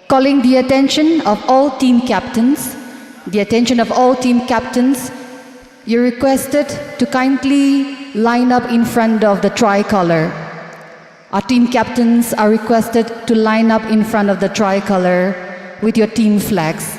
Calling the attention of all team captains, you're requested to kindly line up in front of the tricolor. Our team captains are requested to line up in front of the tricolor with your team flags.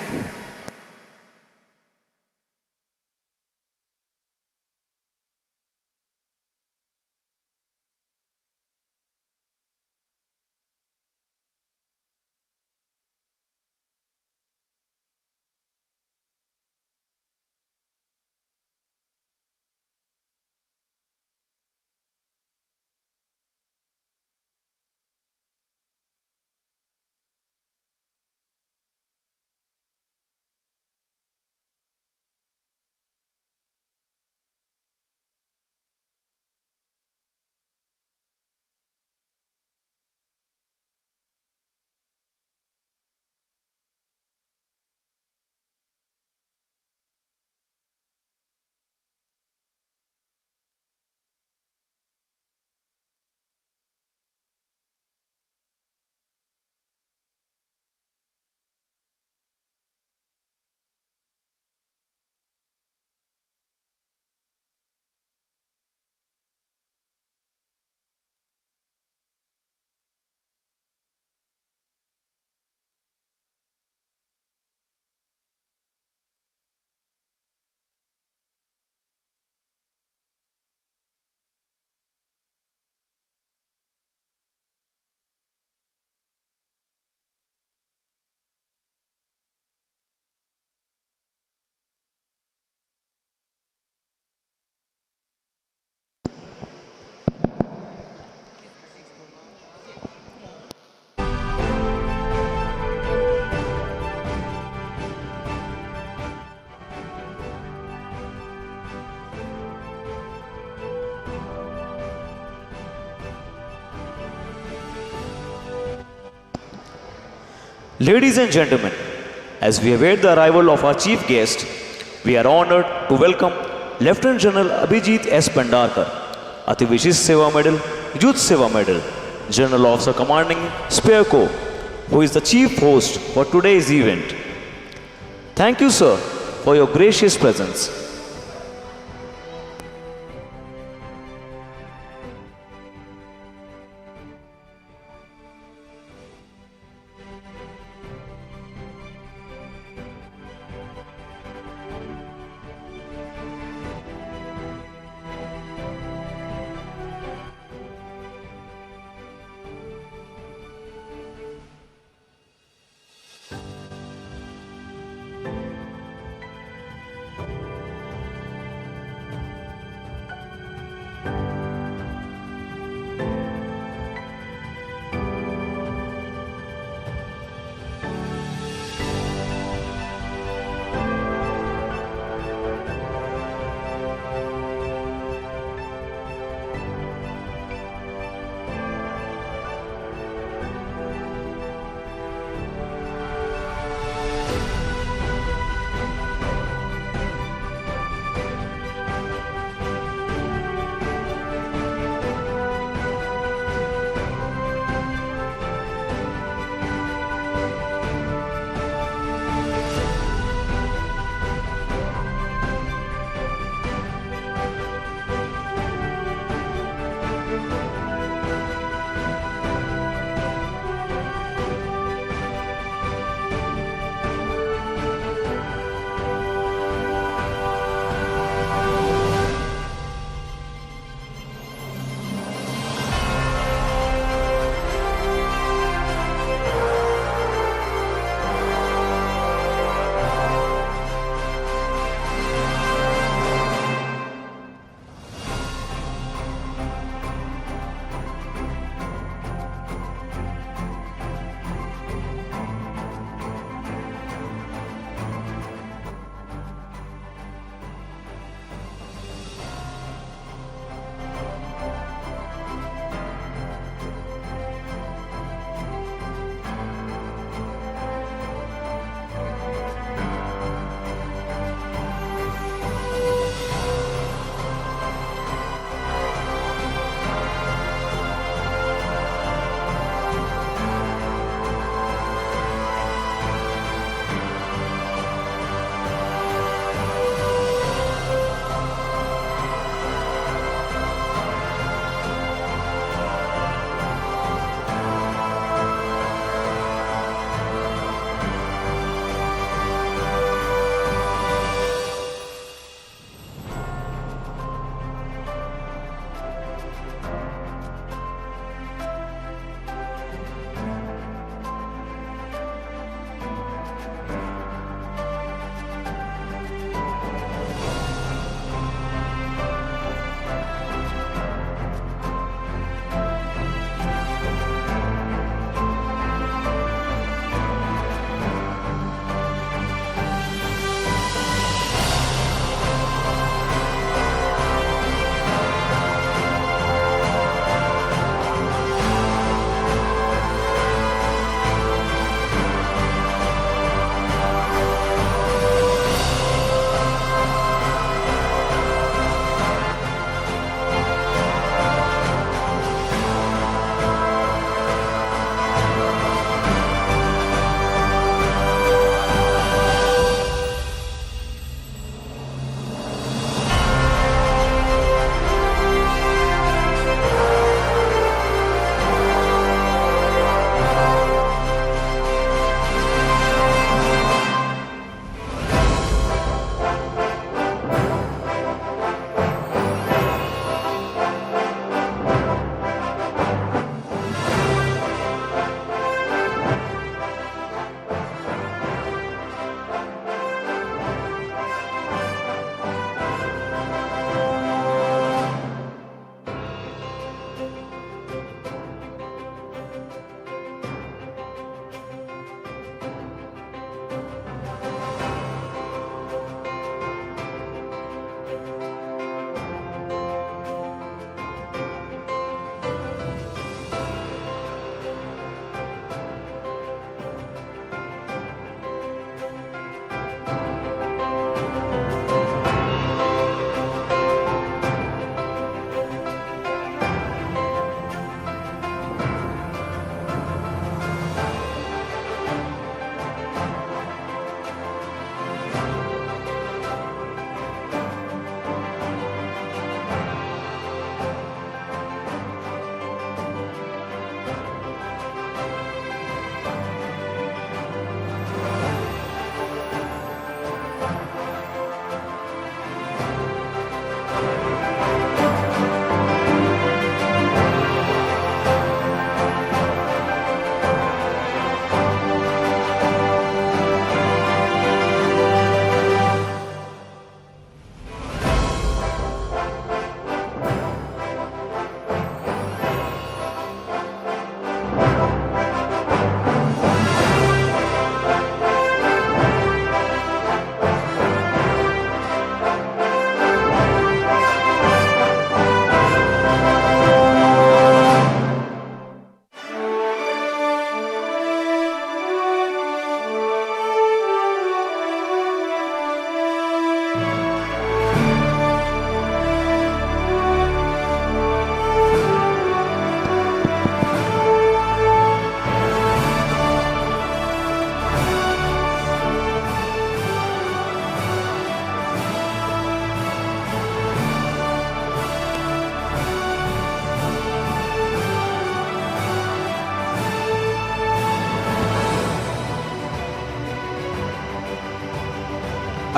Ladies and gentlemen, as we await the arrival of our chief guest, we are honored to welcome Lieutenant General Abhijit S. Bhandarkar, Ati Vishish Seva Medal, Youth Seva Medal, General Officer Commanding Spear Corps, who is the chief host for today's event. Thank you, sir, for your gracious presence.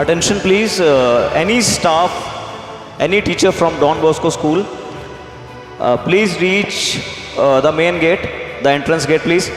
Attention please, any staff, any teacher from Don Bosco School, please reach the main gate, the entrance gate please.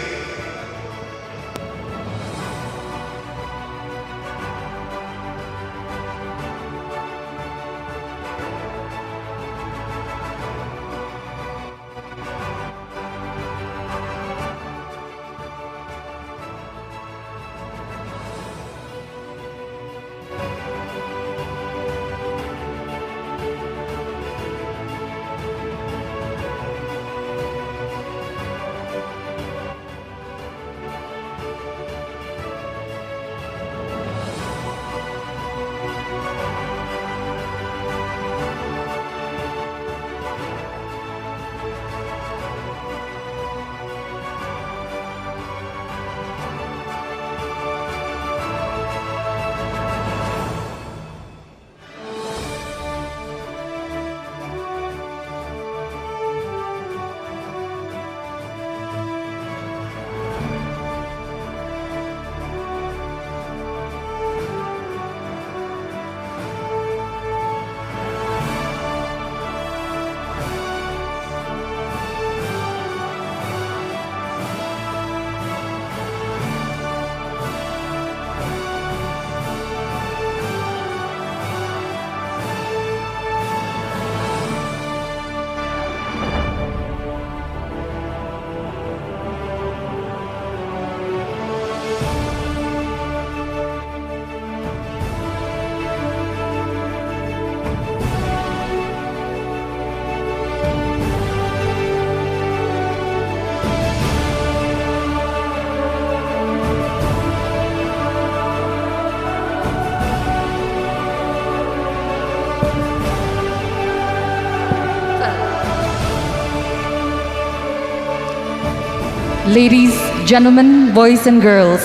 Ladies, gentlemen, boys and girls,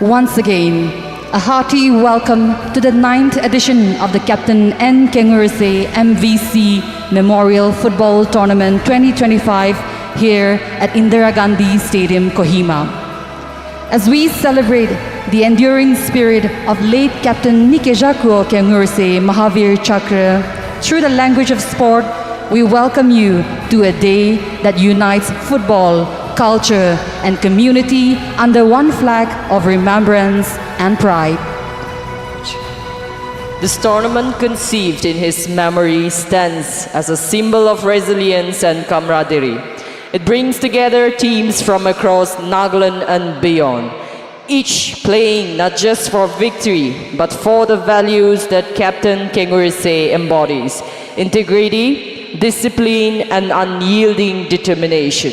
once again, a hearty welcome to the 9th edition of the Captain N. Kenguruse MVC Memorial Football Tournament 2025 here at Indira Gandhi Stadium, Kohima. As we celebrate the enduring spirit of late Captain Nikejakuo Kenguruse Mahavir Chakra through the language of sport, we welcome you to a day that unites football, culture, and community under one flag of remembrance and pride. This tournament, conceived in his memory, stands as a symbol of resilience and camaraderie. It brings together teams from across Nagaland and beyond, each playing not just for victory, but for the values that Captain Kenguruse embodies: integrity, discipline, and unyielding determination.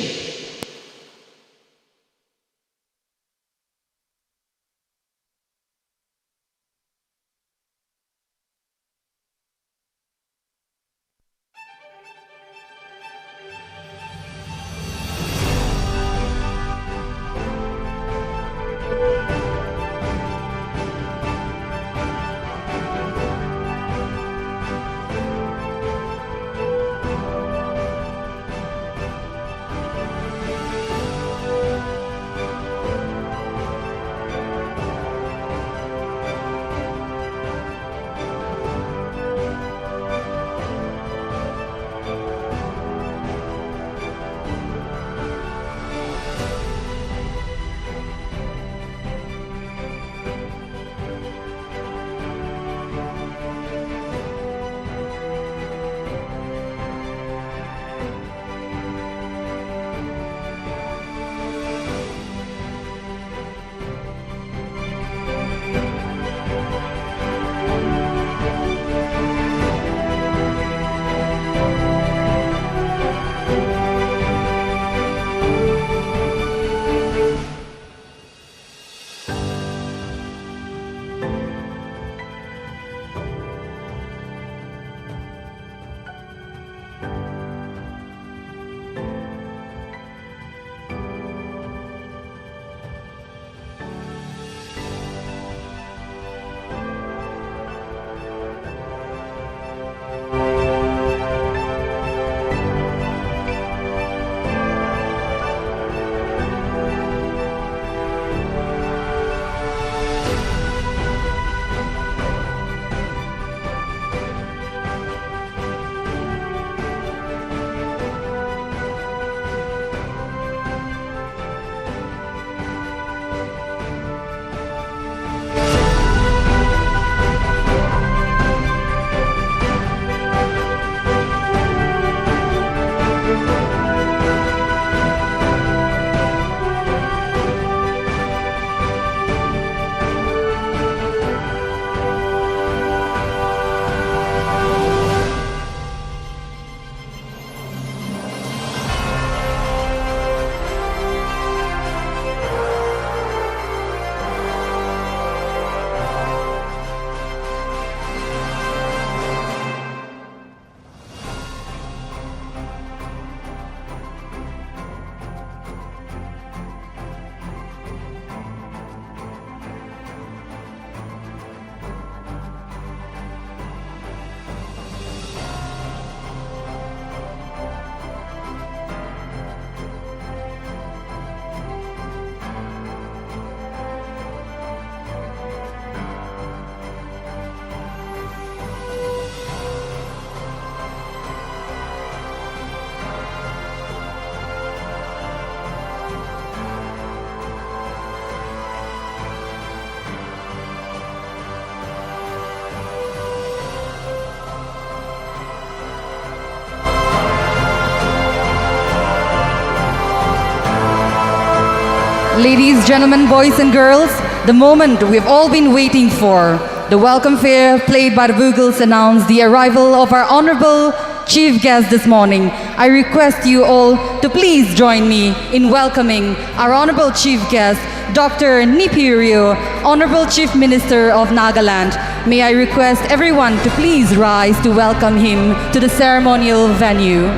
ladies, gentlemen, boys and girls, the moment we've all been waiting for. The welcome fair played by the Bugles announced the arrival of our honorable chief guest this morning. I request you all to please join me in welcoming our honorable chief guest, Dr. Nipirio, Honorable Chief Minister of Nagaland. May I request everyone to please rise to welcome him to the ceremonial venue.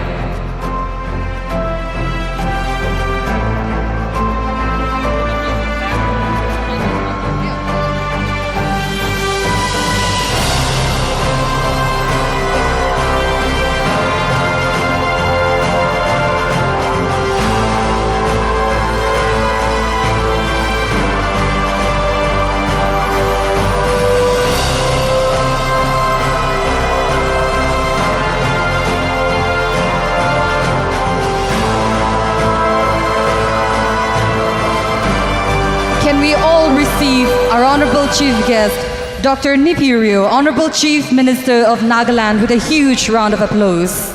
Can we all receive our honorable chief guest, Dr. Nipirio, Honorable Chief Minister of Nagaland, with a huge round of applause.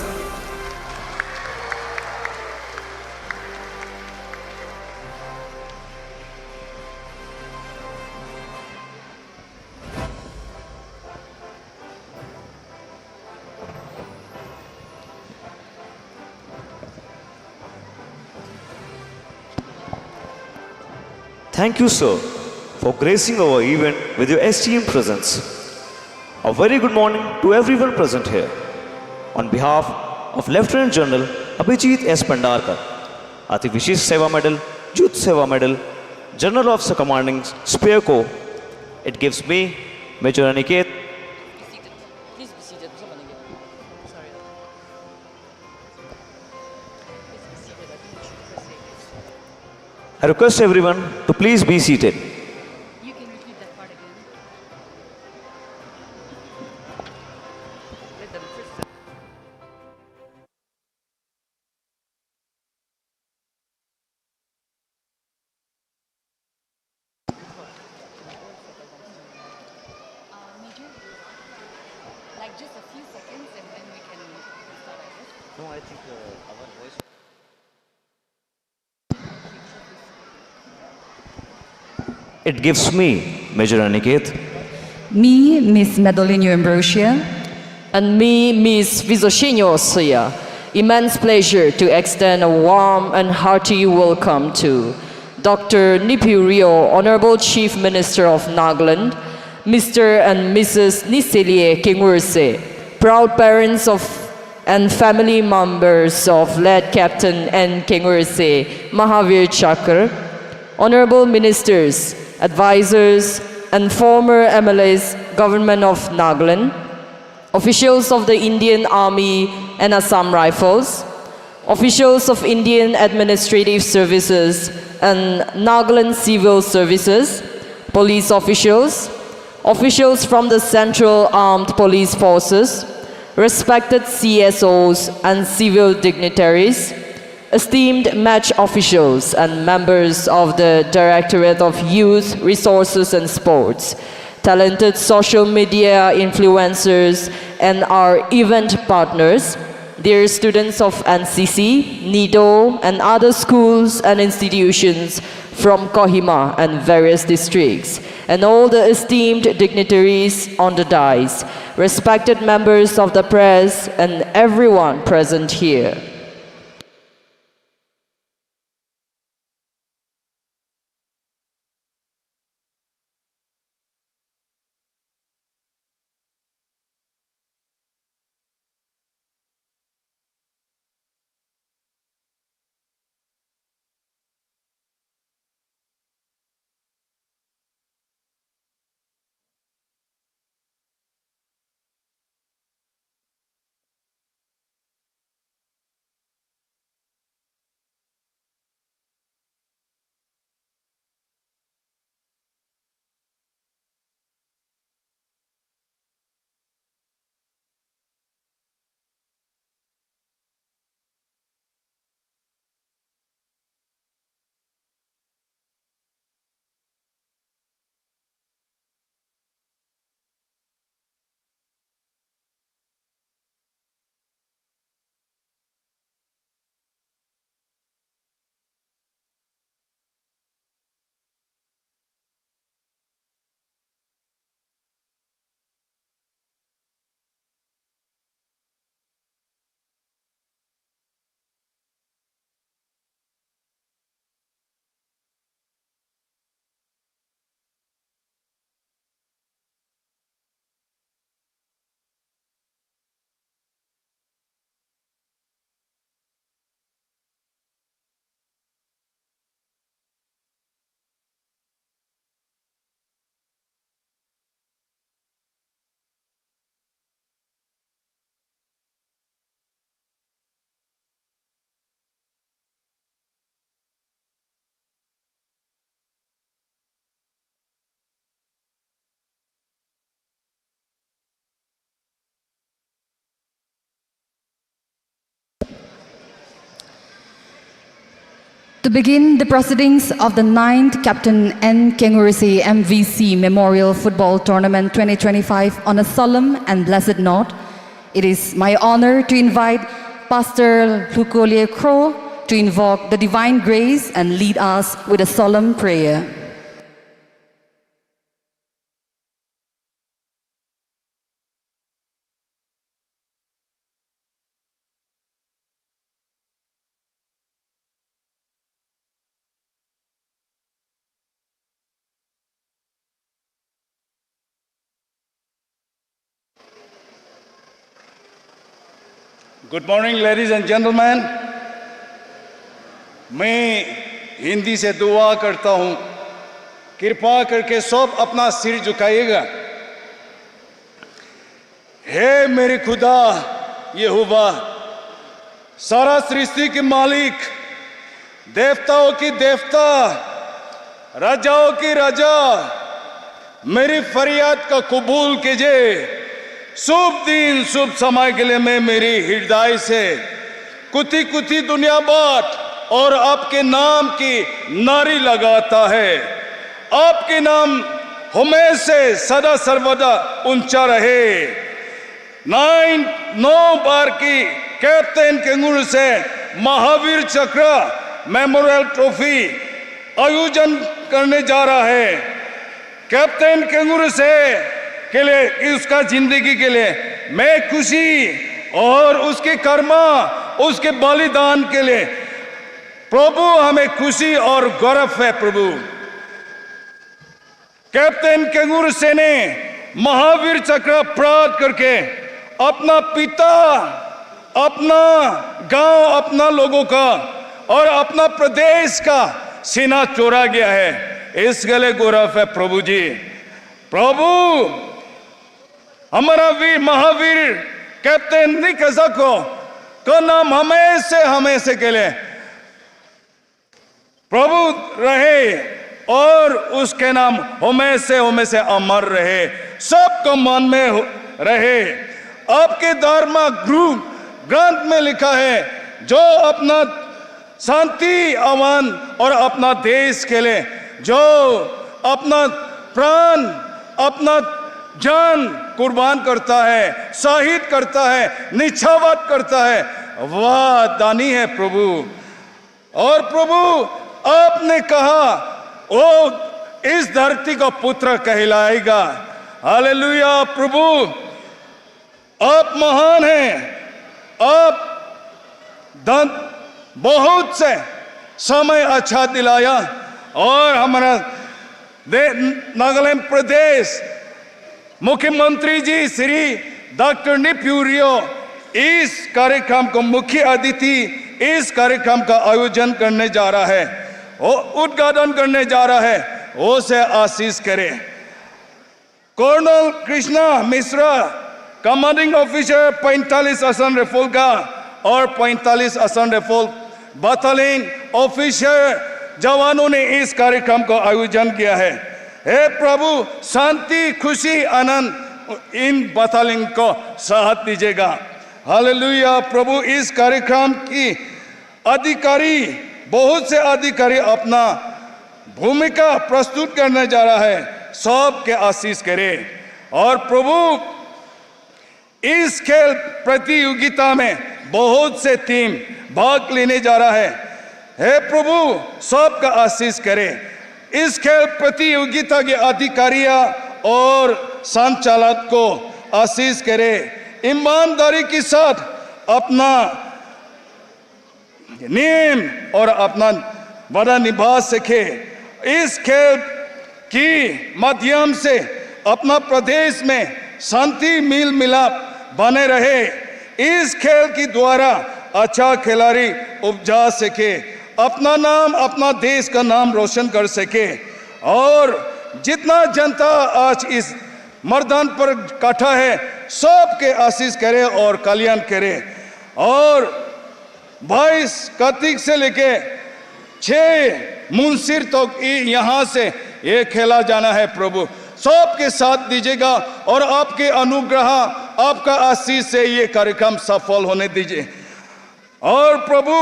Thank you, sir, for gracing our event with your esteemed presence. A very good morning to everyone present here. On behalf of Lieutenant General Abhijit S. Pandarkar, Ati Vishish Seva Medal, Youth Seva Medal, General Officer Commanding Spear Corps, it gives me, Major Aniket, Please be seated. Sorry. I request everyone to please be seated. You can repeat that part again. Let them first. Major, like just a few seconds and then we can start, I guess. No, I think our voice. It gives me, Major Aniket, Me, Miss Medolino Ambrosia, And me, Miss Visoshenyo, immense pleasure to extend a warm and hearty welcome to Dr. Nipirio, Honorable Chief Minister of Nagaland, Mr. and Mrs. Niselie Kenguruse, proud parents of and family members of late Captain N. Kenguruse, Mahavir Chakra, Honorable Ministers, Advisors, and former MLAs, Government of Nagaland, officials of the Indian Army and Assam Rifles, officials of Indian Administrative Services and Nagaland Civil Services, police officials, officials from the Central Armed Police Forces, respected CSOs and civil dignitaries, esteemed match officials and members of the Directorate of Youth, Resources and Sports, talented social media influencers, and our event partners, dear students of NCC, NIDO, and other schools and institutions from Kohima and various districts, and all the esteemed dignitaries on the dais, respected members of the press, and everyone present here. To begin the proceedings of the 9th Captain N. Kenguruse MVC Memorial Football Tournament 2025 on a solemn and blessed note, it is my honor to invite Pastor Lukolie Kro to invoke the divine grace and lead us with a solemn prayer. Good morning ladies and gentleman. मैं हिंदी से दुआ करता हूँ, कृपा करके सब अपना सिर झुकाइएगा। हे मेरे खुदा यहोवा, सारा सृष्टि के मालिक, देवताओं की देवता, राजाओं की राजा, मेरी फरियाद का कबूल कीजिए। शुभ दिन शुभ समय के लिए मैं मेरी हृदय से कुती कुती दुनिया बात और आपके नाम की नारी लगाता है। आपके नाम हमेशा सदा सर्वदा ऊंचा रहे। 9 बार की कैप्टन केंगुरुसे महावीर चक्र मेमोरियल ट्रॉफी आयोजन करने जा रहा है। कैप्टन केंगुरुसे के लिए, उसका जिंदगी के लिए मैं खुशी और उसके कर्मा, उसके बलिदान के लिए प्रभु हमें खुशी और गौरव है। प्रभु कैप्टन केंगुरुसे ने महावीर चक्र प्राप्त करके अपना पिता, अपना गांव, अपना लोगों का और अपना प्रदेश का सीना चोरा गया है। इसके लिए गौरव है प्रभु जी। प्रभु हमारा वीर महावीर कैप्टन निकसको का नाम हमेशा के लिए प्रभु रहे और उसके नाम हमेशा अमर रहे, सबको मन में रहे। आपके धर्म ग्रंथ में लिखा है, जो अपना शांति अमन और अपना देश के लिए जो अपना प्राण, अपना जान कुर्बान करता है, शहीद करता है, निछावर करता है, वह दानी है प्रभु। और प्रभु आपने कहा वो इस धरती का पुत्र कहलाएगा। हालेलुया। प्रभु आप महान हैं। आप बहुत से समय अच्छा दिलाया और हमारा नागालैंड प्रदेश मुख्यमंत्री जी श्री डॉक्टर निप्यूरियो इस कार्यक्रम को मुख्य अतिथि इस कार्यक्रम का आयोजन करने जा रहा है, उद्घाटन करने जा रहा है। वो से आशीष करे। Colonel Krishna Mishra commanding officer 45 Assam Rifle का और 45 असम राइफल बटालियन ऑफिसर जवानों ने इस कार्यक्रम का आयोजन किया है। हे प्रभु शांति, खुशी, आनंद इन बटालियन को साथ दीजिएगा। हालेलुया। प्रभु इस कार्यक्रम की अधिकारी, बहुत से अधिकारी अपना भूमिका प्रस्तुत करने जा रहा है, सबके आशीष करे। और प्रभु इस खेल प्रतियोगिता में बहुत से टीम भाग लेने जा रहा है। हे प्रभु सबका आशीष करे। इस खेल प्रतियोगिता के अधिकारियों और संचालक को आशीष करे। ईमानदारी के साथ अपना नियम और अपना वादा निभा सके। इस खेल की माध्यम से अपना प्रदेश में शांति मिल मिलाप बने रहे। इस खेल के द्वारा अच्छा खिलाड़ी उपजा सके, अपना नाम, अपना देश का नाम रोशन कर सके। और जितना जनता आज इस मैदान पर इकट्ठा है, सबके आशीष करे और कल्याण करे। और 22 कार्तिक से लेके 6 मुंसिर तक यहाँ से ये खेला जाना है। प्रभु सबके साथ दीजिएगा और आपके अनुग्रह, आपका आशीष से ये कार्यक्रम सफल होने दीजिए। और प्रभु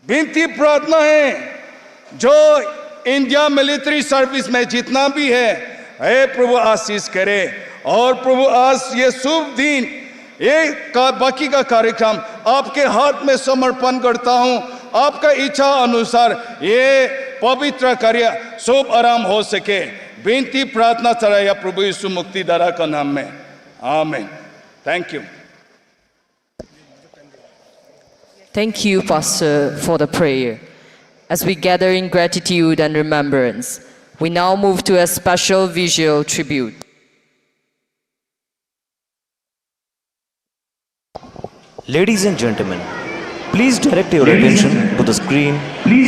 विनती प्रार्थना है, जो इंडिया मिलिट्री सर्विस में जितना भी है, हे प्रभु आशीष करे। और प्रभु आज ये शुभ दिन, बाकी का कार्यक्रम आपके हाथ में समर्पण करता हूं। आपका इच्छा अनुसार ये पवित्र कार्य शुभ आराम हो सके, विनती प्रार्थना चढ़ाया प्रभु यीशु मुक्तिदाता का नाम में, आमीन। Thank you. Thank you, Pastor, for the prayer. As we gather in gratitude and remembrance, we now move to a special visual tribute. Ladies and gentlemen, please direct your attention to the screen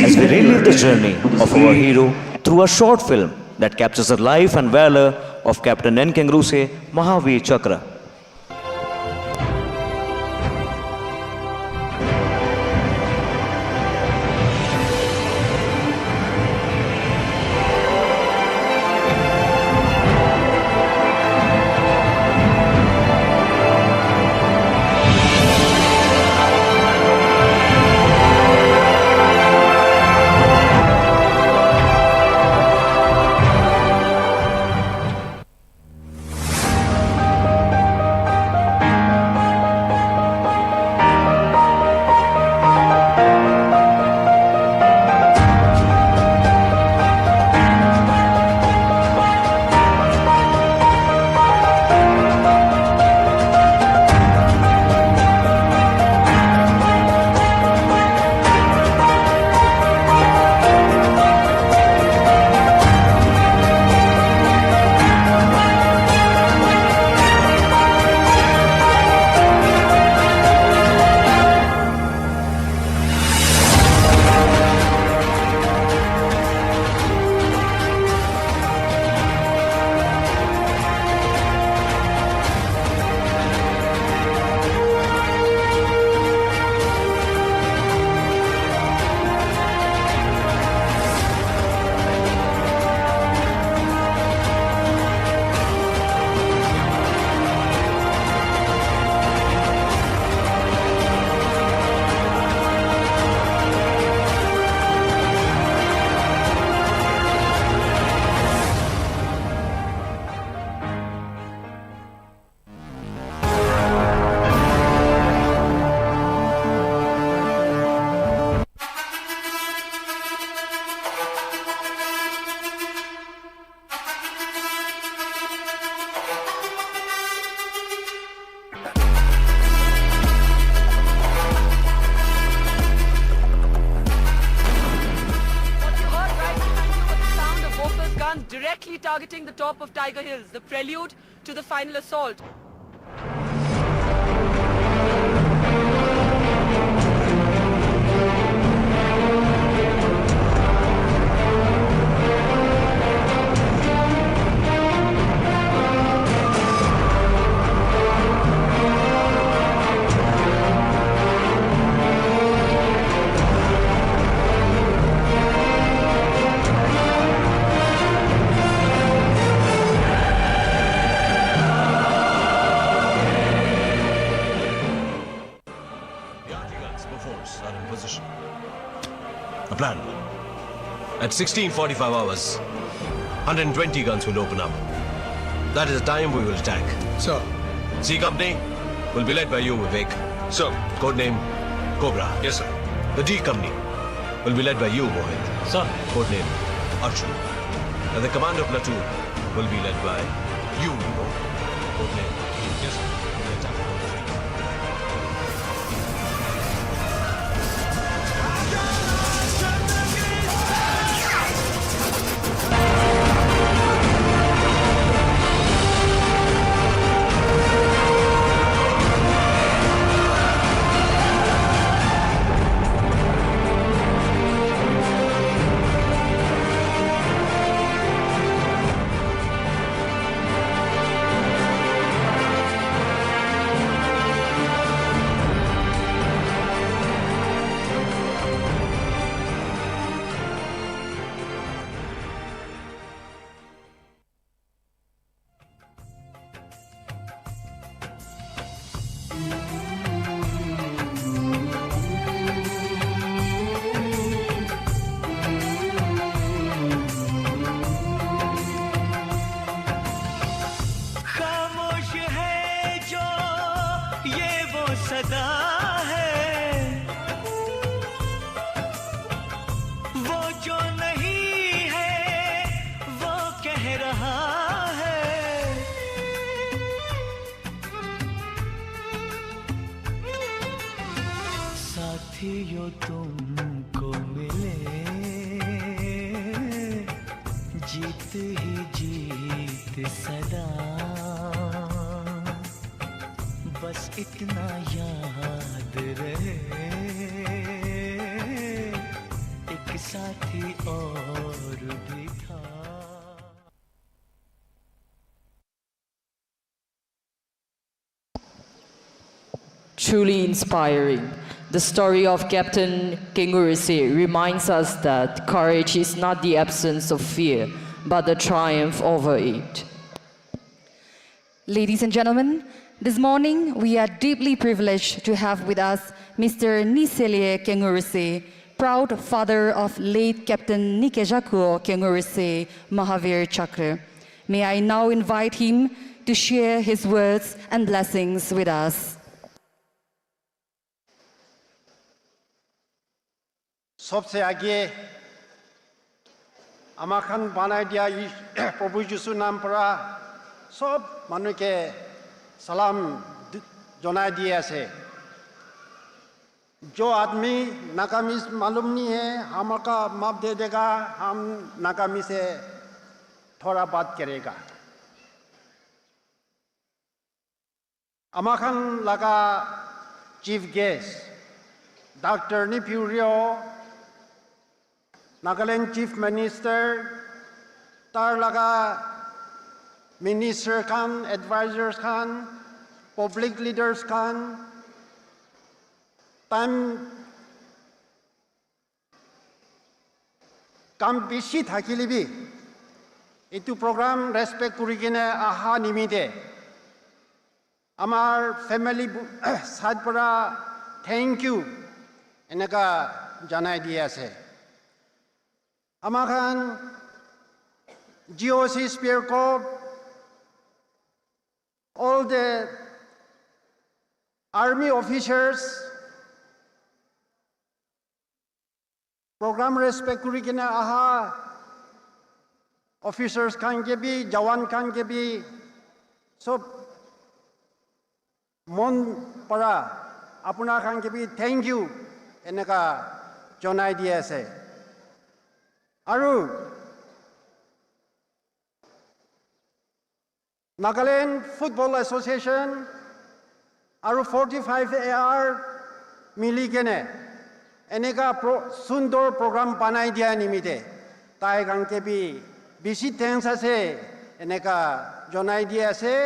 as we relive the journey of our hero through a short film that captures the life and valor of Captain N. Kenguruse Mahavir Chakra. Directly targeting the top of Tiger Hills, the prelude to the final assault. Plan. At 16:45 hours, 120 guns will open up. That is the time we will attack. Sir. C Company will be led by you, Vivek. Sir. Codename Cobra. Yes, sir. The D Company will be led by you, Mohit. Sir. Codename Arjun. And the Commando Platoon will be led by you, Nemo. Codename. Yes, sir. साथियों तुमको मिले जीत ही जीत सदा बस इतना याद रहे एक साथी और भी था Truly inspiring. The story of Captain Kenguruse reminds us that courage is not the absence of fear, but the triumph over it. Ladies and gentlemen, this morning we are deeply privileged to have with us Mr. Niselie Kenguruse, proud father of late Captain Nikejakuo Kenguruse Mahavir Chakra. May I now invite him to share his words and blessings with us. सबसे आगे আমাখান বানাই দিয়া প্রভু যিশু নাম পৰা সব মানুষকে সালাম জনাই দিয়ে আছে जो आदमी नाकामी मालूम नहीं है हम का माफ दे देगा हम नाकामी से थोड़ा बात करेगा আমাখান लगा chief guest doctor Neiphiu Rio Nagaland Chief Minister, tar laga Minister Khan, Advisors Khan, Public Leaders Khan, time kam bishi thakilibi, itu program respect kurikine aha nimite, amar family side para thank you, enaka janai diya se. Amakan GOC Spear Corps, all the army officers, program respect kurikina aha officers kan kebi, jawan kan kebi, so mon para apuna kan kebi thank you enaka jonai diya ase. Aru Nagaland Football Association Aru 45AR mili kene eneka sundor program banai dia nimite tai gang ke bi bisi thanks ase eneka jonai dia ase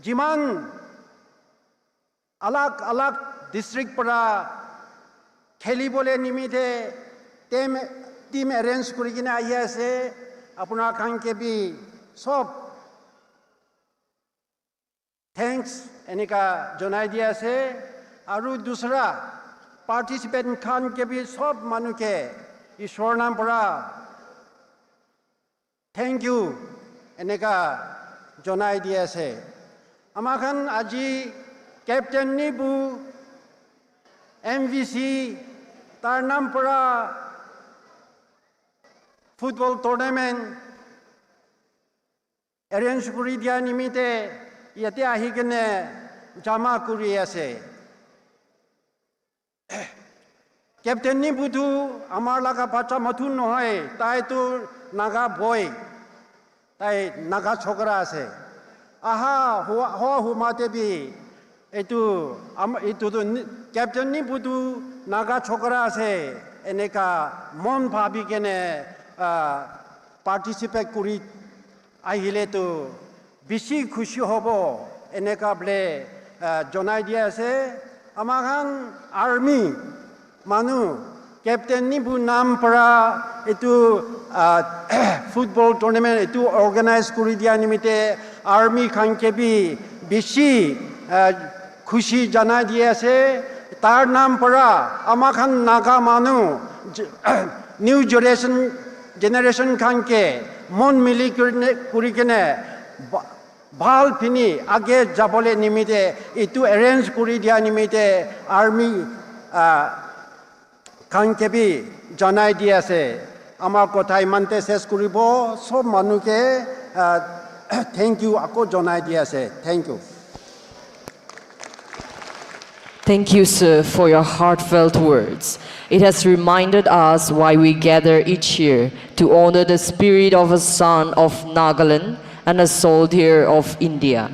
jiman alag alag district para kheli bole nimite team arrange kurikina ahi ase apuna khan ke bi sob thanks enika jonai dia ase aru dusra participant khan ke bi sob manu ke ishwar nam para thank you eneka jonai dia ase amakhan aji captain nibu MVC tar nam para football tournament arrange kuri dia nimite yate ahi kene jama kuri ase captain ni budu amar laga bacha mathun nohoy tai tu naga boy tai naga chokra ase aha ho humate bi etu captain ni budu naga chokra ase eneka mon bhabi kene participate kuri ahile to bishi khushi hobo eneka ble jonai dia ase amahan army manu captain ni bu nam para etu football tournament etu organize kuri dia nimite army khan ke bi bishi khushi janai dia ase tar nam para amahan naga manu new generation khan ke mon mili kuri kene bal pini age jabole nimite itu arrange kuri dia nimite army khan ke bi janai dia ase amar kothai mante ses kuribo sob manu ke thank you ako janai dia ase thank you Thank you, sir, for your heartfelt words. It has reminded us why we gather each year to honor the spirit of a son of Nagaland and a soldier of India.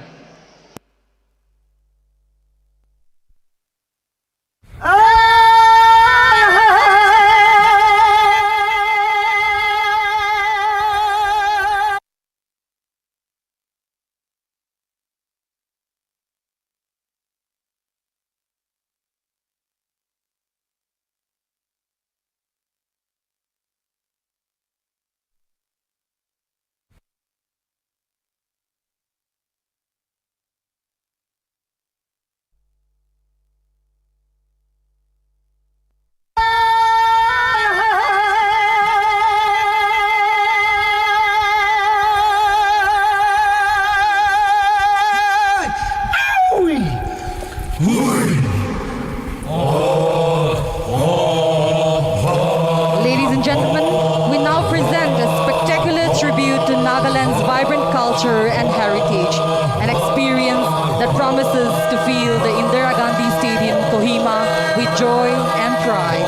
Ladies and gentlemen, we now present a spectacular tribute to Nagaland's vibrant culture and heritage, an experience that promises to fill the Indira Gandhi Stadium, Kohima, with joy and pride.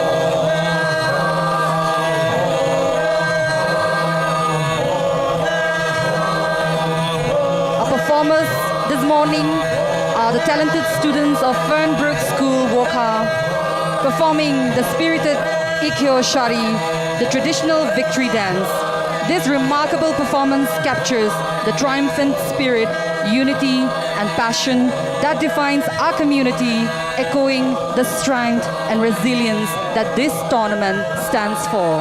Our performers this morning are the talented students of Fernbrook School, Wokha, performing the spirited Ikkyo Shari, the traditional victory dance. This remarkable performance captures the triumphant spirit, unity, and passion that defines our community, echoing the strength and resilience that this tournament stands for.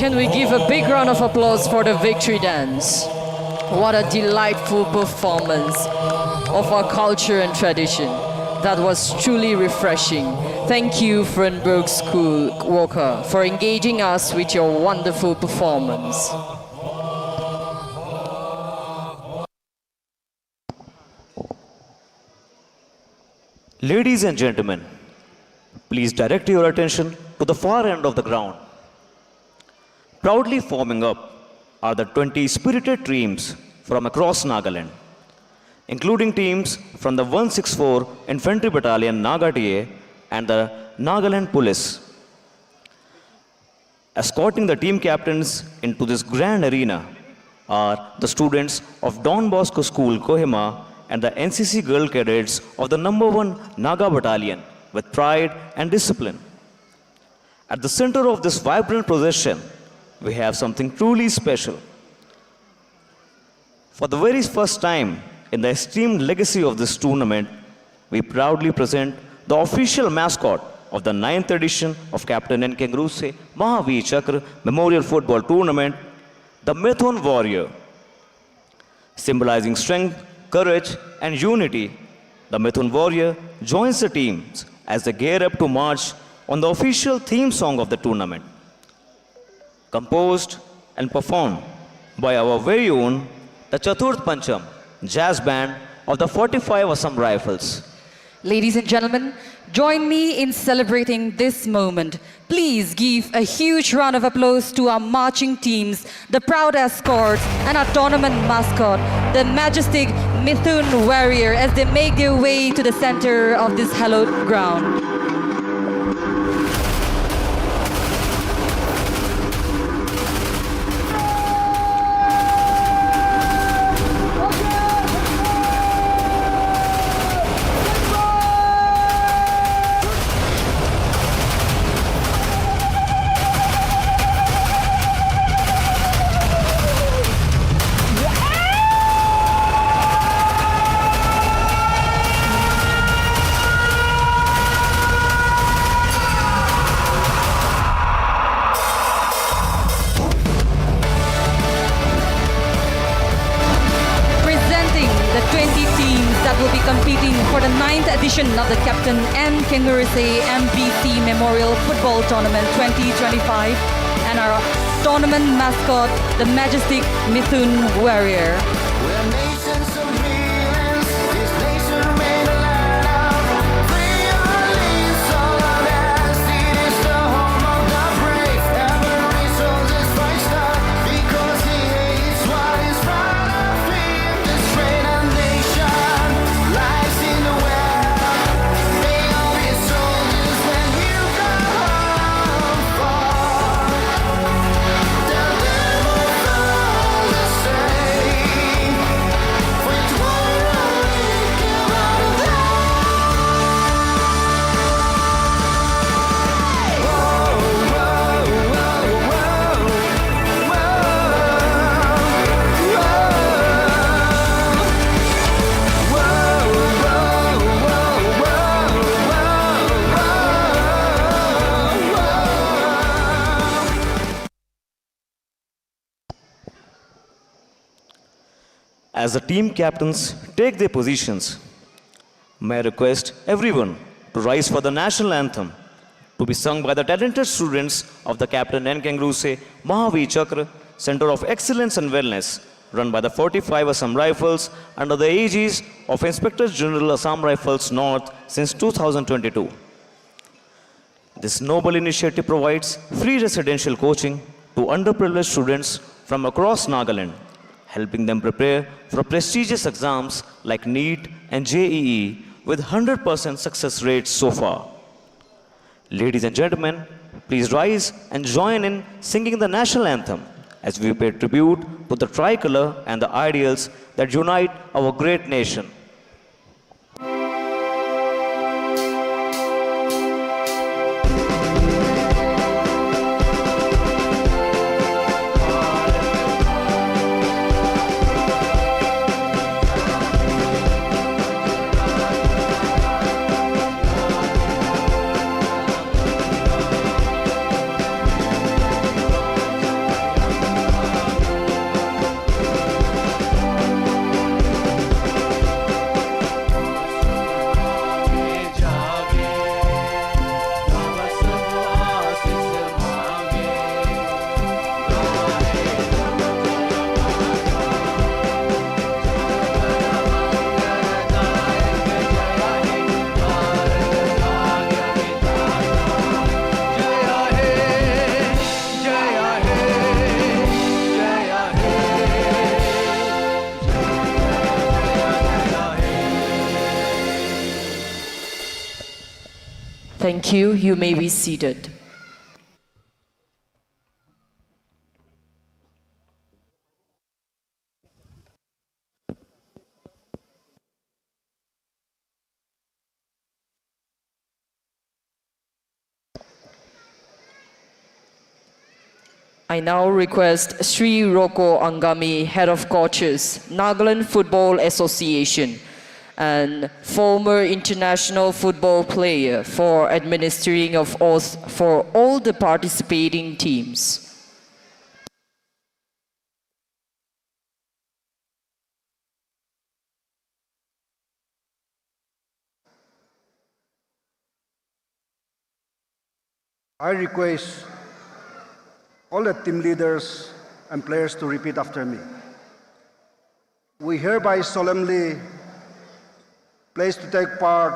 Can we give a big round of applause for the victory dance? What a delightful performance of our culture and tradition. That was truly refreshing. Thank you, Fernberg School Walker, for engaging us with your wonderful performance. Ladies and gentlemen, please direct your attention to the far end of the ground. Proudly forming up are the 20 spirited teams from across Nagaland, including teams from the 164 Infantry Battalion Naga TA and the Nagaland Police. Escorting the team captains into this grand arena are the students of Don Bosco School, Kohima, and the NCC Girl Cadets of the number 1 Naga Battalion with pride and discipline. At the center of this vibrant procession, we have something truly special. For the very first time in the esteemed legacy of this tournament, we proudly present the official mascot of the 9th edition of Captain N. Kenguruse Mahavir Chakra Memorial Football Tournament, the Mithun Warrior. Symbolizing strength, courage, and unity, the Mithun Warrior joins the teams as they gear up to march on the official theme song of the tournament, composed and performed by our very own, the Chaturth Pancham Jazz Band of the 45 Assam Rifles. Ladies and gentlemen, join me in celebrating this moment. Please give a huge round of applause to our marching teams, the proud escorts, and our tournament mascot, the majestic Mithun Warrior, as they make their way to the center of this hallowed ground. Competing for the 9th edition of the Captain N. Kenguruse MBC Memorial Football Tournament 2025 and our tournament mascot, the majestic Mithun Warrior. As the team captains take their positions, may I request everyone to rise for the national anthem to be sung by the talented students of the Captain N. Kenguruse Mahavir Chakra Center of Excellence and Wellness, run by the 45 Assam Rifles under the aegis of Inspector General Assam Rifles North since 2022. This noble initiative provides free residential coaching to underprivileged students from across Nagaland, helping them prepare for prestigious exams like NEET and JEE with 100% success rates so far. Ladies and gentlemen, please rise and join in singing the national anthem as we pay tribute to the tricolor and the ideals that unite our great nation. Thank you. You may be seated. I now request Sri Roko Angami, Head of Coaches, Nagaland Football Association, and former international football player, for administering of oath for all the participating teams. I request all the team leaders and players to repeat after me. We hereby solemnly pledge to take part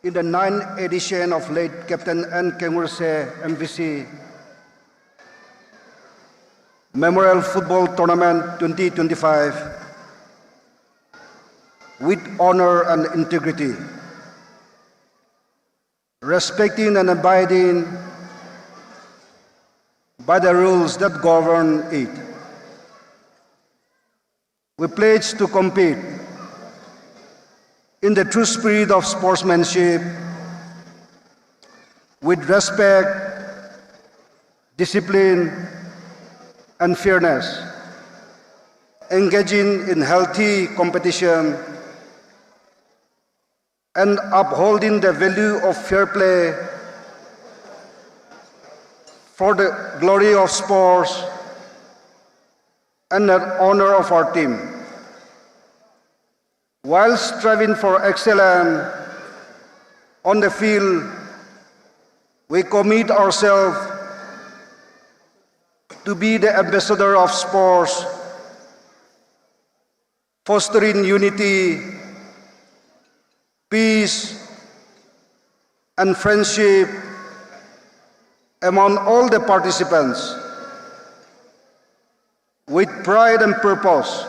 in the 9th edition of late Captain N. Kenguruse MVC Memorial Football Tournament 2025 with honor and integrity, respecting and abiding by the rules that govern it. We pledge to compete in the true spirit of sportsmanship, with respect, discipline, and fairness, engaging in healthy competition and upholding the value of fair play for the glory of sports and the honor of our team. While striving for excellence on the field, we commit ourselves to be the ambassador of sports, fostering unity, peace, and friendship among all the participants. With pride and purpose,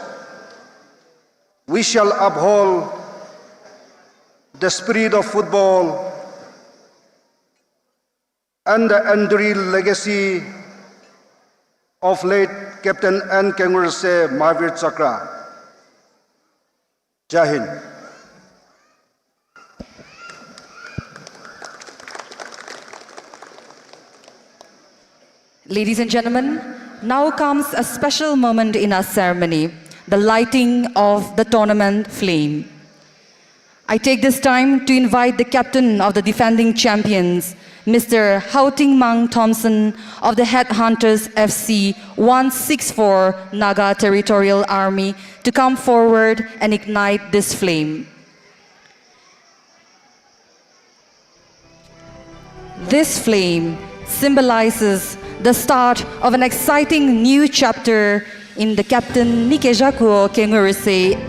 we shall uphold the spirit of football and the enduring legacy of late Captain N. Kenguruse Mahavir Chakra. Jai Hind. Ladies and gentlemen, now comes a special moment in our ceremony, the lighting of the tournament flame. I take this time to invite the captain of the defending champions, Mr. Houting Mang Thompson of the Headhunters FC 164 Naga Territorial Army, to come forward and ignite this flame. This flame symbolizes the start of an exciting new chapter in the Captain Nikejakuo Kenguruse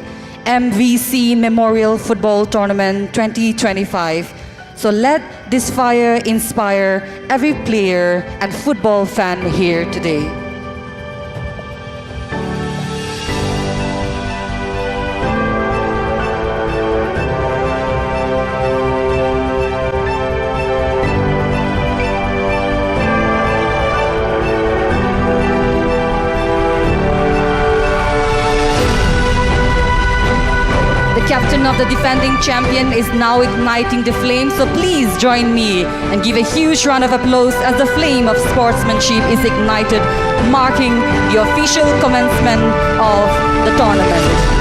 MVC Memorial Football Tournament 2025. So let this fire inspire every player and football fan here today. Captain of the defending champion is now igniting the flame, so please join me and give a huge round of applause as the flame of sportsmanship is ignited, marking the official commencement of the tournament.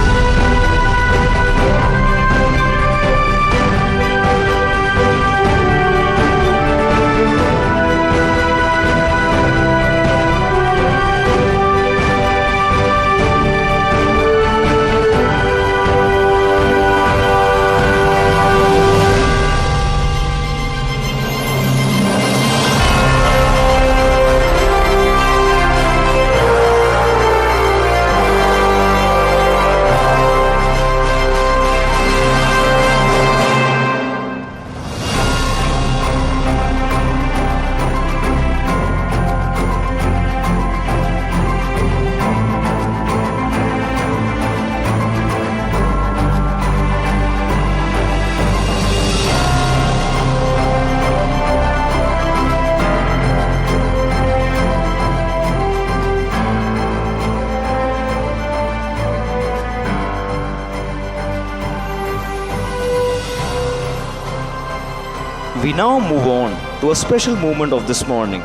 now move on to a special moment of this morning,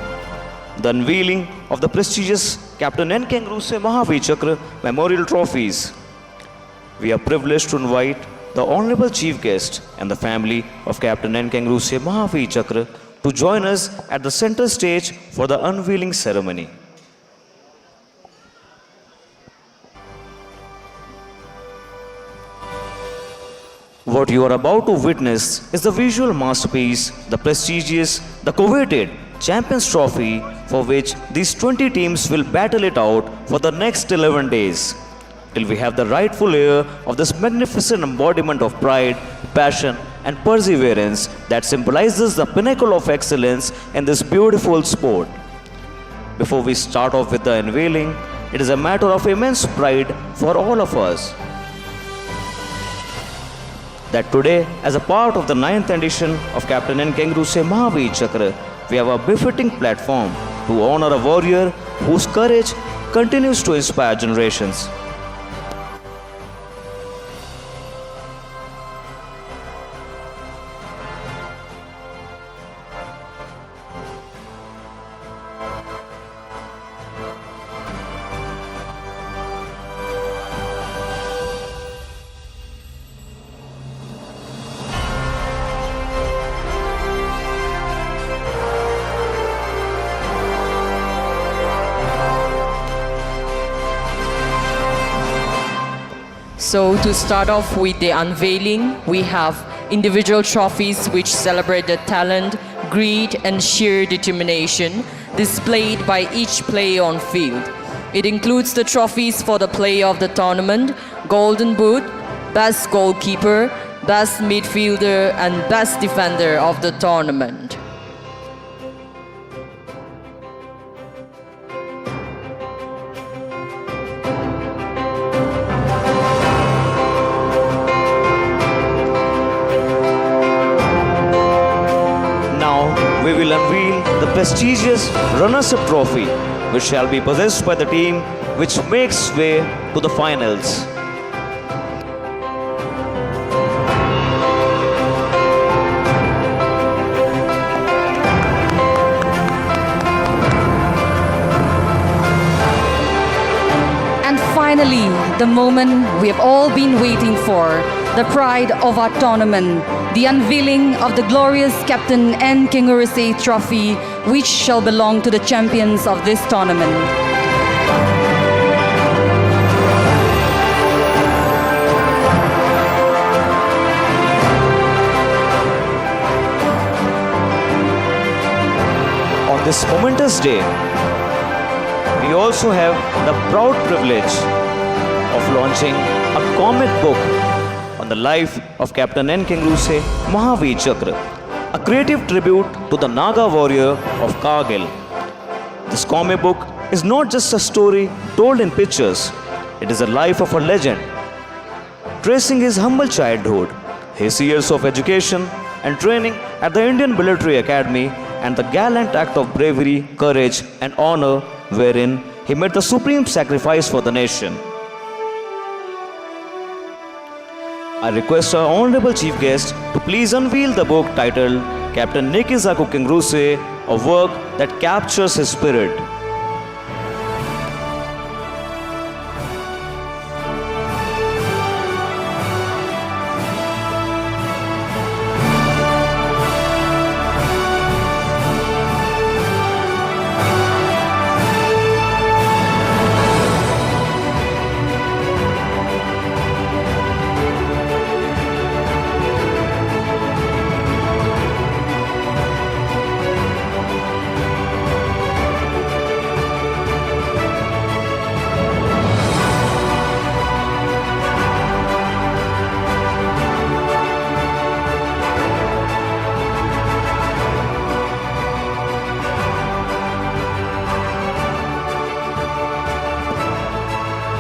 the unveiling of the prestigious Captain N. Kenguruse Mahavir Chakra Memorial Trophies. We are privileged to invite the Honorable Chief Guest and the family of Captain N. Kenguruse Mahavir Chakra to join us at the center stage for the unveiling ceremony. What you are about to witness is the visual masterpiece, the prestigious, the coveted Champions Trophy, for which these 20 teams will battle it out for the next 11 days, till we have the rightful heir of this magnificent embodiment of pride, passion, and perseverance that symbolizes the pinnacle of excellence in this beautiful sport. Before we start off with the unveiling, it is a matter of immense pride for all of us that today, as a part of the 9th edition of Captain N. Kenguruse Mahavir Chakra, we have a befitting platform to honor a warrior whose courage continues to inspire generations. So to start off with the unveiling, we have individual trophies which celebrate the talent, greed and sheer determination displayed by each player on field. It includes the trophies for the player of the tournament, Golden Boot, Best Goalkeeper, Best Midfielder and Best Defender of the tournament. We will unveil the prestigious runners-up trophy, which shall be possessed by the team which makes way to the finals. And finally, the moment we have all been waiting for, the pride of our tournament, the unveiling of the glorious Captain N. Kenguruse Trophy, which shall belong to the champions of this tournament. On this momentous day, we also have the proud privilege of launching a comic book on the life of Captain N. Kenguruse Mahavir Chakra, a creative tribute to the Naga warrior of Kargil. This comic book is not just a story told in pictures, it is a life of a legend, tracing his humble childhood, his years of education and training at the Indian Military Academy, and the gallant act of bravery, courage and honor wherein he made the supreme sacrifice for the nation. I request our Honorable Chief Guest to please unveil the book titled Captain Nikizaku Kenguruse, a work that captures his spirit.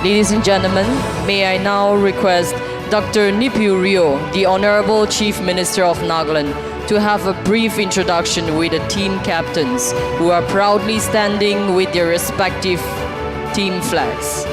Ladies and gentlemen, may I now request Dr. Nipu Rio, the Honorable Chief Minister of Nagaland, to have a brief introduction with the team captains who are proudly standing with their respective team flags.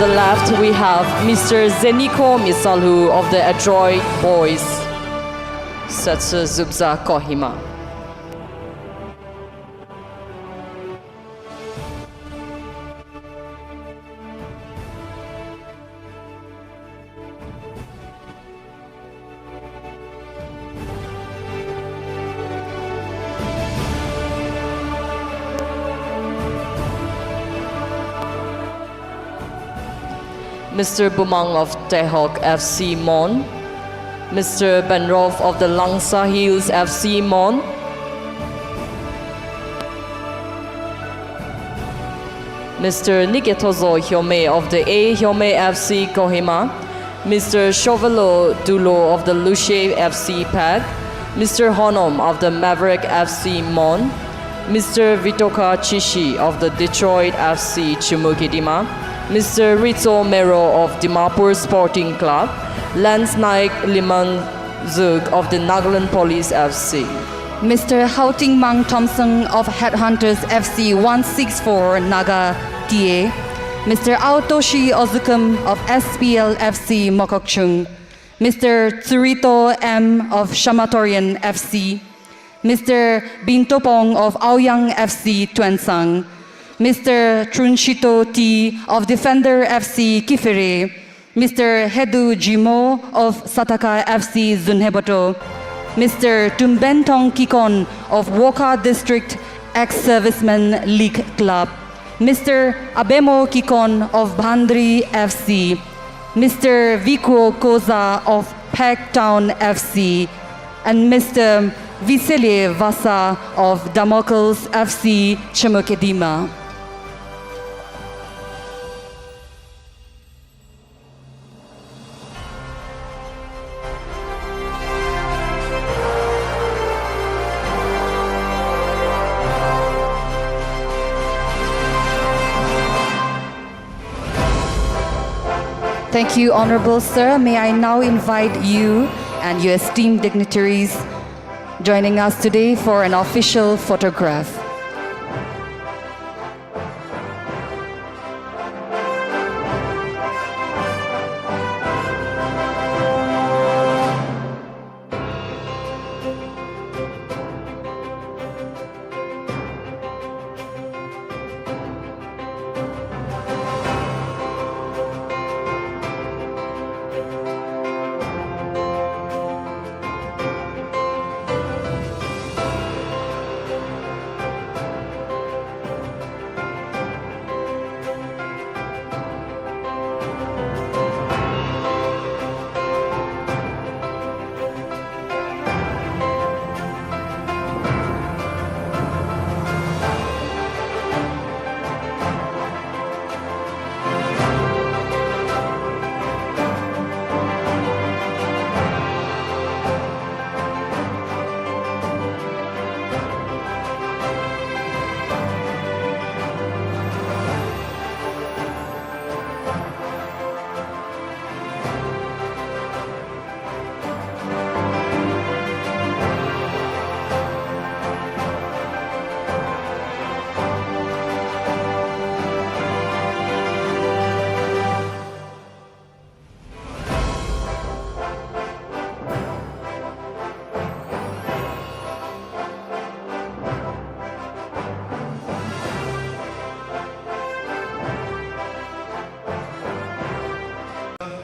on the left, we have Mr. Zeniko Misalhu of the Adroit Boys, Setsu Zubza Kohima. Mr. Bumang of Tehok FC Mon, Mr. Benrof of the Langsa Hills FC Mon, Mr. Niketozo Hyome of the A Hyome FC Kohima, Mr. Chovelo Dulo of the Luche FC Pag, Mr. Honom of the Maverick FC Mon, Mr. Vitoka Chishi of the Detroit FC Chumukidima, Mr. Ritzo Mero of Dimapur Sporting Club, Lance Naik Liman Zug of the Nagaland Police FC. Mr. Houting Mang Thompson of Headhunters FC 164 Naga TA, Mr. Aotoshi Ozukam of SPL FC Mokokchung, Mr. Tsurito M of Shamatorian FC, Mr. Bintopong of Aoyang FC Tuensang, Mr. Trunshito T of Defender FC Kifere, Mr. Hedu Jimo of Sataka FC Zunheboto, Mr. Tumbentong Kikon of Woka District Ex-Servicemen League Club, Mr. Abemo Kikon of Bhandri FC, Mr. Vikuo Koza of Pegtown FC, and Mr. Visele Vasa of Damokels FC Chimokedima. Thank you, Honorable Sir. May I now invite you and your esteemed dignitaries joining us today for an official photograph.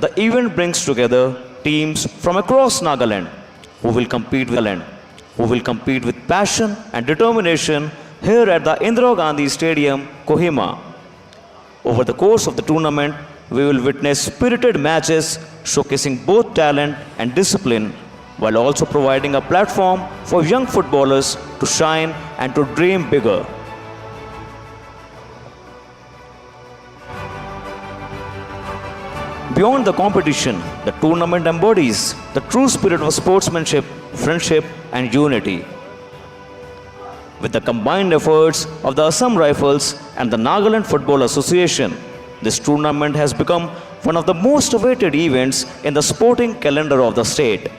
The event brings together teams from across Nagaland who will compete with passion and determination here at the Indira Gandhi Stadium, Kohima. Over the course of the tournament, we will witness spirited matches showcasing both talent and discipline, while also providing a platform for young footballers to shine and to dream bigger. Beyond the competition, the tournament embodies the true spirit of sportsmanship, friendship, and unity. With the combined efforts of the Assam Rifles and the Nagaland Football Association, this tournament has become one of the most awaited events in the sporting calendar of the state.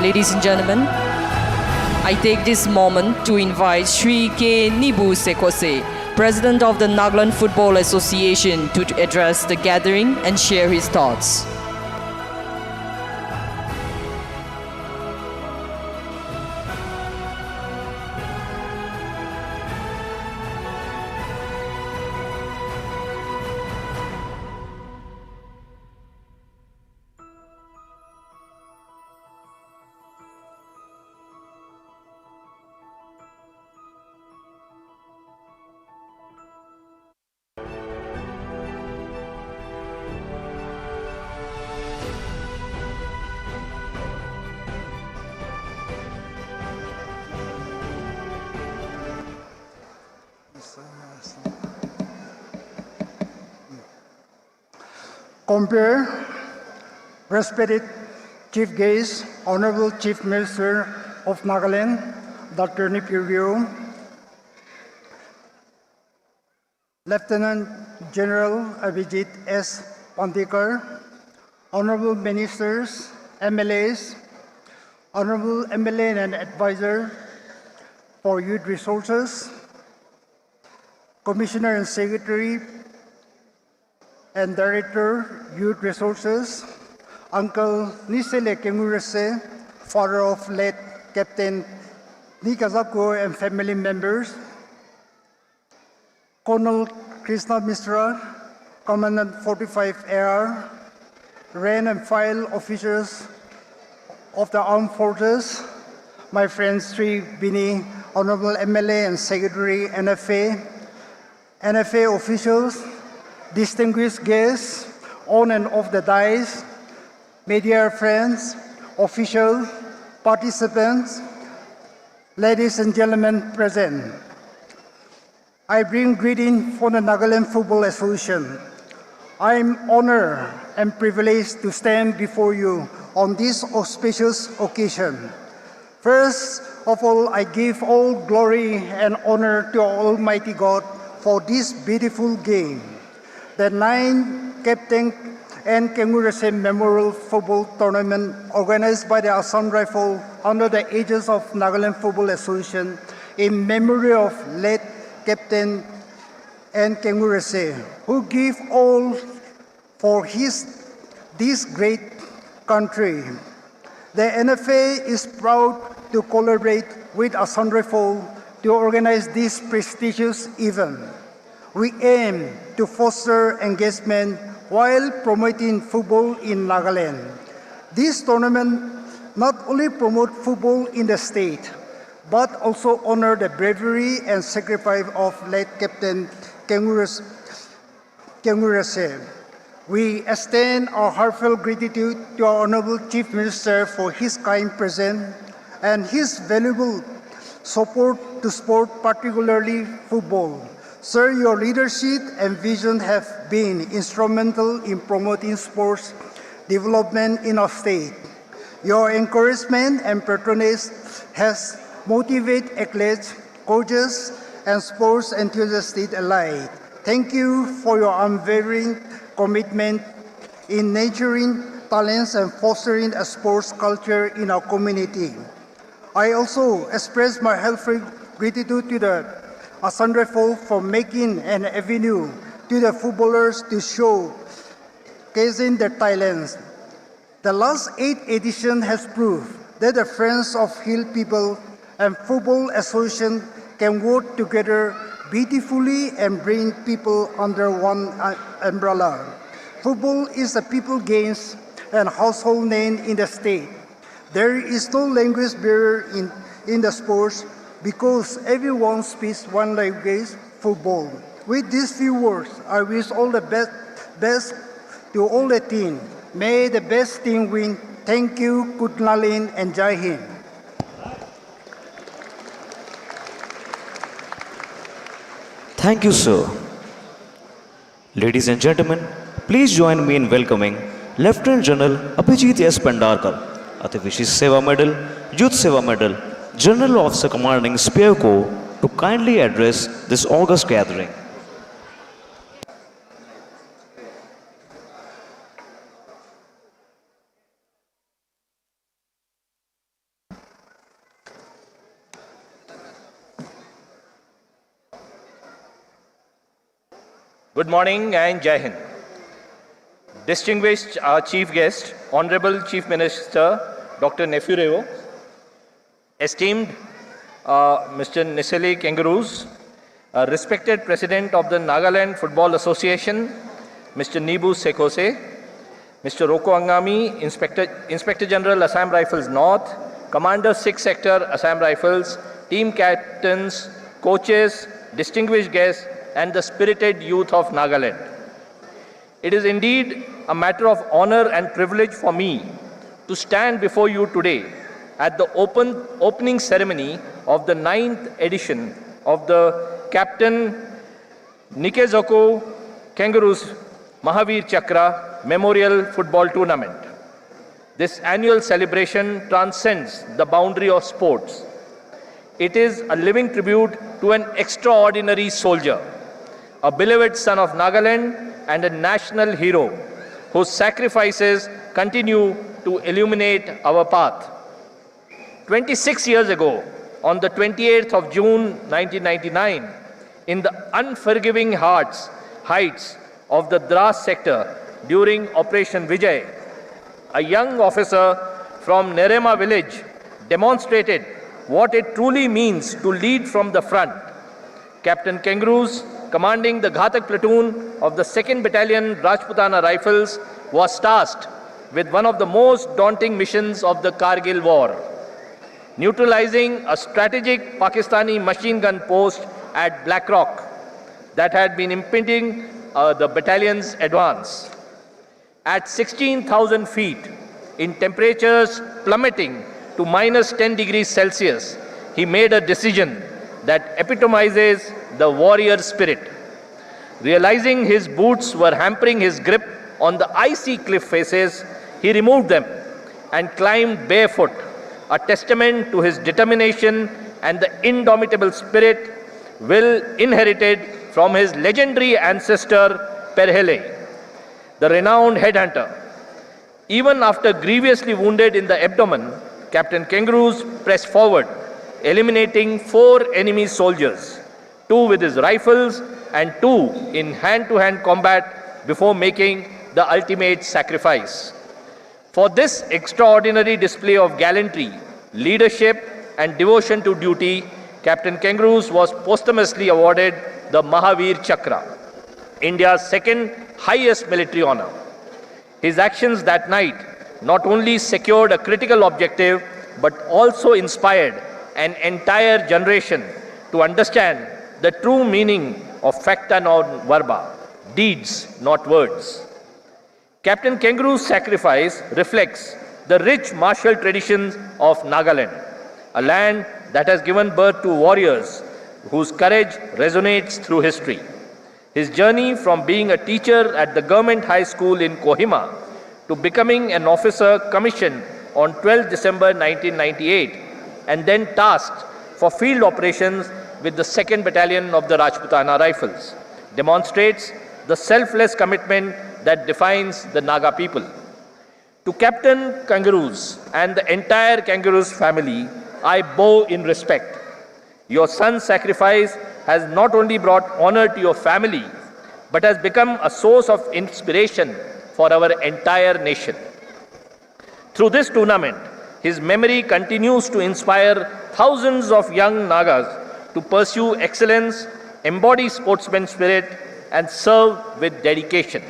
Ladies and gentlemen, I take this moment to invite Sri K. Nibu Sekose, President of the Nagaland Football Association, to address the gathering and share his thoughts. Compare, respected Chief Guest, Honorable Chief Minister of Nagaland, Dr. Nipurio, Lieutenant General Abhijit S. Pandikar, Honorable Ministers, MLAs, Honorable MLA and Advisor for Youth Resources, Commissioner and Secretary and Director, Youth Resources, Uncle Nisele Kenguruse, father of late Captain Nikazako and family members, Colonel Krishna Mishra, Commandant 45 Air, rank and file officers of the Armed Forces, my friend Sri Bini, Honorable MLA and Secretary NFA, NFA officials, distinguished guests on and off the dais, media friends, officials, participants, ladies and gentlemen present. I bring greeting from the Nagaland Football Association. I am honored and privileged to stand before you on this auspicious occasion. First of all, I give all glory and honor to Almighty God for this beautiful game. The 9th Captain and Kenguruse Memorial Football Tournament organized by the Assam Rifle under the aegis of Nagaland Football Association in memory of late Captain and Kenguruse, who gave all for this great country. The NFA is proud to collaborate with Assam Rifle to organize this prestigious event. We aim to foster engagement while promoting football in Nagaland. This tournament not only promotes football in the state, but also honor the bravery and sacrifice of late Captain Kenguruse. We extend our heartfelt gratitude to our Honorable Chief Minister for his kind presence and his valuable support to sport, particularly football. Sir, your leadership and vision have been instrumental in promoting sports development in our state. Your encouragement and patronage has motivated athletes, coaches, and sports enthusiasts alike. Thank you for your unwavering commitment in nurturing talents and fostering a sports culture in our community. I also express my heartfelt gratitude to the Assam Rifle for making an avenue to the footballers to showcasing their talents. The last 8 edition has proved that the Friends of Hill People and Football Association can work together beautifully and bring people under one umbrella. Football is a people game and household name in the state. There is no language barrier in the sports because everyone speaks one language, football. With these few words, I wish all the best to all the team. May the best team win. Thank you, Kutnalin, and Jai Hind. Thank you, sir. Ladies and gentlemen, please join me in welcoming Lieutenant General Abhijit S. Pandarkar, Ativishi Seva Medal, Youth Seva Medal, General Officer Commanding Spear Corps, to kindly address this august gathering. Good morning and Jai Hind. Distinguished Chief Guest, Honorable Chief Minister Dr. Nefurio, esteemed Mr. Nisele Kenguruse, respected President of the Nagaland Football Association, Mr. Nibu Sekose, Mr. Roko Angami, Inspector General Assam Rifles North, Commander 6th Sector Assam Rifles, team captains, coaches, distinguished guests, and the spirited youth of Nagaland. It is indeed a matter of honor and privilege for me to stand before you today at the opening ceremony of the 9th edition of the Captain Nikezoko Kenguruse Mahavir Chakra Memorial Football Tournament. This annual celebration transcends the boundary of sports. It is a living tribute to an extraordinary soldier, a beloved son of Nagaland and a national hero whose sacrifices continue to illuminate our path. 26 years ago, on the 28th of June 1999, in the unforgiving heights of the Dras sector during Operation Vijay, a young officer from Nerema village demonstrated what it truly means to lead from the front. Captain Kenguruse, commanding the Ghatak platoon of the 2nd Battalion Rajputana Rifles, was tasked with one of the most daunting missions of the Kargil War, neutralizing a strategic Pakistani machine gun post at Black Rock that had been impeding the battalion's advance. At 16,000 feet, in temperatures plummeting to minus 10 degrees Celsius, he made a decision that epitomizes the warrior spirit. Realizing his boots were hampering his grip on the icy cliff faces, he removed them and climbed barefoot, a testament to his determination and the indomitable spirit inherited from his legendary ancestor Perhele, the renowned headhunter. Even after grievously wounded in the abdomen, Captain Kenguruse pressed forward, eliminating 4 enemy soldiers, 2 with his rifles and 2 in hand-to-hand combat before making the ultimate sacrifice. For this extraordinary display of gallantry, leadership, and devotion to duty, Captain Kenguruse was posthumously awarded the Mahavir Chakra, India's 2nd highest military honor. His actions that night not only secured a critical objective, but also inspired an entire generation to understand the true meaning of facta non verba, deeds, not words. Captain Kenguruse's sacrifice reflects the rich martial traditions of Nagaland, a land that has given birth to warriors whose courage resonates through history. His journey from being a teacher at the government high school in Kohima to becoming an officer commissioned on 12 December 1998 and then tasked for field operations with the 2nd Battalion of the Rajputana Rifles demonstrates the selfless commitment that defines the Naga people. To Captain Kenguruse and the entire Kenguruse family, I bow in respect. Your son's sacrifice has not only brought honor to your family, but has become a source of inspiration for our entire nation. Through this tournament, his memory continues to inspire thousands of young Nagas to pursue excellence, embody sportsman spirit, and serve with dedication.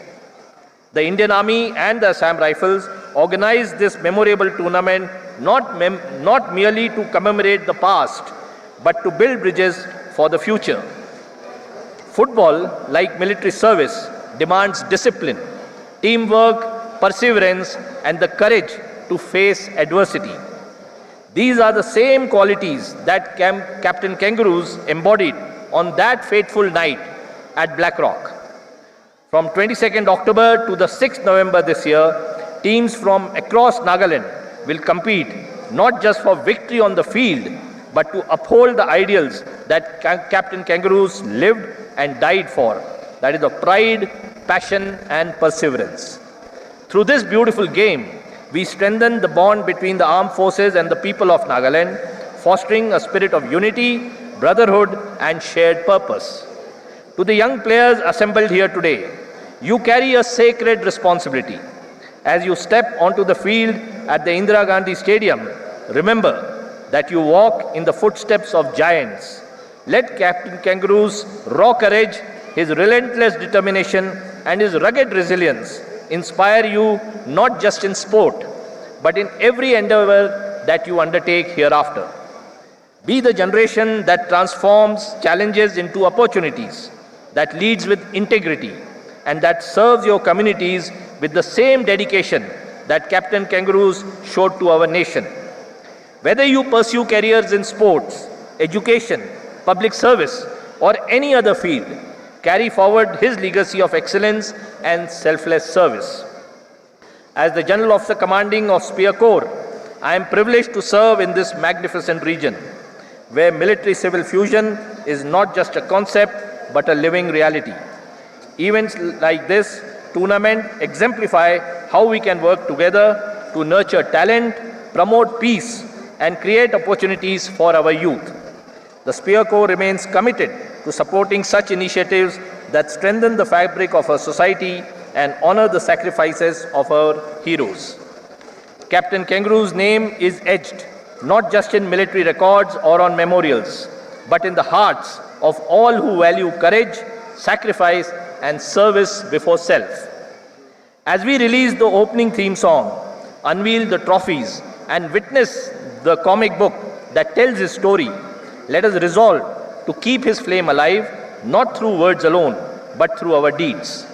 The Indian Army and the Assam Rifles organized this memorable tournament not merely to commemorate the past, but to build bridges for the future. Football, like military service, demands discipline, teamwork, perseverance, and the courage to face adversity. These are the same qualities that Captain Kenguruse embodied on that fateful night at Black Rock. From 22nd October to the 6th November this year, teams from across Nagaland will compete not just for victory on the field, but to uphold the ideals that Captain Kenguruse lived and died for, that is of pride, passion, and perseverance. Through this beautiful game, we strengthen the bond between the armed forces and the people of Nagaland, fostering a spirit of unity, brotherhood, and shared purpose. To the young players assembled here today, you carry a sacred responsibility. As you step onto the field at the Indira Gandhi Stadium, remember that you walk in the footsteps of giants. Let Captain Kenguruse's raw courage, his relentless determination, and his rugged resilience inspire you not just in sport, but in every endeavor that you undertake hereafter. Be the generation that transforms challenges into opportunities, that leads with integrity, and that serves your communities with the same dedication that Captain Kenguruse showed to our nation. Whether you pursue careers in sports, education, public service, or any other field, carry forward his legacy of excellence and selfless service. As the General Officer Commanding of Spear Corps, I am privileged to serve in this magnificent region, where military-civil fusion is not just a concept, but a living reality. Events like this tournament exemplify how we can work together to nurture talent, promote peace, and create opportunities for our youth. The Spear Corps remains committed to supporting such initiatives that strengthen the fabric of our society and honor the sacrifices of our heroes. Captain Kenguruse's name is etched not just in military records or on memorials, but in the hearts of all who value courage, sacrifice, and service before self. As we release the opening theme song, unveil the trophies, and witness the comic book that tells his story, let us resolve to keep his flame alive, not through words alone, but through our deeds.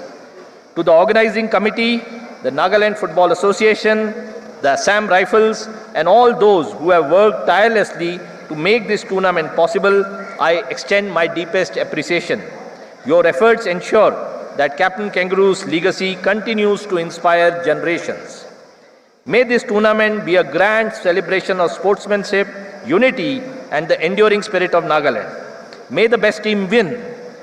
To the organizing committee, the Nagaland Football Association, the Assam Rifles, and all those who have worked tirelessly to make this tournament possible, I extend my deepest appreciation. Your efforts ensure that Captain Kenguruse's legacy continues to inspire generations. May this tournament be a grand celebration of sportsmanship, unity, and the enduring spirit of Nagaland. May the best team win,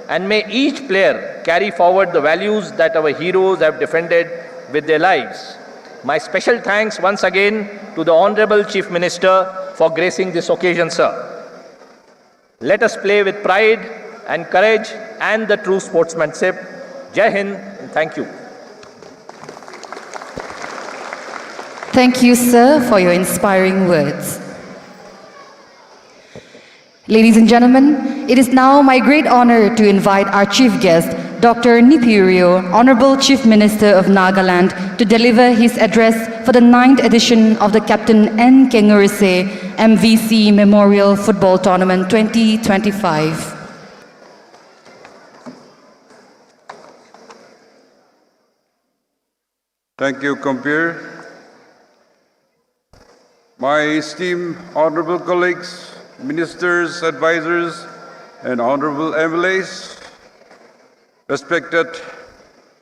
and may each player carry forward the values that our heroes have defended with their lives. My special thanks once again to the Honorable Chief Minister for gracing this occasion, sir. Let us play with pride and courage and the true sportsmanship. Jai Hind, and thank you. Thank you, sir, for your inspiring words. Ladies and gentlemen, it is now my great honor to invite our chief guest, Dr. Nipurio, Honorable Chief Minister of Nagaland, to deliver his address for the 9th edition of the Captain N. Kenguruse MVC Memorial Football Tournament 2025. Thank you, Compere. My esteemed honorable colleagues, ministers, advisors, and honorable MLAs, respected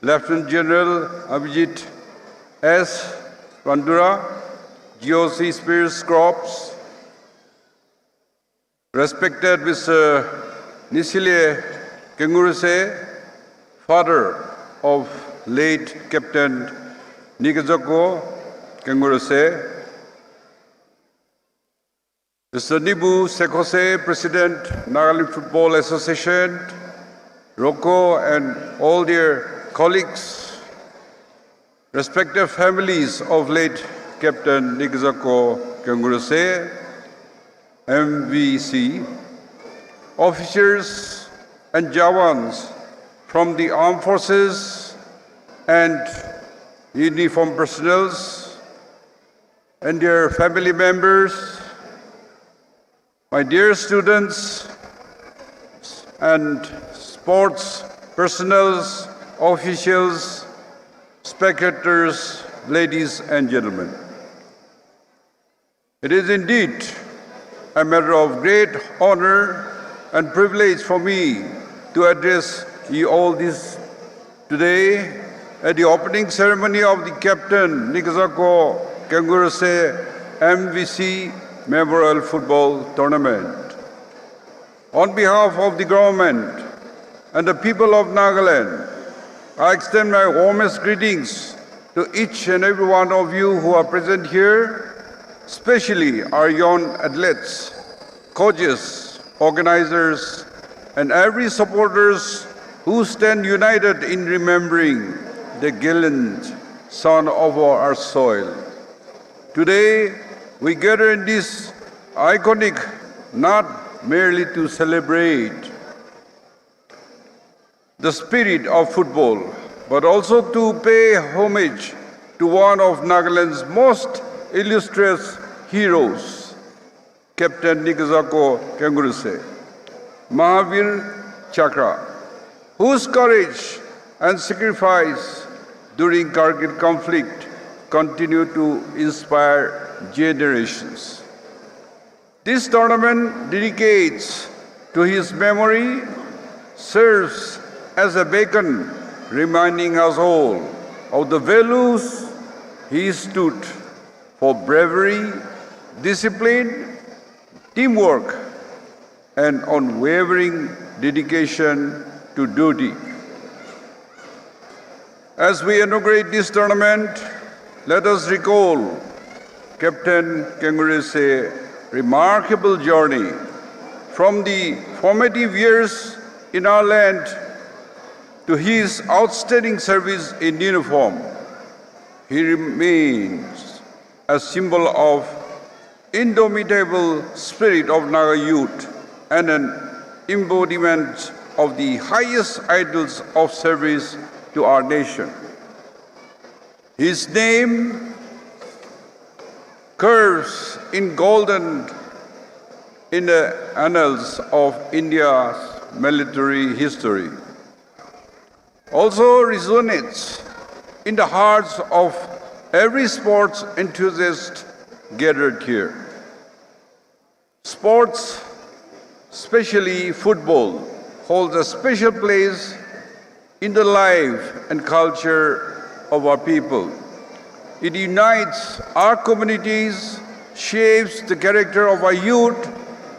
Lieutenant General Abhijit S. Pandura, GOC Spears Crops, respected Mr. Nisile Kenguruse, father of late Captain Nikazoko Kenguruse, Mr. Nibu Sekose, President, Nagaland Football Association, Rocco, and all their colleagues, respective families of late Captain Nikazoko Kenguruse, MVC, officers and Jawans from the armed forces and uniform personnel and their family members, my dear students and sports personnel, officials, spectators, ladies and gentlemen. It is indeed a matter of great honor and privilege for me to address you all this today at the opening ceremony of the Captain Nikazako Kenguruse MVC Memorial Football Tournament. On behalf of the government and the people of Nagaland, I extend my warmest greetings to each and every one of you who are present here, especially our young athletes, coaches, organizers, and every supporters who stand united in remembering the gallant son of our soil. Today, we gather in this iconic not merely to celebrate the spirit of football, but also to pay homage to one of Nagaland's most illustrious heroes, Captain Kenguruse, Mahavir Chakra, whose courage and sacrifice during Kargil conflict continue to inspire generations. This tournament dedicates to his memory, serves as a beacon reminding us all of the values he stood for: bravery, discipline, teamwork, and unwavering dedication to duty. As we inaugurate this tournament, let us recall Captain Kenguruse's remarkable journey from the formative years in our land to his outstanding service in uniform. He remains a symbol of indomitable spirit of Naga youth and an embodiment of the highest ideals of service to our nation. His name curves in golden in the annals of India's military history. Also resonates in the hearts of every sports enthusiast gathered here. Sports, especially football, holds a special place in the life and culture of our people. It unites our communities, shapes the character of our youth,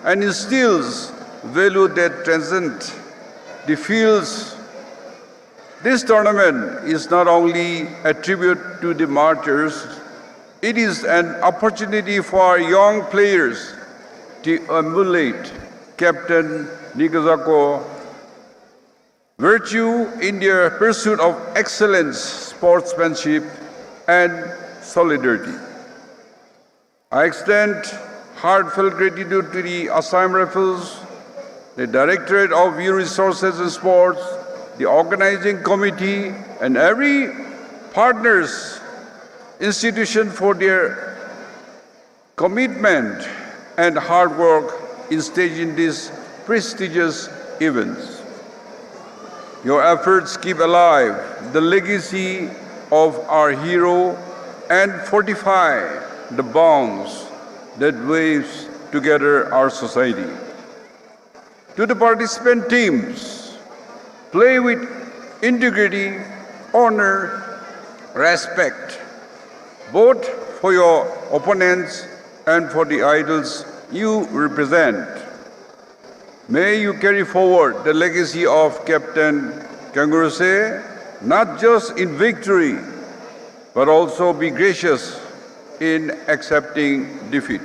and instills values that transcend the fields. This tournament is not only a tribute to the martyrs, it is an opportunity for our young players to emulate Captain Nikazako virtue in their pursuit of excellence, sportsmanship, and solidarity. I extend heartfelt gratitude to the Assam Rifles, the Directorate of Youth Resources and Sports, the organizing committee, and every partners institution for their commitment and hard work in staging these prestigious events. Your efforts keep alive the legacy of our hero and fortify the bonds that weaves together our society. To the participant teams, play with integrity, honor, respect, both for your opponents and for the idols you represent. May you carry forward the legacy of Captain Kenguruse, not just in victory, but also be gracious in accepting defeat.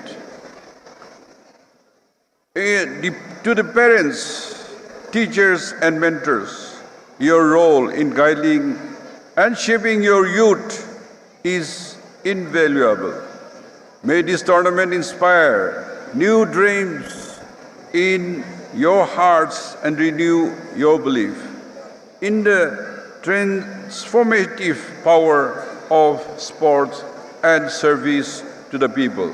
To the parents, teachers, and mentors, your role in guiding and shaping your youth is invaluable. May this tournament inspire new dreams in your hearts and renew your belief in the transformative power of sports and service to the people.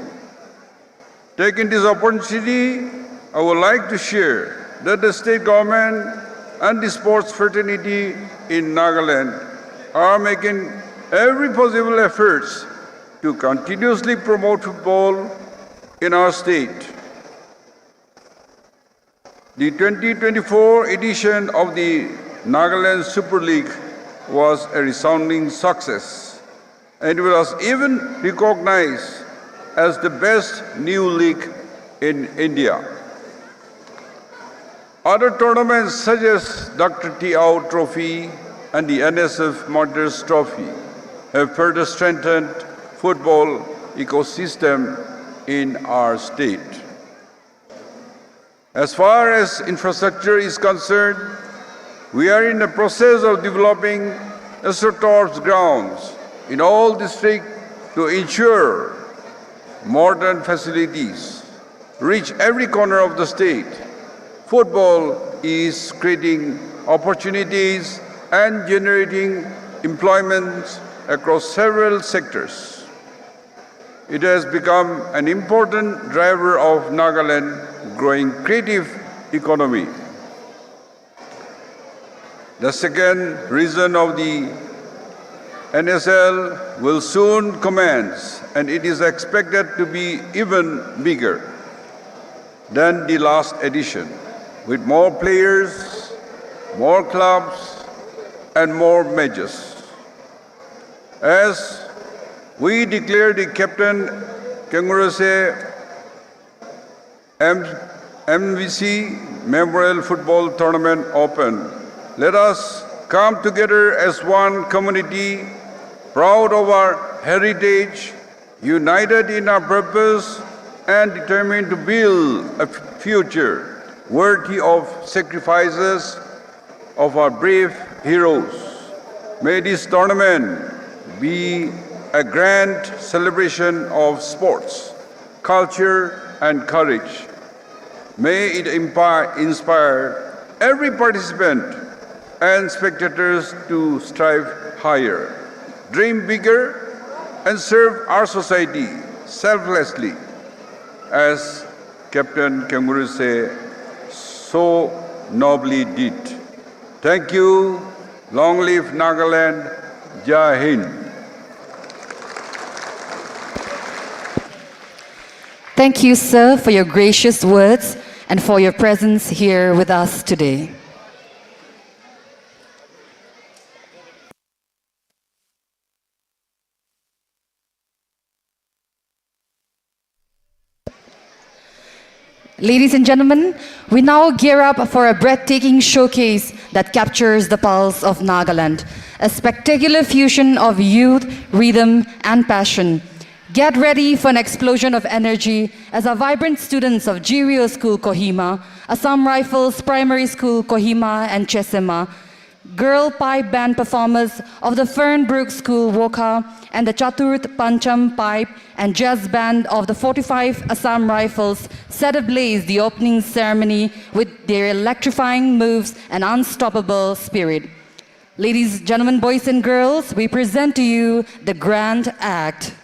Taking this opportunity, I would like to share that the state government and the sports fraternity in Nagaland are making every possible efforts to continuously promote football in our state. The 2024 edition of the Nagaland Super League was a resounding success, and it was even recognized as the best new league in India. Other tournaments such as Dr. T. Au Trophy and the NSF Martyrs Trophy have further strengthened football ecosystem in our state. As far as infrastructure is concerned, We are in the process of developing astroturf grounds in all districts to ensure modern facilities reach every corner of the state. Football is creating opportunities and generating employment across several sectors. It has become an important driver of Nagaland's growing creative economy. The second reason of the NSL will soon commence, and it is expected to be even bigger than the last edition, with more players, more clubs, and more matches. As we declare the Captain Kenguruse MVC Memorial Football Tournament open, let us come together as one community, proud of our heritage, united in our purpose, and determined to build a future worthy of sacrifices of our brave heroes. May this tournament be a grand celebration of sports, culture, and courage. May it inspire every participant and spectators to strive higher, dream bigger, and serve our society selflessly, as Captain Kenguruse so nobly did. Thank you. Long live Nagaland. Jai Hind. Thank you, sir, for your gracious words and for your presence here with us today. Ladies and gentlemen, we now gear up for a breathtaking showcase that captures the pulse of Nagaland, a spectacular fusion of youth, rhythm, and passion. Get ready for an explosion of energy as our vibrant students of Jirio School, Kohima, Assam Rifles Primary School, Kohima and Chesema, girl pipe band performers of the Fernbrook School, Wokha, and the Chaturth Pancham Pipe and Jazz Band of the 45 Assam Rifles set ablaze the opening ceremony with their electrifying moves and unstoppable spirit. Ladies, gentlemen, boys and girls, we present to you the Grand Act.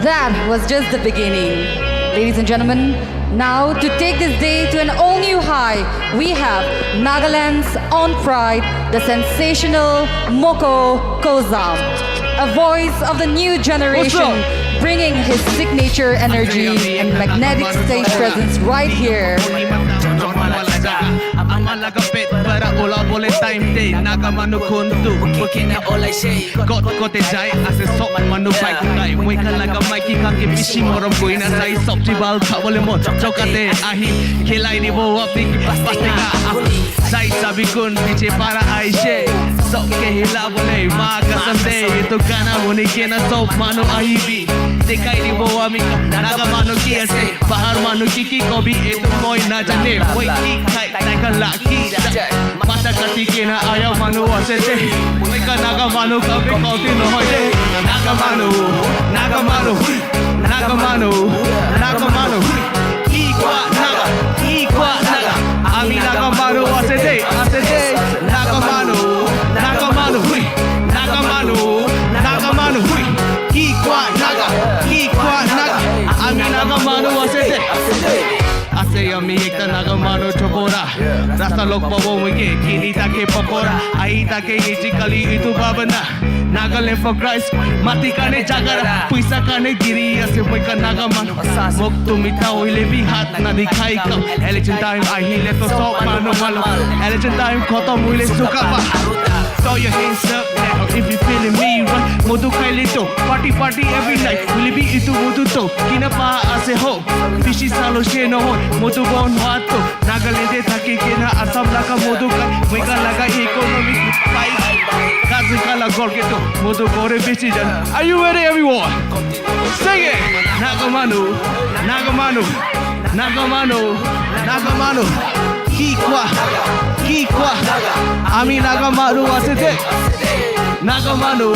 That was just the beginning. Ladies and gentlemen, now to take this day to an all-new high, we have Nagaland's own pride, the sensational Moko Kozam, a voice of the new generation, bringing his signature energy and magnetic stage presence right here. Malagapit para ula boleh time day naga manu kuntu bukina olay shay got kote jai ase sok manu bike kai moi kalaga maiki kaki bishi morom buina sai sok tribal khabole mo chokate ahi khilai dibo apni pastega sai sabi kun piche para aishe sok ke hila bole ma kasam de itu gana hone ke na sok manu ahi bi dekai dibo ami naga manu ki ase bahar manu ki kobi itu moi na jane moi ki kai naga laki mata kati ke na ayaw manu ase te moi ka naga manu ka be kauti no hoy de naga manu ikwa naga ami naga manu ase te naga manu ikwa naga ami naga manu ase te ase ami ekta naga manu chopora rasta lok pabo muke kini take pakora ai take yeji kali itu babana Nagaland for Christ mati kane jagara puisa kane giri ase moi ka naga manu mok tumita oile bi hat na dikhai kam election time I hile to sok manu malu election time khatam hoile sukapa throw your hands up now if you feeling me right modu khaile to party every night will be itu modu to kina pa ase ho bishi salo she no ho modu bon hato Nagaland de thaki kina asam laka modu kai moi ka laga economic fight kazu kala gorge to modu kore bishi jan are you ready everyone sing it nagamanu kikwa ami nagamanu asete nagamanu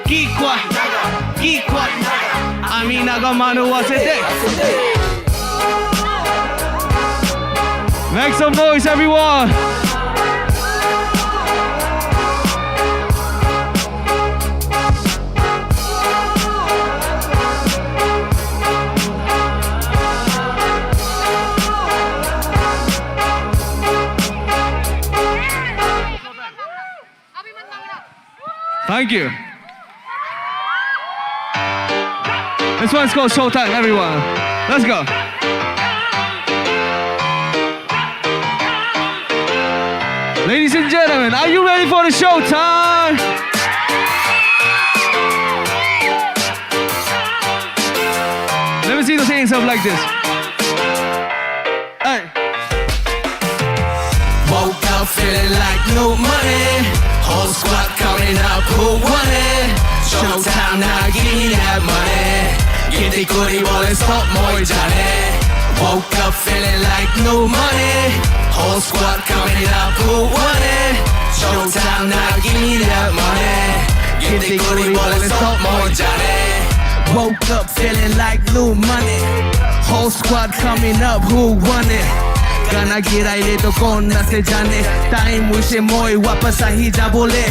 kikwa ami nagamanu asete. Make some noise, everyone! Thank you. This one's called Showtime, everyone. Let's go. Ladies and gentlemen, are you ready for the showtime? Let me see those hands up like this. Hey. Woke up feeling like no money. Whole squad coming up, who won it? Showtime now, give me that money. Get the goodie ball and stop more Johnny. Woke up feeling like no money. Whole squad coming up, who won it? Showtime now, give me that money. Get the goodie ball and stop more Johnny. Woke up feeling like no money. Whole squad coming up, who won it? Gana गिराइले तो कौन न से जाने time उसे मोय वापस आ ही जा बोले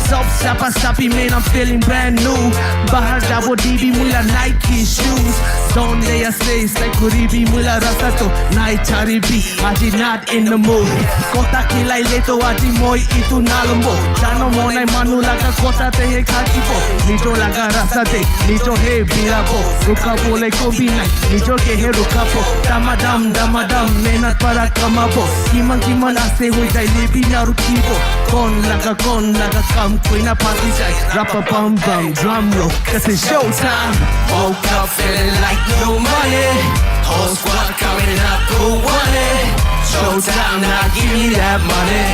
सब Sapa सापी man I'm feeling brand new बाहर जाबो डीबी मुला Nike shoes donde ya seis like kuribi मुला रास्ता तो नाइ चारी भी आज not in the mood कोता खिलाइले तो आज मोय itu नालमो जानो मोनाइ मानु लगा कोता ते हे खाकीपो निजो लगा रास्ता ते निजो हे बिरापो रुका बोले को भी नहीं निजो के हे रुका पो damadam मेहनत पर kamapo kiman ase hoy jai lebi na rukibo kon laga kam koi na party jai rap bum drum roll cause it's showtime. Woke up feeling like no money. Whole squad coming up, who won it? Showtime now, give me that money.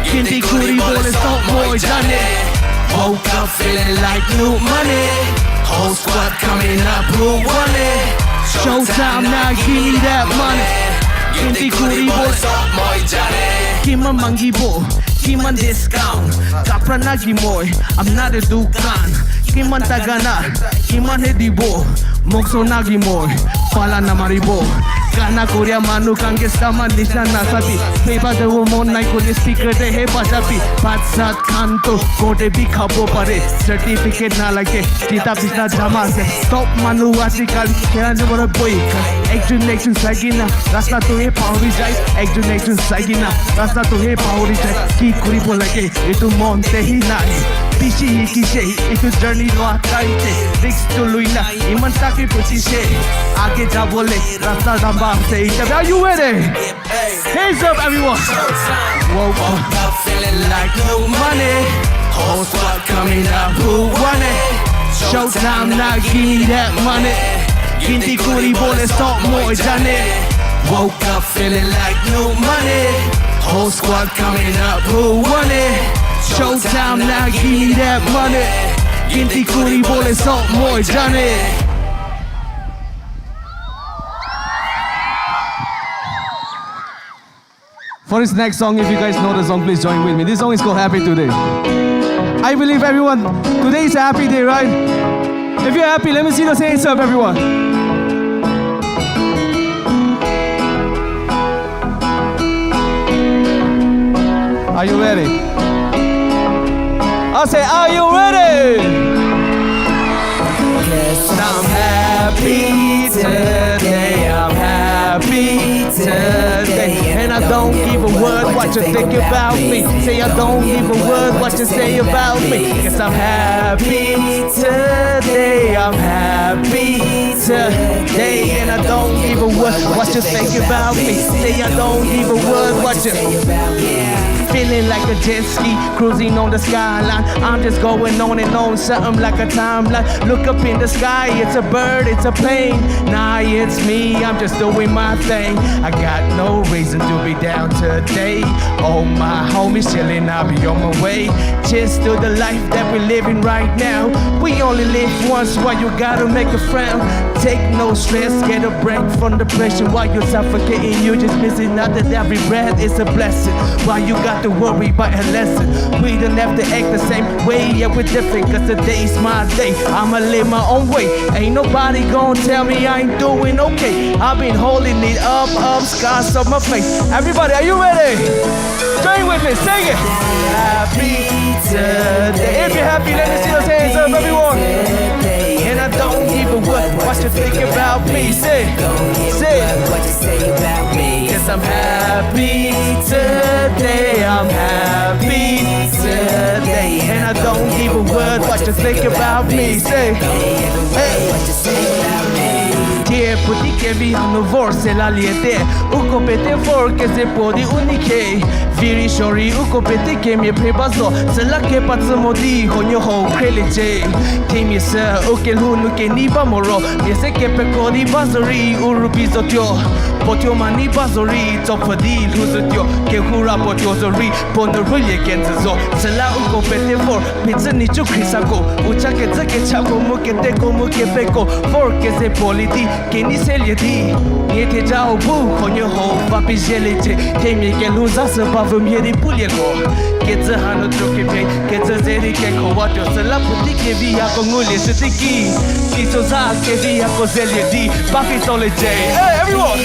Get the goodie ball and stop boy Johnny. Woke up feeling like no money. Whole squad coming up, who won it? Showtime now, give me that money. Kinti kuri bo Kiman mangibo Kiman discount Kapra nagi moy I'm not a dukan Kiman tagana Kiman hedibo Mokso nagi moy Pala na maribo Kana Korea Manu Kange Sama Nisha Nasabi Peba the woman Nikoli speaker de He Pajabi Patsat Kanto Kote Bi Kabo Pare Certificate na like Tita Pista Jamase Top Manu Wasikal Kera Bora Boy Action Sagina Rasta to He Pauri Jai Action Sagina Rasta to He Pauri Jai Ki Kuri Bolake Itu Monte Hinai Pishi Kishe Itu journey no Akaite Rix to Luina Iman Taki Puchishe Age Jabole Rasta Damba Say Are you ready? Hands up everyone! Woke up feeling like no money. Whole squad coming up, who want it? Showtime now, give me that money. Ginti kuri bole stop more jane. Woke up feeling like no money. Whole squad coming up, who want it? Showtime now, give me that money. Ginti kuri bole stop more jane. For this next song, if you guys know the song, please join with me. This song is called Happy Today. I believe everyone, today is a happy day, right? If you're happy, let me see those hands up, everyone. Are you ready? I'll say, are you ready? Yes, I'm happy today, I'm happy today. And I don't give a word what you think about me. Say I don't give a word what you say about me. Yes, I'm happy today, I'm happy today. And I don't give a word what you think about me. Say I don't give a word what you feeling like a jet ski, cruising on the skyline. I'm just going on and on, something like a timeline. Look up in the sky, it's a bird, it's a plane. Nah, it's me, I'm just doing my thing. I got no reason to be down today. Oh, my homies chilling, I'll be on my way. Cheers to the life that we're living right now. We only live once, why you gotta make a frown? Take no stress, get a break from the pressure. While you're suffocating, you just missing out that every breath is a blessing. Why you got to worry about a lesson? We don't have to act the same way, yeah, we're different. Cause today's my day, I'ma live my own way. Ain't nobody gonna tell me I ain't doing okay. I've been holding it up, scars on my face. Everybody, are you ready? Join with me, sing it. Happy today. If you're happy, let me see those hands up, everyone. And I don't give a what you think about me. Say what you say about me. Yes, I'm happy today, I'm happy today. And I don't give a word what you think about me. Say what you say about me. Puti che vi hanno forse la liete Uko pete for che se podi unike Viri shori uko pete che mi prebazo Se la che pazzo modi honyo ho krelije Temi se uke lunu che ni bamoro Mi se che per codi basori urubizo tio Potio mani basori Topadi luzo tio Che hura potio zori Pono rulye kenzo Se la uko pete for Pizza ni chu krisako Ucha che zake chako muke teko muke peko For che se politi Che ni seliedi Niente già o bu Honyo ho va pigelete Temi che luza se bavo mieri puliego Che ze hano truke pe Che ze zeri che ko watio Se la puti che via con uli se tiki Chi so za che via con seliedi Papi sole J Hey everyone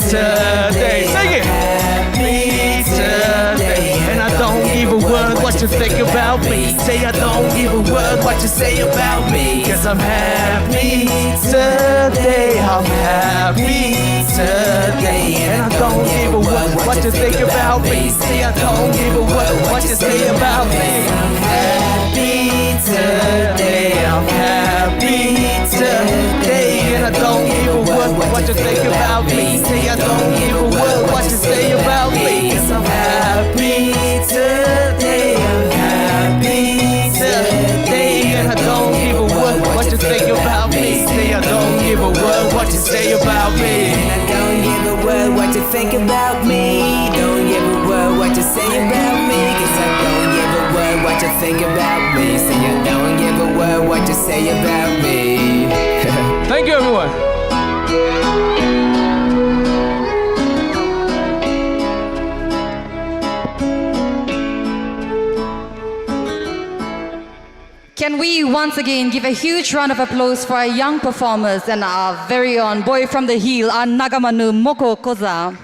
Today sing it Happy today And I don't give a word what you think about me Say I don't give a word what you say about me Cause I'm happy today I'm happy today And I don't give a word what you think about me Say I don't give a word what you say about me I'm happy today I'm happy today And I don't give a word what you think about me Say I don't give a word what you say about me Cause I'm happy today I'm happy today And I don't give a word what you think about me Say I don't give a word what you say about me And I don't give a word what you think about me Don't give a word what you say about me Cause I don't give a word what you think about me Say I don't give a word what you say about me Thank you everyone Can we once again give a huge round of applause for our young performers and our very own boy from the hill, our Nagamanu Moko Koza.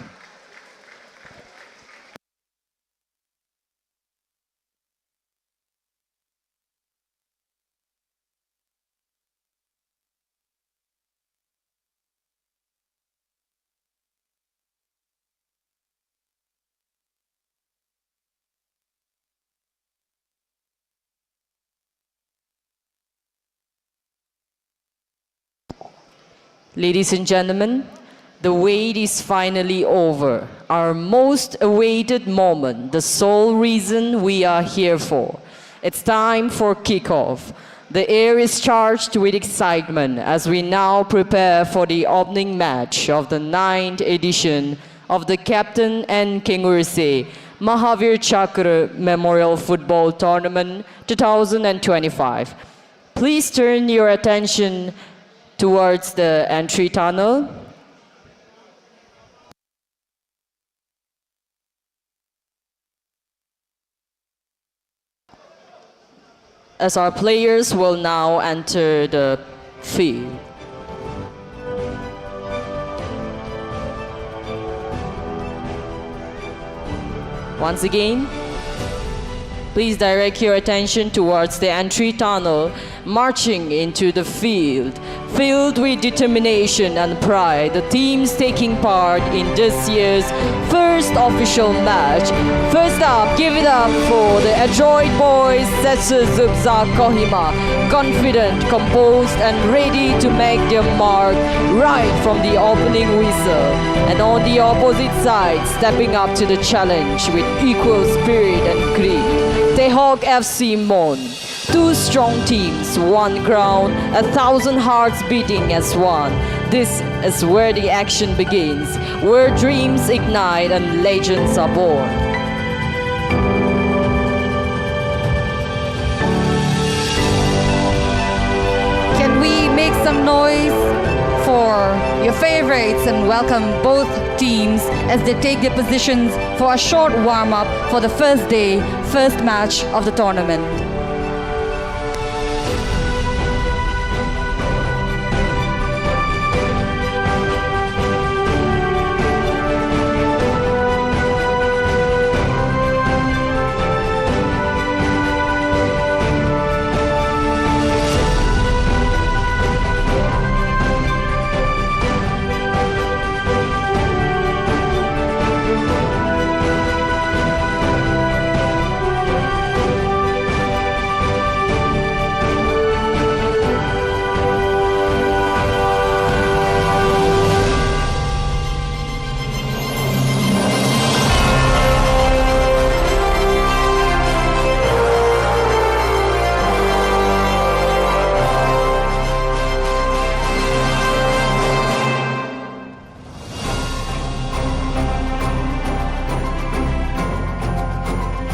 Ladies and gentlemen, the wait is finally over. Our most awaited moment, the sole reason we are here for. It's time for kickoff. The air is charged with excitement as we now prepare for the opening match of the 9th edition of the Captain and Kenguruse Mahavir Chakra Memorial Football Tournament 2025. Please turn your attention towards the entry tunnel. As our players will now enter the field. Once again, please direct your attention towards the entry tunnel, marching into the field. Filled with determination and pride, the teams taking part in this year's first official match. First up, give it up for the adroit boys, Setsu Zubza Kohima, confident, composed, and ready to make their mark right from the opening whistle. And on the opposite side, stepping up to the challenge with equal spirit and grit, Tehok FC Mon. Two strong teams, one crown, 1,000 hearts beating as one. This is where the action begins, where dreams ignite and legends are born. Can we make some noise for your favorites and welcome both teams as they take their positions for a short warm-up for the first day, first match of the tournament.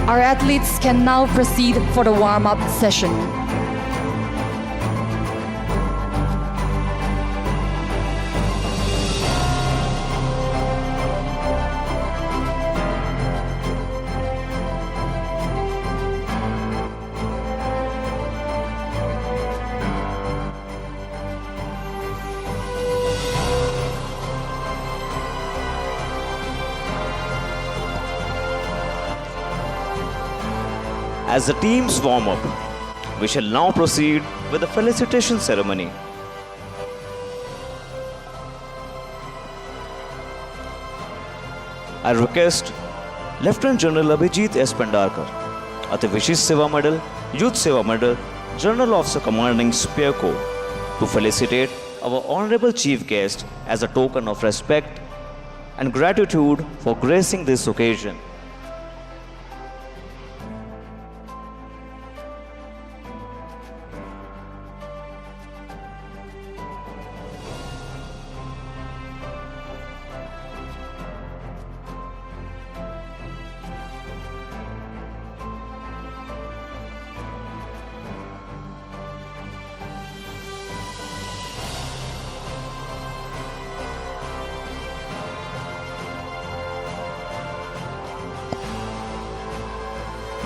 Our athletes can now proceed for the warm-up session. As the teams warm up, we shall now proceed with the felicitation ceremony. I request Lieutenant General Abhijit S. Pendarkar, Ati Vishish Seva Medal, Youth Seva Medal, General Officer Commanding Spear Corps, to felicitate our Honorable Chief Guest as a token of respect and gratitude for gracing this occasion.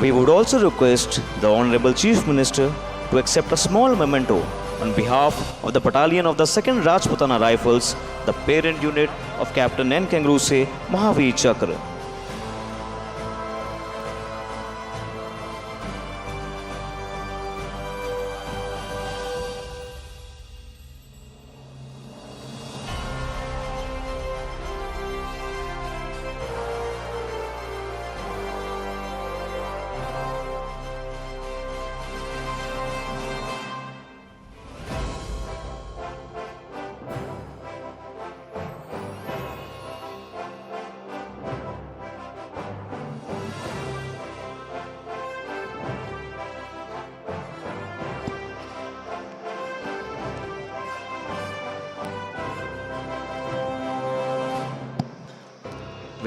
We would also request the Honorable Chief Minister to accept a small memento on behalf of the battalion of the 2nd Rajputana Rifles, the parent unit of Captain N. Kenguruse, Mahavir Chakra.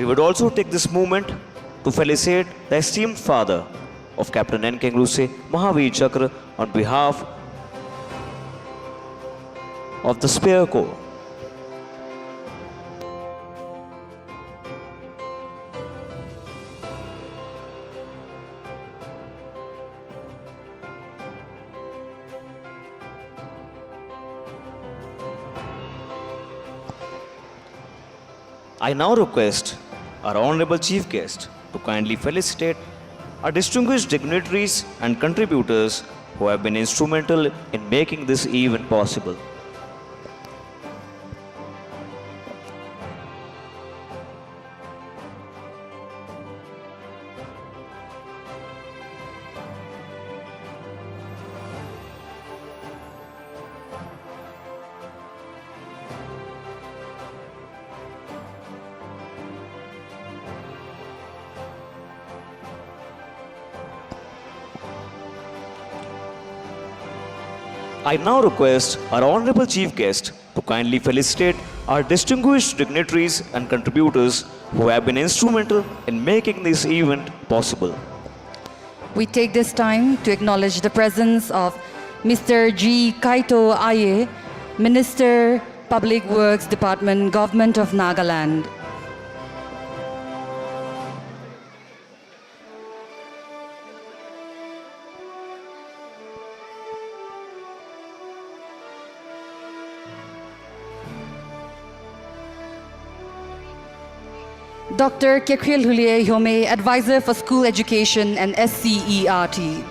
We would also take this moment to felicitate the esteemed father of Captain N. Kenguruse, Mahavir Chakra, on behalf of the Spear Corps. I now request our Honorable Chief Guest to kindly felicitate our distinguished dignitaries and contributors who have been instrumental in making this event possible. I now request our Honorable Chief Guest to kindly felicitate our distinguished dignitaries and contributors who have been instrumental in making this event possible. We take this time to acknowledge the presence of Mr. G. Kaito Aye, Minister, Public Works Department, Government of Nagaland. Dr. Kekril Hulie Hyome, Advisor for School Education and SCERT.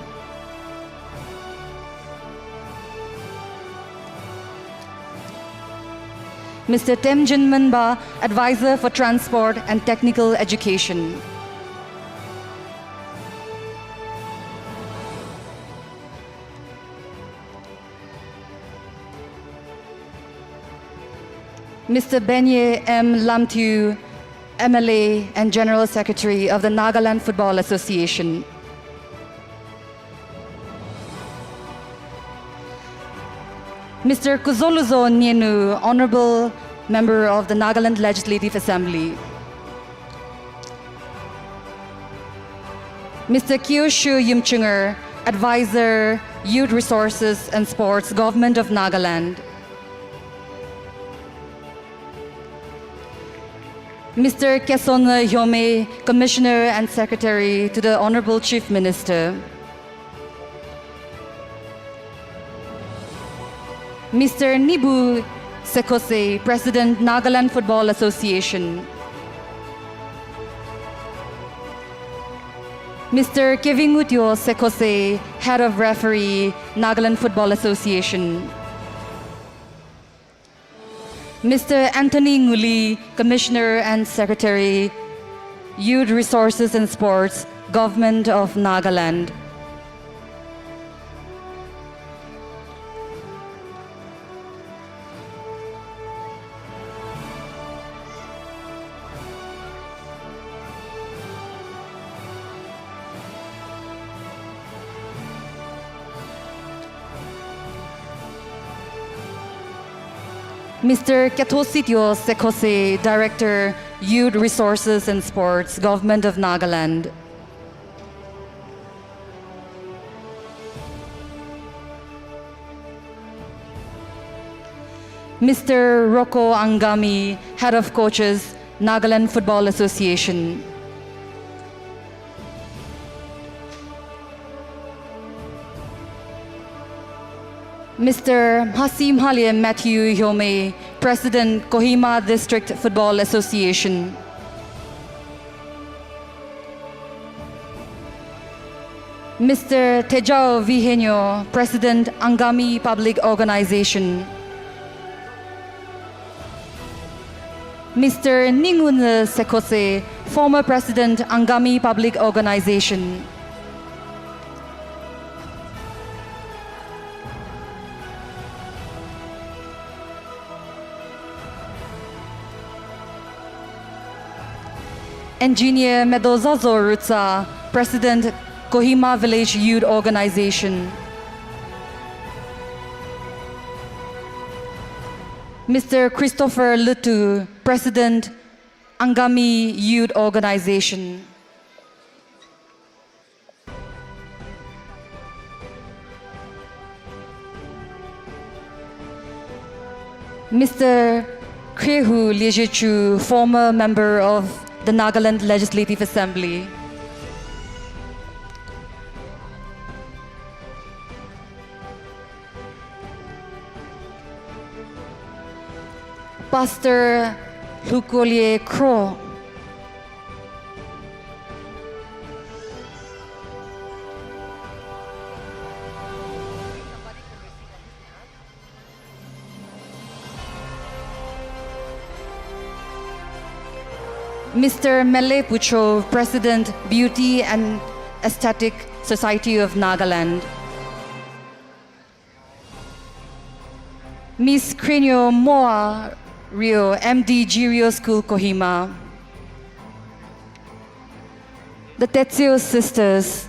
Mr. Temjin Manba, Advisor for Transport and Technical Education. Mr. Benye M. Lamtiu, MLA and General Secretary of the Nagaland Football Association. Mr. Kuzoluzo Nyenu, Honorable Member of the Nagaland Legislative Assembly. Mr. Kyoshu Yimchunger, Advisor, Youth Resources and Sports, Government of Nagaland. Mr. Keson Hyome, Commissioner and Secretary to the Honorable Chief Minister. Mr. Nibu Sekose, President, Nagaland Football Association. Mr. Kevingutyo Sekose, Head of Referee, Nagaland Football Association. Mr. Anthony Nguli, Commissioner and Secretary, Youth Resources and Sports, Government of Nagaland. Mr. Ketosityo Sekose, Director, Youth Resources and Sports, Government of Nagaland. Mr. Rocco Angami, Head of Coaches, Nagaland Football Association. Mr. Hasim Halia Matthew Hyome, President, Kohima District Football Association. Mr. Tejao Vihenyo, President, Angami Public Organization. Mr. Ningun Sekose, former President, Angami Public Organization. Engineer Medozazo Rutsa, President, Kohima Village Youth Organization. Mr. Christopher Lutu, President, Angami Youth Organization. Mr. Krehu Liejechu, former member of the Nagaland Legislative Assembly. Pastor Lukolie Kro. Mr. Mele Pucho, President, Beauty and Aesthetic Society of Nagaland. Miss Crenio Moa Rio, MD Girio School, Kohima. The Tetsio Sisters.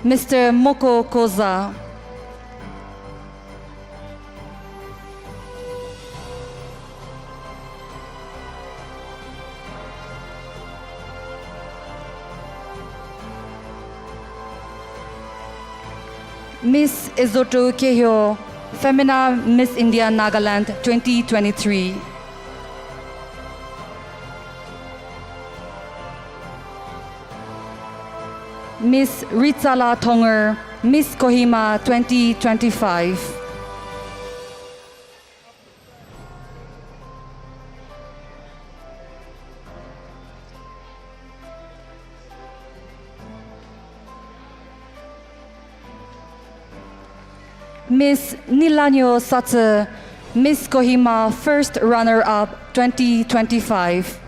Mr. Moko Koza. Miss Izoto Kehyo, Femina Miss India Nagaland 2023. Miss Ritsala Tonger, Miss Kohima 2025. Miss Nilanyo Satse, Miss Kohima First Runner-Up 2025.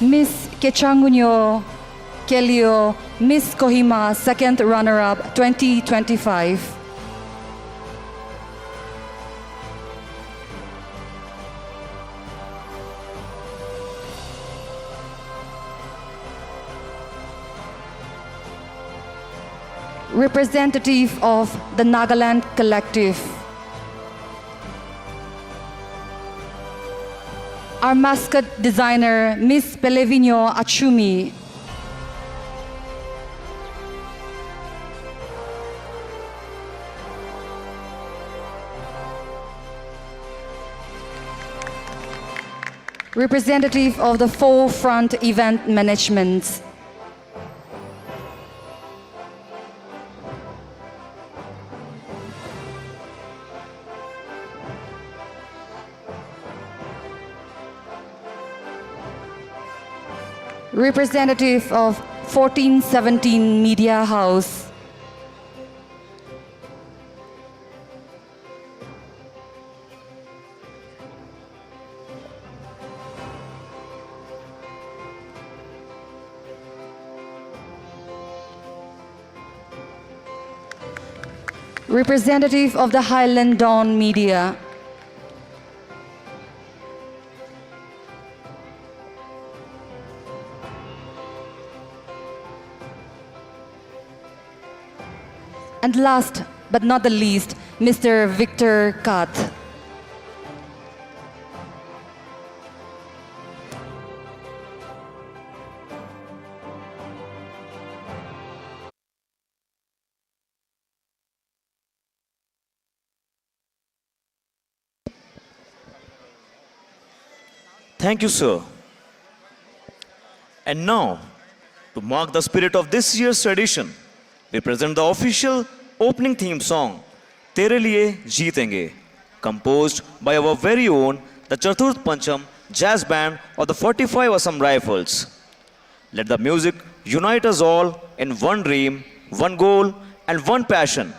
Miss Kechangunyo Kelio, Miss Kohima Second Runner-Up 2025. Representative of the Nagaland Collective. Our mascot designer, Miss Pelevino Achumi. Representative of the Forefront Event Management. Representative of 1417 Media House. Representative of the Highland Dawn Media. And last but not the least, Mr. Victor Kat. Thank you, sir. And now, to mark the spirit of this year's tradition, we present the official opening theme song, Tere Liye Jeetenge, composed by our very own, the Chaturth Pancham Jazz Band of the 45 Assam Rifles. Let the music unite us all in one dream, one goal, and one passion,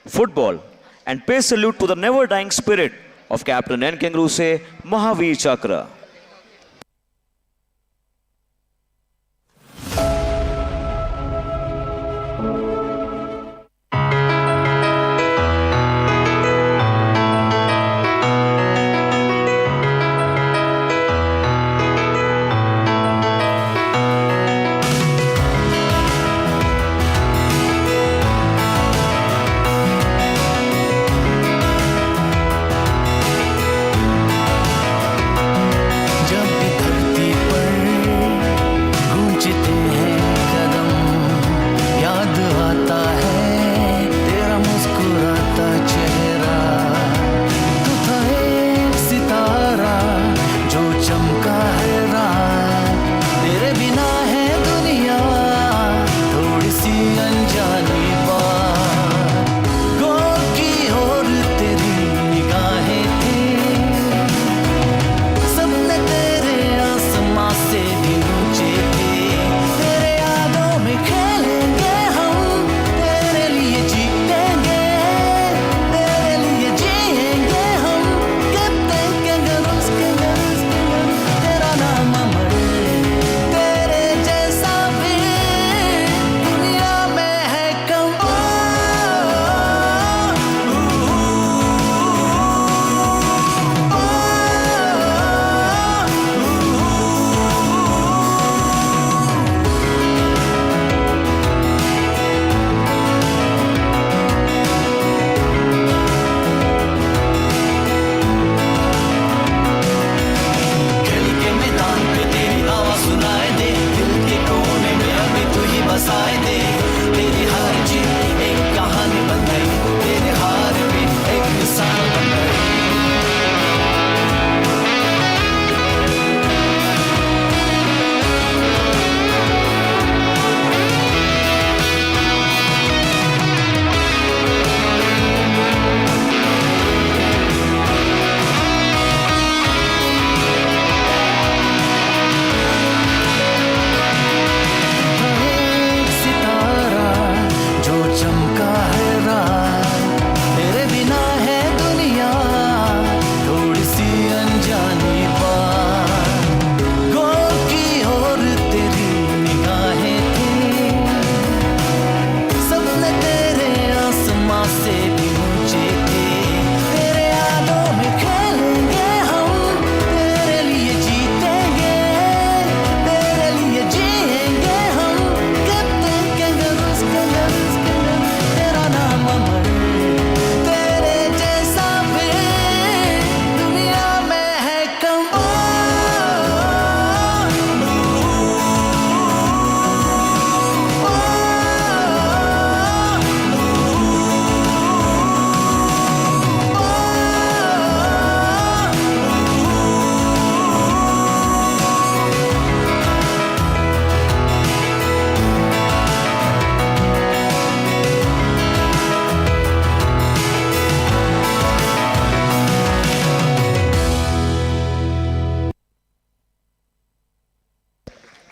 football, and pay salute to the never-dying spirit of Captain N. Kenguruse, Mahavir Chakra.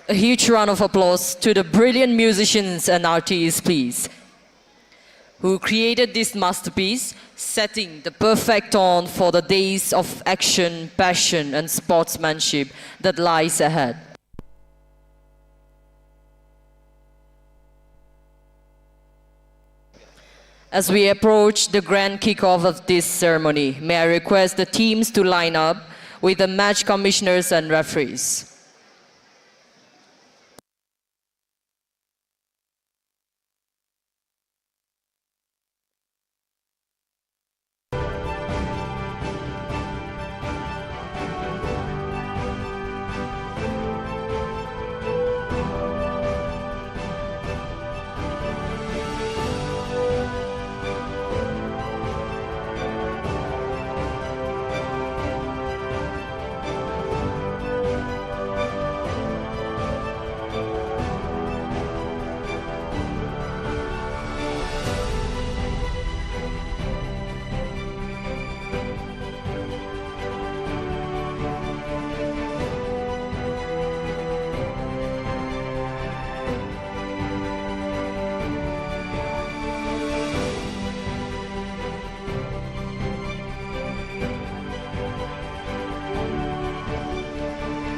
A huge round of applause to the brilliant musicians and artists, please, who created this masterpiece, setting the perfect tone for the days of action, passion, and sportsmanship that lies ahead. As we approach the grand kickoff of this ceremony, may I request the teams to line up with the match commissioners and referees.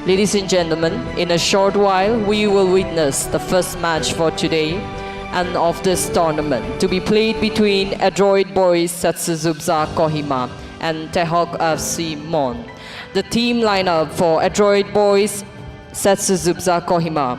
Ladies and gentlemen, in a short while, we will witness the first match for today and of this tournament to be played between Adroit Boys Satsuzubza Kohima and Tehok FC Mon. The team lineup for Adroit Boys Satsuzubza Kohima.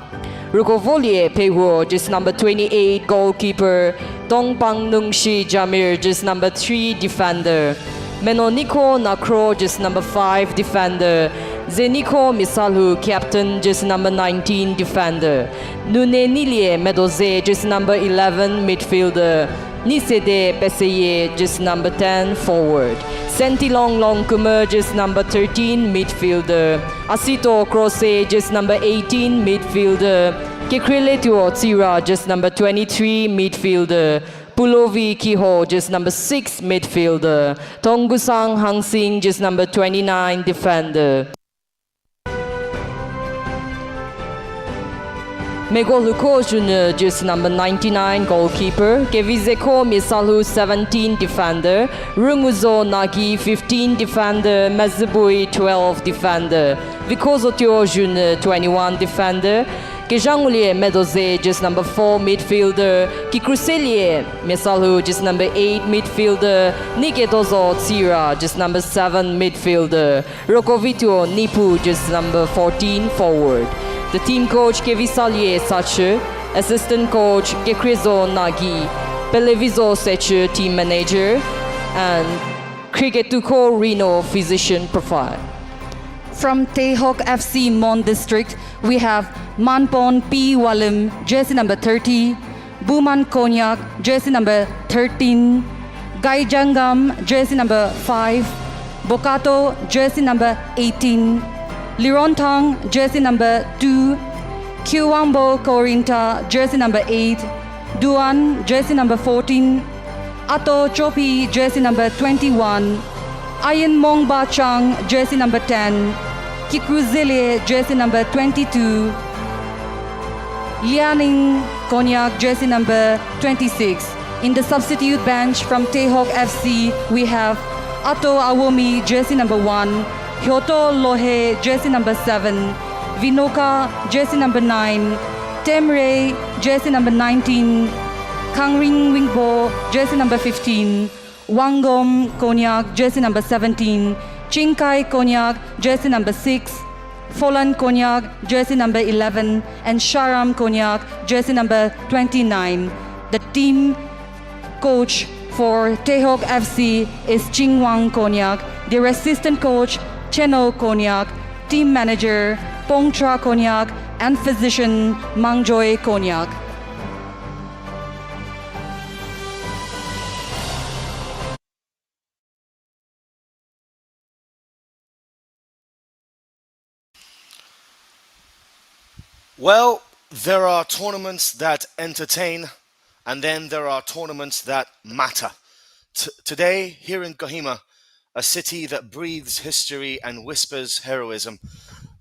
Rukovolie Pehuo, just number 28, goalkeeper. Dongpang Nungshi Jamir, just number 3, defender. Menoniko Nakro, just number 5, defender. Zeniko Misalhu, captain, just number 19, defender. Nunenilie Medoze, just number 11, midfielder. Nisede Peseye, just number 10, forward. Sentilong Longkumer, just number 13, midfielder. Asito Krose, just number 18, midfielder. Kikriletuo Tsira, just number 23, midfielder. Pulovi Kiho, just number 6, midfielder. Tonggusang Hangsing, just number 29, defender. Megoluko Jr., just number 99, goalkeeper. Kevizeko Misalu, 17, defender. Rumuzo Nagi, 15, defender. Mazubui, 12, defender. Vikozotio Jr., 21, defender. Kejangulie Medoze, just number 4, midfielder. Kikruselie Misalu, just number 8, midfielder. Niketozo Tsira, just number 7, midfielder. Rokovito Nipu, just number 14, forward. The team coach Kevisalie Sache, assistant coach Gekrizo Nagi, Pelevizo Seche, team manager, and Kriketuko Reno, physician profile. From Tehok FC Mon District, we have Manpon P. Walim, jersey number 30, Buman Konyak, jersey number 13, Gaijangam, jersey number 5, Bokato, jersey number 18, Lirontang, jersey number 2, Kiwambo Korinta, jersey number 8, Duan, jersey number 14, Ato Chopi, jersey number 21, Ayan Mongba Chang, jersey number 10, Kikruzile, jersey number 22, Lianing Konyak, jersey number 26. In the substitute bench from Tehok FC, we have Ato Awomi, jersey number 1, Hyoto Lohe, jersey number 7, Vinoka, jersey number 9, Temre, jersey number 19, Kangring Wingbo, jersey number 15, Wangom Konyak, jersey number 17, Chinkai Konyak, jersey number 6, Folan Konyak, jersey number 11, and Sharam Konyak, jersey number 29. The team coach for Tehok FC is Chingwang Konyak, their assistant coach Cheno Konyak, team manager Pongtra Konyak, and physician Mangjoy Konyak. Well, there are tournaments that entertain, and then there are tournaments that matter. Today, here in Kohima, a city that breathes history and whispers heroism,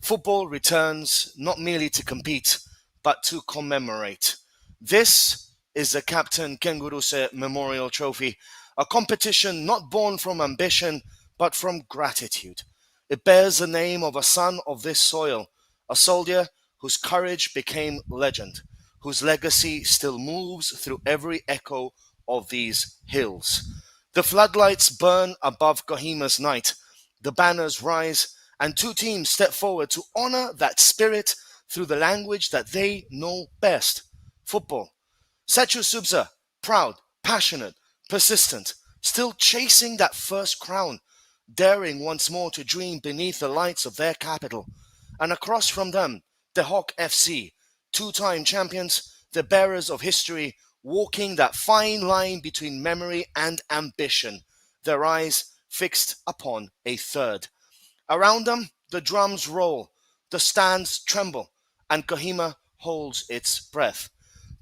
football returns not merely to compete, but to commemorate. This is the Captain Kenguruse Memorial Trophy, a competition not born from ambition, but from gratitude. It bears the name of a son of this soil, a soldier whose courage became legend, whose legacy still moves through every echo of these hills. The floodlights burn above Kohima's night, the banners rise, and two teams step forward to honor that spirit through the language that they know best, football. Sechu Subza, proud, passionate, persistent, still chasing that first crown, daring once more to dream beneath the lights of their capital. And across from them, Tehok FC, two-time champions, the bearers of history, walking that fine line between memory and ambition, their eyes fixed upon a third. Around them, the drums roll, the stands tremble, and Kohima holds its breath.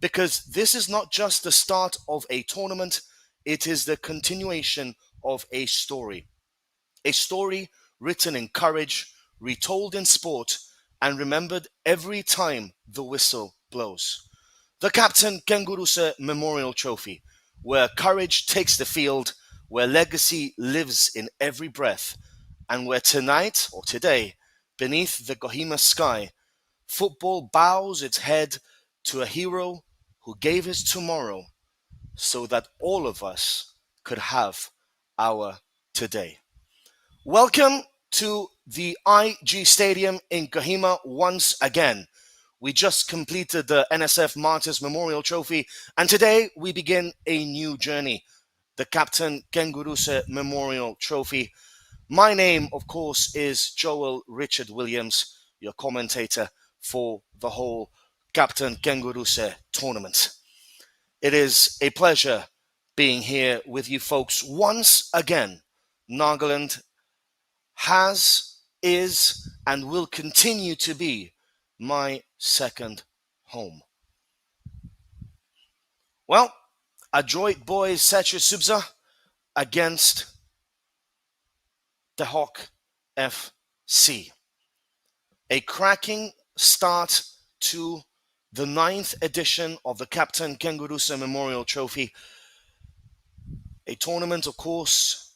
Because this is not just the start of a tournament, it is the continuation of a story. A story written in courage, retold in sport, and remembered every time the whistle blows. The Captain Kenguruse Memorial Trophy, where courage takes the field, where legacy lives in every breath, and where tonight, or today, beneath the Kohima sky, football bows its head to a hero who gave his tomorrow so that all of us could have our today. Welcome to the IG Stadium in Kohima once again. We just completed the NSF Martyrs Memorial Trophy, and today we begin a new journey, the Captain Kenguruse Memorial Trophy. My name, of course, is Joel Richard Williams, your commentator for the whole Captain Kenguruse tournament. It is a pleasure being here with you folks once again. Nagaland has, is, and will continue to be my second home. Well, adroit boys Seche Subza against the Hawk FC. A cracking start to the 9th edition of the Captain Kenguruse Memorial Trophy. A tournament, of course,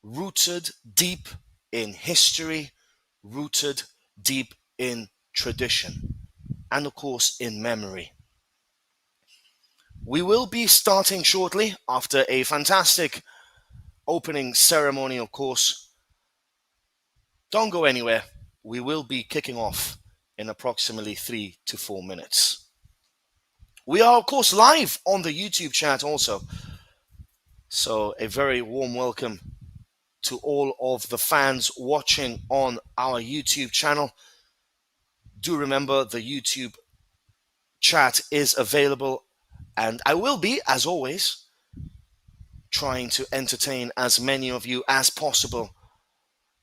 rooted deep in history, rooted deep in tradition, and of course in memory. We will be starting shortly after a fantastic opening ceremony, of course. Don't go anywhere. We will be kicking off in approximately 3 to 4 minutes. We are, of course, live on the YouTube chat also. So a very warm welcome to all of the fans watching on our YouTube channel. Do remember the YouTube chat is available, and I will be, as always, trying to entertain as many of you as possible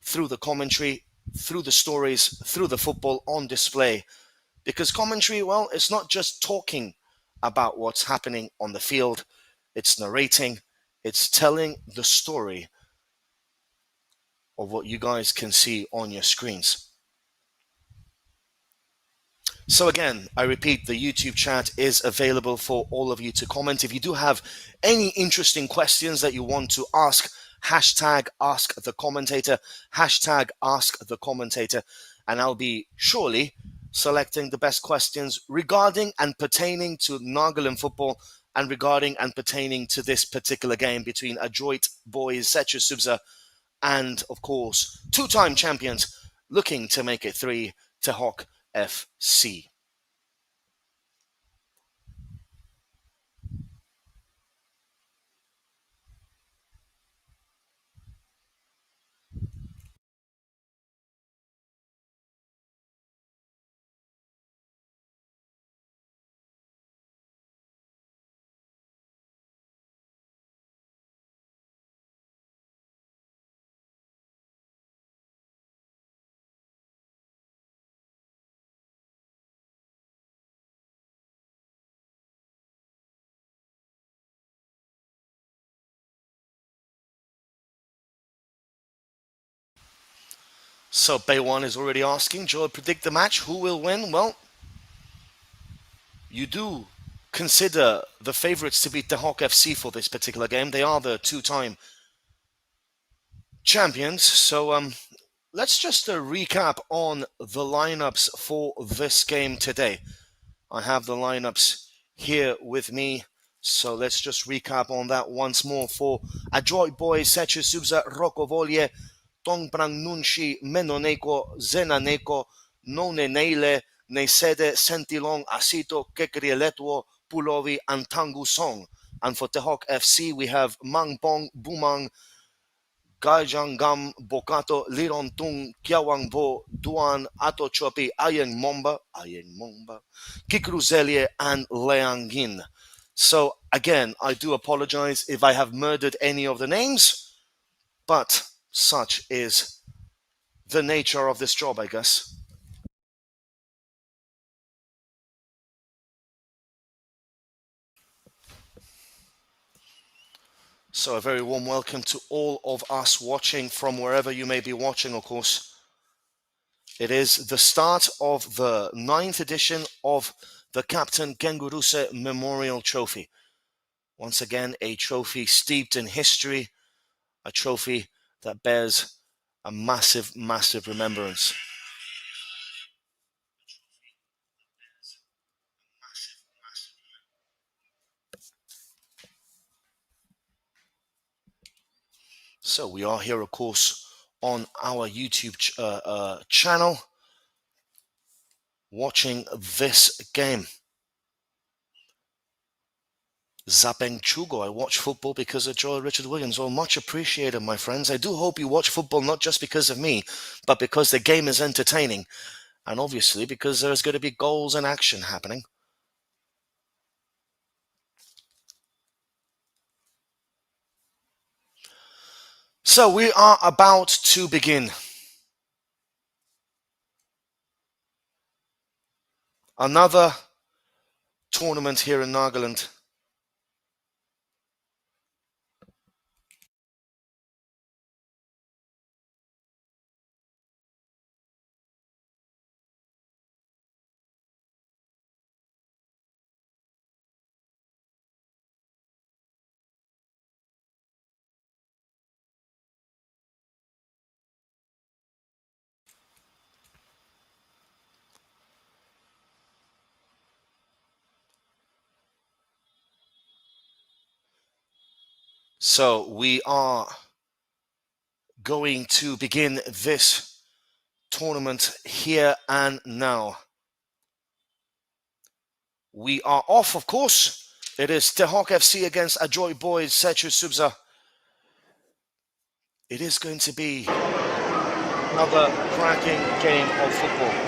through the commentary, through the stories, through the football on display. Because commentary, well, it's not just talking about what's happening on the field, it's narrating, it's telling the story of what you guys can see on your screens. So again, I repeat, the YouTube chat is available for all of you to comment. If you do have any interesting questions that you want to ask, hashtag ask the commentator, hashtag ask the commentator, and I'll be surely selecting the best questions regarding and pertaining to Nagaland football and regarding and pertaining to this particular game between adroit boys Seche Subza and, of course, two-time champions looking to make it 3 to Hawk FC. So Baywan is already asking, Joel, predict the match. Who will win? Well, you do consider the favourites to beat the Hawk FC for this particular game. They are the two-time champions. So let's just recap on the lineups for this game today. I have the lineups here with me. So let's just recap on that once more. For adroit boys Seche Subza Rokovolje, Tongprang Nunshi Menoneko Zenaneko Noneneile Nesede Sentilong Asito Kekrieletuo Pulovi and Tangu Song. And for Tehok FC we have Mangbong Bumang Gajangam Bokato Lirontung Kiawangbo Duan Ato Chopi Ayeng Momba Kikruzelie and Leangin. So again, I do apologize if I have murdered any of the names, but such is the nature of this job, I guess. So a very warm welcome to all of us watching from wherever you may be watching, of course. It is the start of the 9th edition of the Captain Kenguruse Memorial Trophy. Once again, a trophy steeped in history, a trophy that bears a massive, massive remembrance. So we are here, of course, on our YouTube channel, watching this game. Zapeng Chugo, I watch football because of Joy Richard Williams. Well, much appreciated, my friends. I do hope you watch football not just because of me, but because the game is entertaining. And obviously because there's going to be goals and action happening. So we are about to begin. Another tournament here in Nagaland. So we are going to begin this tournament here and now. We are off, of course. It is Tehok FC against Ajoy Boys Sechu Subza. It is going to be another cracking game of football.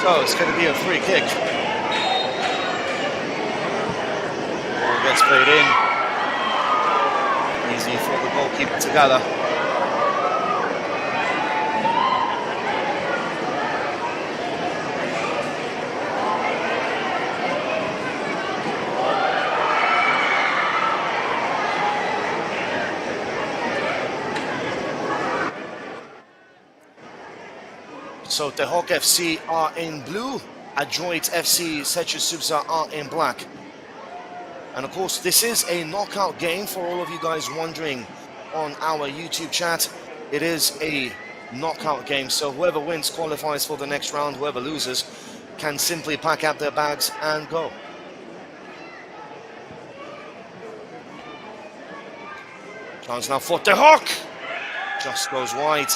So it's going to be a free kick. Ball gets played in. Easy for the goalkeeper to gather. So Tehok FC are in blue, Adjoit FC Sechu Subza are in black. And of course, this is a knockout game for all of you guys wondering on our YouTube chat. It is a knockout game, so whoever wins qualifies for the next round. Whoever loses can simply pack up their bags and go. Chance now for Tehok. Just goes wide.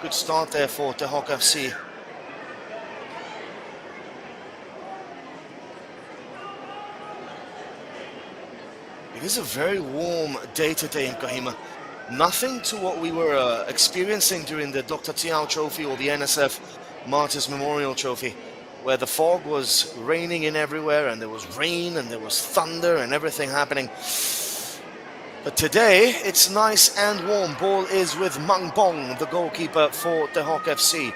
Good start there for Tehok FC. It is a very warm day today in Kohima. Nothing to what we were experiencing during the Dr. Tiao Trophy or the NSF Martyrs Memorial Trophy, where the fog was raining in everywhere and there was rain and there was thunder and everything happening. But today, it's nice and warm. Ball is with Mang Bong, the goalkeeper for Tehok FC.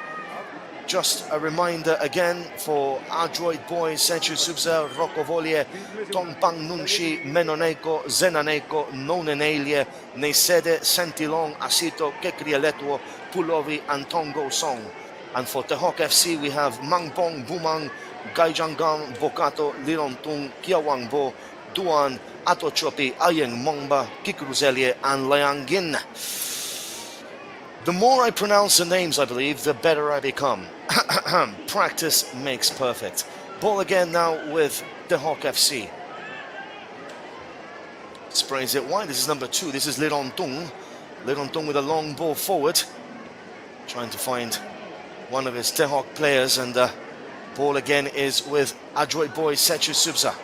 Just a reminder again for Adroit Boys, Sechu Subza, Rokovolje, Tongpang Nunshi, Menoneko, Zenaneko, Nonenelie, Nesede, Sentilong, Asito, Kekrialetwo, Pulovi, and Tongo Song. And for Tehok FC, we have Mang Bong, Bumang, Gaijangang, Bokato, Lirontung, Kiawangbo, Duan, Atochopi, Ayeng Mongba, Kikuruzelie, and Liangin. The more I pronounce the names, I believe, the better I become. Practice makes perfect. Ball again now with Tehok FC. Sprays it wide. This is number 2. This is Lirontung. Lirontung with a long ball forward. Trying to find one of his Tehok players, and ball again is with Adroit Boys Sechu Subza.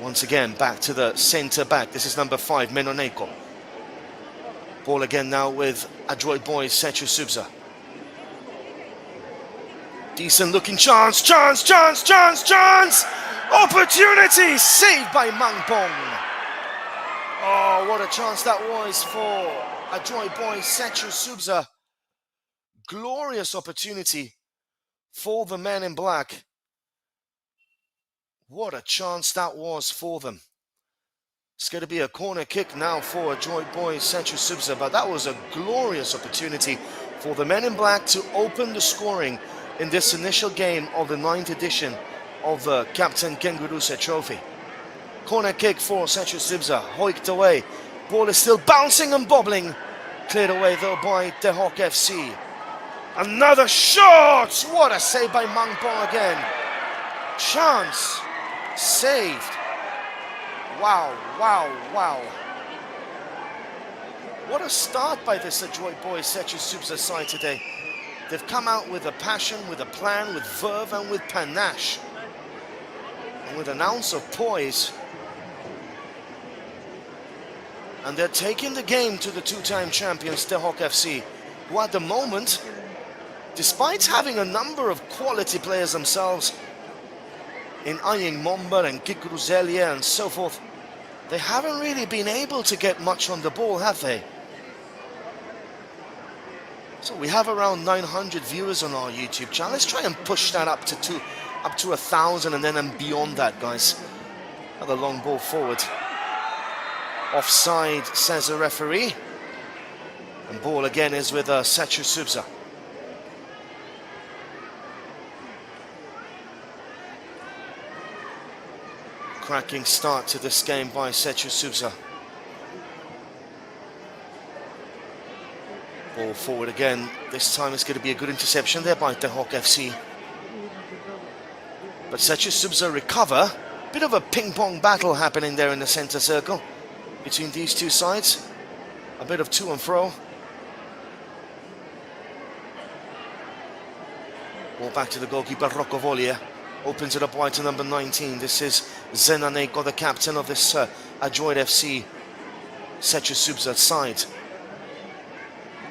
Once again, back to the centre back. This is number 5, Menoneko. Ball again now with Adroit Boys Sechu Subza. Decent looking chance, chance! Opportunity saved by Mangpong. Oh, what a chance that was for a joy boy, Sechu Subza. Glorious opportunity for the men in black. What a chance that was for them. It's going to be a corner kick now for a joy boy, Sechu Subza, but that was a glorious opportunity for the men in black to open the scoring in this initial game of the 9th edition of the Captain Kenguruse Trophy. Corner kick for Sechu Subza, hoiked away. Ball is still bouncing and bobbling. Cleared away though by the Hawk FC. Another shot! What a save by Mangpong again. Chance. Saved. Wow, wow, wow. What a start by this Adroit Boys Sechu Subza side today. They've come out with a passion, with a plan, with verve and with panache. And with an ounce of poise. And they're taking the game to the two-time champions, the Hawk FC, who at the moment, despite having a number of quality players themselves, in Aying Momba and Kickoff and so forth, they haven't really been able to get much on the ball, have they? So we have around 900 viewers on our YouTube channel. Let's try and push that up to 1,000 and then beyond that, guys. Another long ball forward. Offside, says the referee. And ball again is with Sechu Subza. Cracking start to this game by Sechu Subza. Ball forward again. This time it's going to be a good interception there by the Hawk FC. But Sechu Subza recover. Bit of a ping-pong battle happening there in the center circle between these two sides. A bit of to and fro. Ball back to the goalkeeper, Rocco Voglia. Opens it up wide to number 19. This is Zenaneko, the captain of this Adroit FC Sechu Subza side.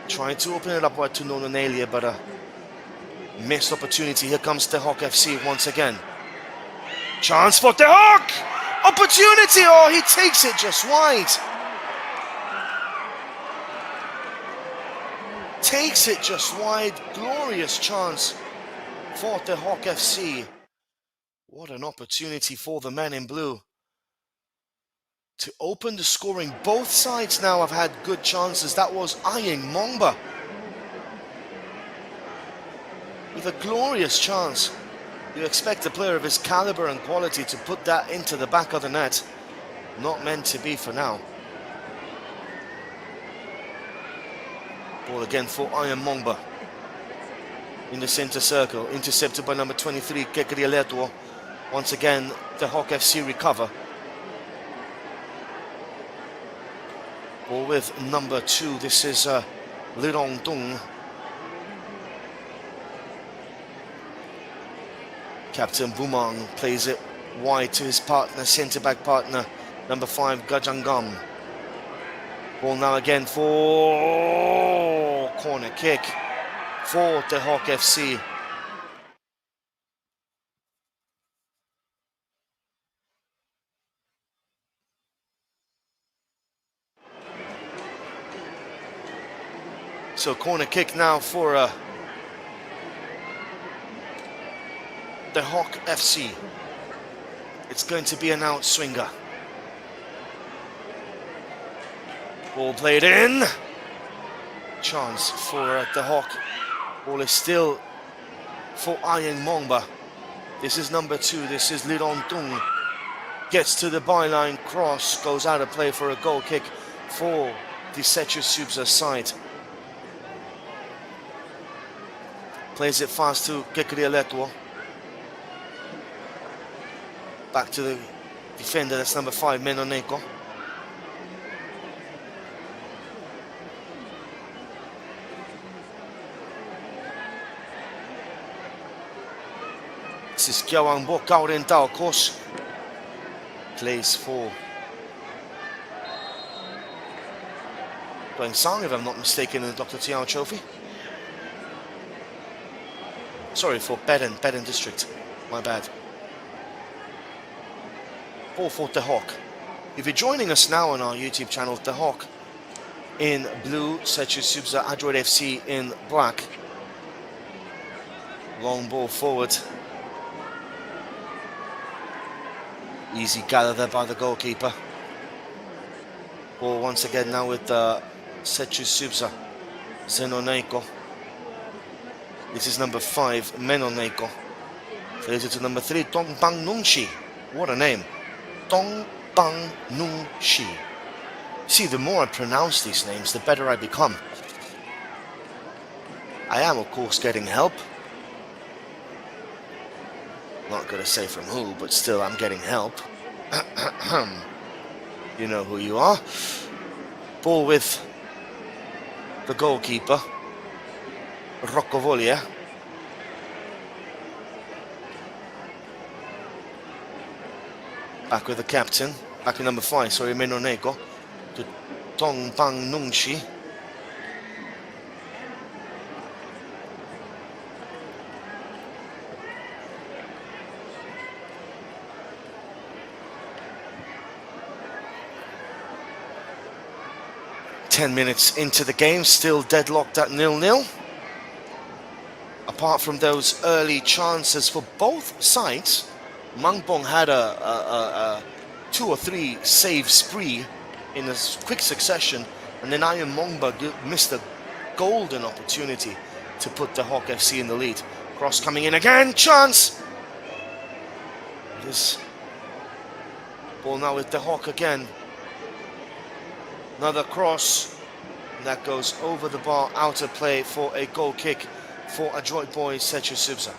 Trying to open it up wide to Nononelia, but a missed opportunity. Here comes the Hawk FC once again. Chance for the Hawk! Opportunity! Oh, he takes it just wide. Takes it just wide. Glorious chance for the Hawk FC. What an opportunity for the men in blue to open the scoring. Both sides now have had good chances. That was Aying Momba with a glorious chance. You expect a player of his caliber and quality to put that into the back of the net. Not meant to be for now. Ball again for Aying Momba in the center circle, intercepted by number 23, Kekrialetuo. Once again, the Hawk FC recover. Ball with number 2, this is Lirong Tung. Captain Bumang plays it wide to his partner, centre-back partner, number 5, Gajangam. Ball now again for corner kick for the Hawk FC. So corner kick now for the Hawk FC. It's going to be an out swinger. Ball played in. Chance for the Hawk. Ball is still for Aying Momba. This is number 2. This is Lirong Tung. Gets to the byline, cross, goes out of play for a goal kick for the Sechu Subza side. Plays it fast to Kekrialetuo. Back to the defender, that's number 5, Menoneko. This is Kiawang Bo Kaurentao, of course. Plays for Sang, if I'm not mistaken, in the Dr. Tiao Trophy. Sorry, for Peden District, my bad. ball for the Hawk. If you're joining us now on our YouTube channel, the Hawk in blue, Sechu Subza Adroit FC in black. Long ball forward. Easy gather there by the goalkeeper. Ball once again now with Sechu Subza, Zenoneko. This is number 5, Menoneko. Related to number 3, Tong Bang Nungshi. What a name. Tong Bang Nungshi. See, the more I pronounce these names, the better I become. I am, of course, getting help. Not gonna say from who, but still I'm getting help. You know who you are. Ball with the goalkeeper, Roccovolia. Back with the captain, back with number 5, sorry, Menoneko, to Tong Bang Nungshi. Ten minutes into the game, still deadlocked at 0-0. Apart from those early chances for both sides, Mangbong had a 2 or 3 save spree in a quick succession, and then Iron Mongba missed a golden opportunity to put the Hawk FC in the lead. Cross coming in again, chance! This ball now with the Hawk again. Another cross, and that goes over the bar, out of play for a goal kick for Adroit boy Sechu Subza.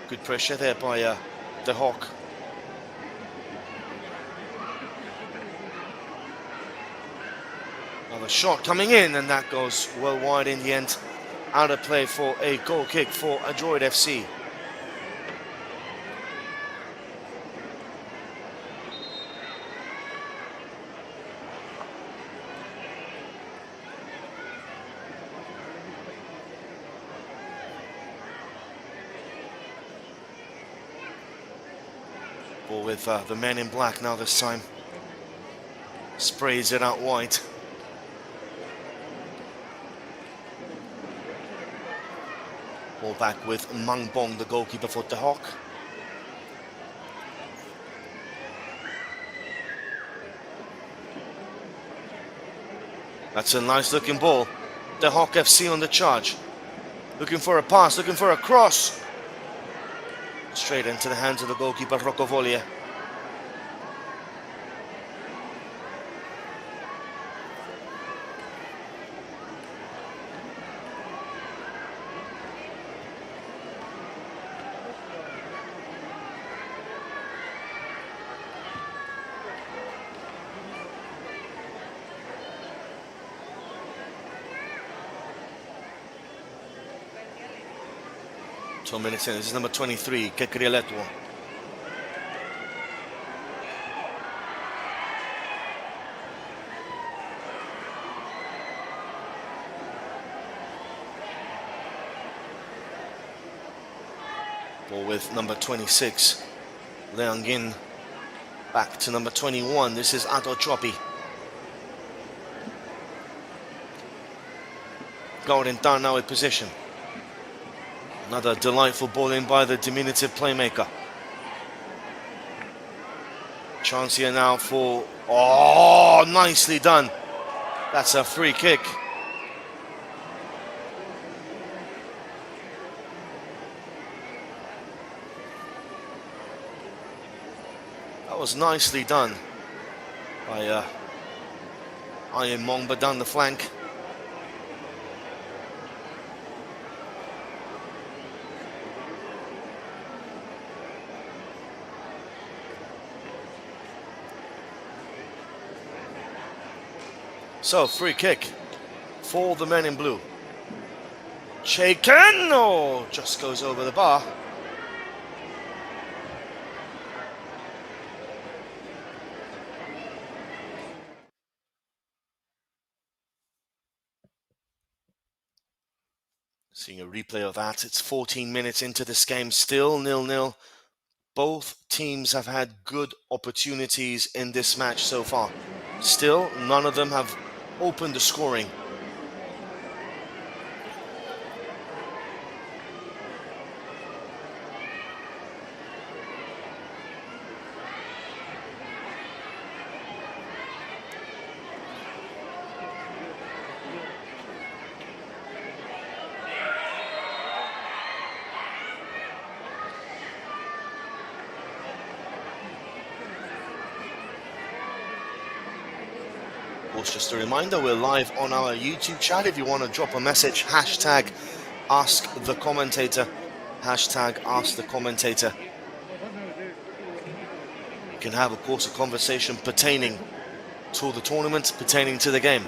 Good pressure there by the Hawk. Another shot coming in, and that goes well wide in the end. Out of play for a goal kick for Adroit FC. Ball with the men in black now this time. Sprays it out wide. Ball back with Mangbong, the goalkeeper for the Hawk. That's a nice looking ball. The Hawk FC on the charge. Looking for a pass, looking for a cross. Straight into the hands of the goalkeeper, Roccovolia. Minutes in. This is number 23, Kekrieletuo. Ball with number 26, Leangin. Back to number 21. This is Ado Chopi. Going down now with position. Another delightful ball in by the diminutive playmaker. Chance here now for... Oh, nicely done. That's a free kick. That was nicely done by Iron Mongba down the flank. So, free kick for the men in blue. Shaken, oh, just goes over the bar. Seeing a replay of that. It's 14 minutes into this game, still 0-0. Both teams have had good opportunities in this match so far. Still, none of them have opened the scoring. Just a reminder, we're live on our YouTube chat. If you want to drop a message, hashtag Ask the Commentator. Hashtag Ask the Commentator. You can have, of course, a conversation pertaining to the tournament, pertaining to the game.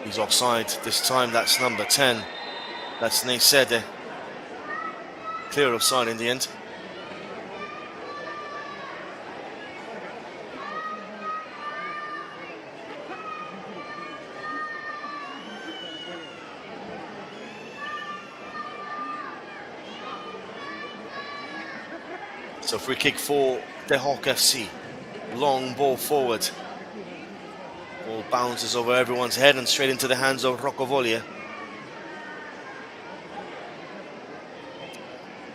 He's offside this time. That's number 10. That's Neisede. Clear offside in the end. So free kick for the Hawk FC. Long ball forward. Ball bounces over everyone's head and straight into the hands of Rokovolia.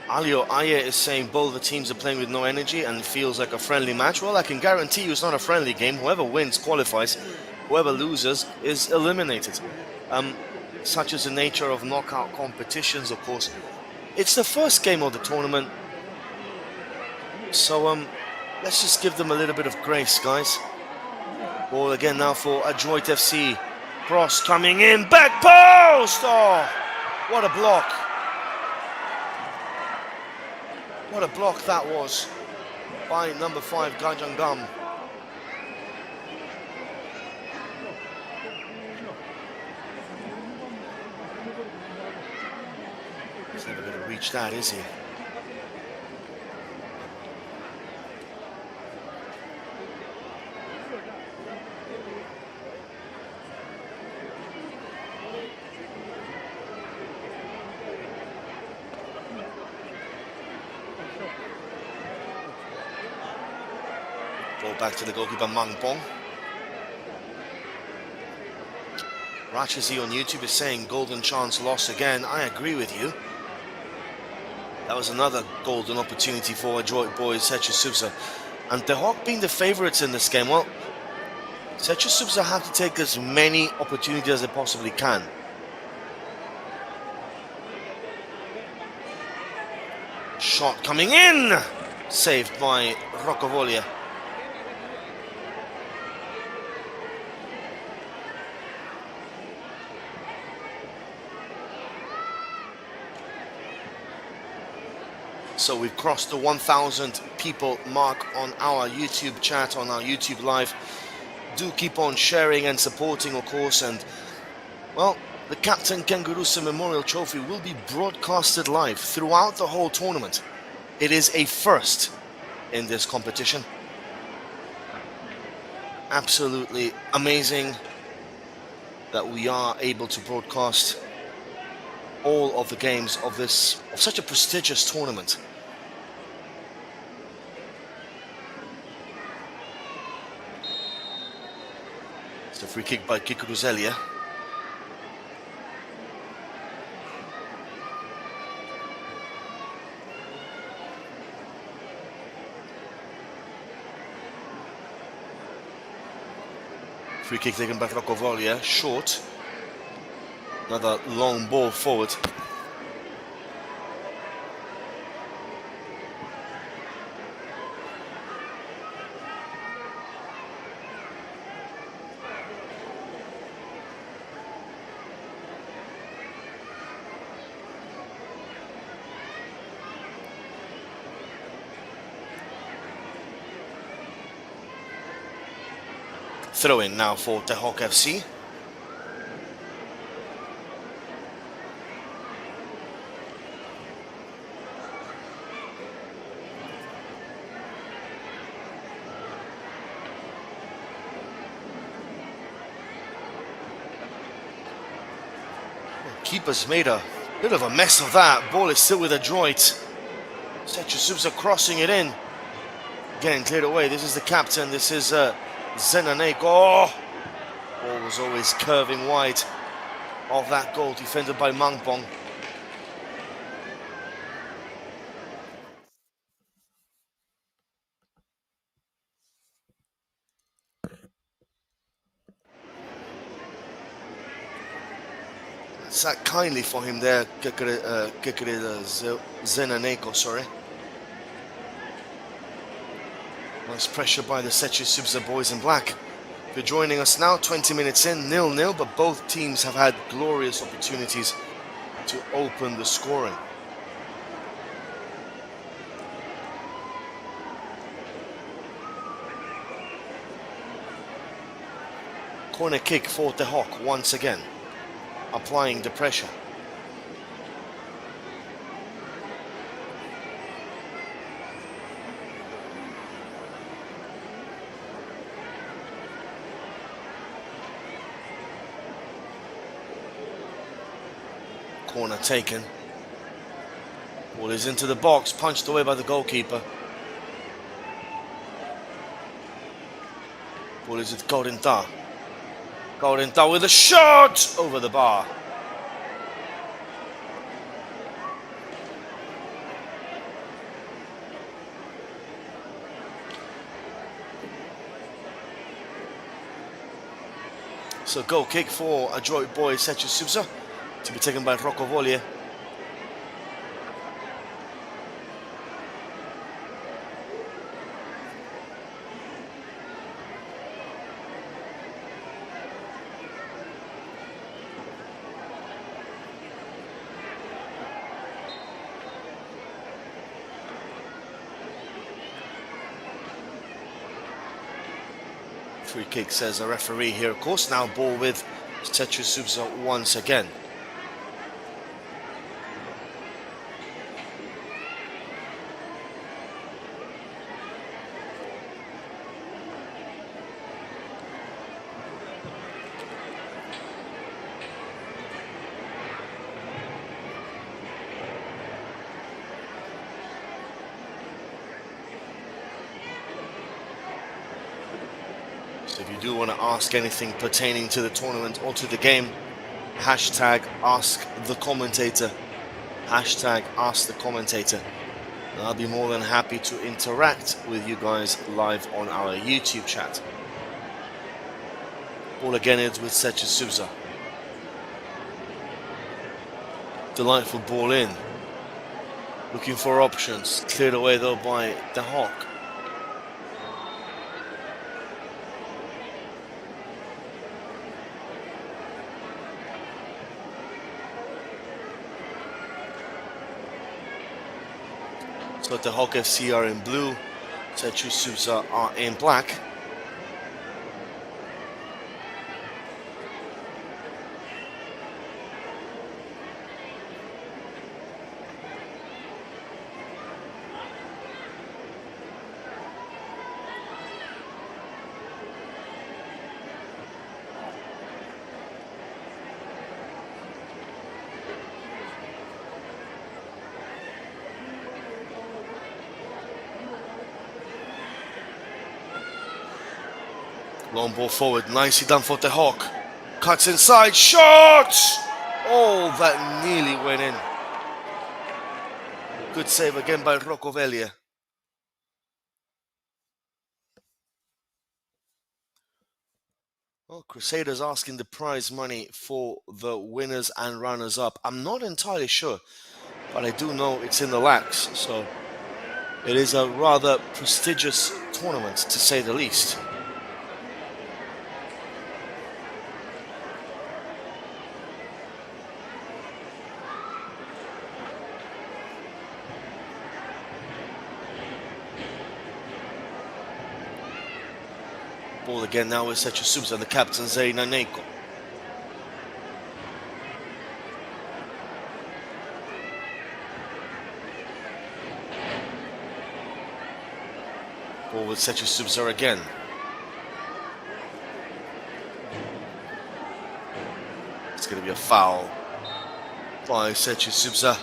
Alio Aye is saying both the teams are playing with no energy and feels like a friendly match. Well, I can guarantee you it's not a friendly game. Whoever wins qualifies. Whoever loses is eliminated. Such is the nature of knockout competitions, of course. It's the first game of the tournament. So let's just give them a little bit of grace, guys. Ball again now for Adroit FC. Cross coming in, back post! Oh, what a block. What a block that was by number 5, Gajangam. He's never going to reach that, is he? Back to the goalkeeper, Mangbong. Rachazi on YouTube is saying golden chance lost again. I agree with you. That was another golden opportunity for Adroit boys, Secha and the Hawk being the favourites in this game. Well, Secha have to take as many opportunities as they possibly can. Shot coming in, saved by Rokovolia. So we've crossed the 1,000 people mark on our YouTube chat, on our YouTube live. Do keep on sharing and supporting, of course. And, well, the Captain Kenguruse Memorial Trophy will be broadcasted live throughout the whole tournament. It is a first in this competition. Absolutely amazing that we are able to broadcast all of the games of such a prestigious tournament. It's a free kick by Kikuruzelia. Free kick taken by Rokovolia, short. Another long ball forward. Throw in now for the Hawk FC. Keeper's made a bit of a mess of that. Ball is still with Adroit. Setchusubza crossing it in. Getting cleared away. This is the captain. This is Zenaneko. Oh! Ball was always curving wide of that goal, defended by Mangpong. Sat kindly for him there, Zenaneko, sorry. Nice pressure by the Setchusubza boys in black. If you're joining us now, 20 minutes in, 0-0, but both teams have had glorious opportunities to open the scoring. Corner kick for the Hawk once again, applying the pressure. Corner taken. Ball is into the box, punched away by the goalkeeper. Ball is with Gaudinta. Gaudinta with a shot over the bar. So goal kick for Adroit boy Setchusubza, to be taken by Rocco Volje. Free kick, says a referee here, of course. Now ball with Setchusubza once again. So if you do want to ask anything pertaining to the tournament or to the game, hashtag ask the commentator. Hashtag ask the commentator. And I'll be more than happy to interact with you guys live on our YouTube chat. Ball again is with Setchusubza. Delightful ball in. Looking for options. Cleared away though by the Hawk. So the Hawk FC are in blue, Setchusubza are in black. Long ball forward, nicely done for the Hawk. Cuts inside, shot! Oh, that nearly went in. Good save again by Rocco Volje. Well, Crusaders asking the prize money for the winners and runners-up. I'm not entirely sure, but I do know it's in the lakhs, so it is a rather prestigious tournament, to say the least. Ball again now with Setchusubza and the captain Zenaneko. Ball with Setchusubza again. It's going to be a foul. by Sechi Subza.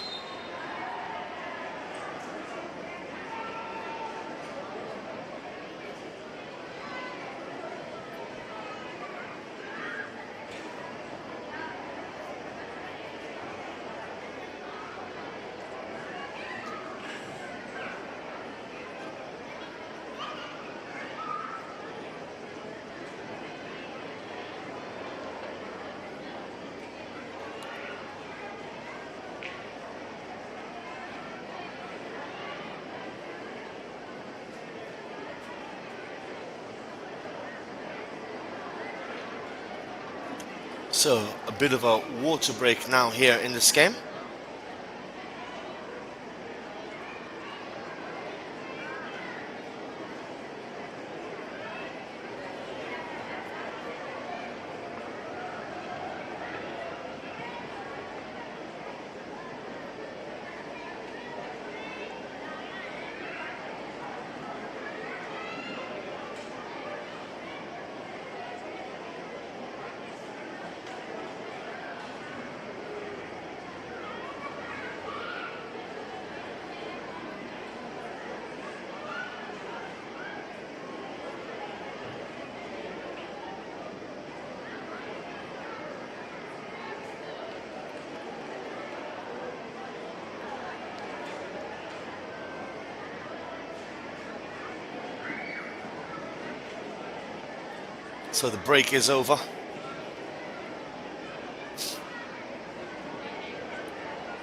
So a bit of a water break now here in this game. So the break is over.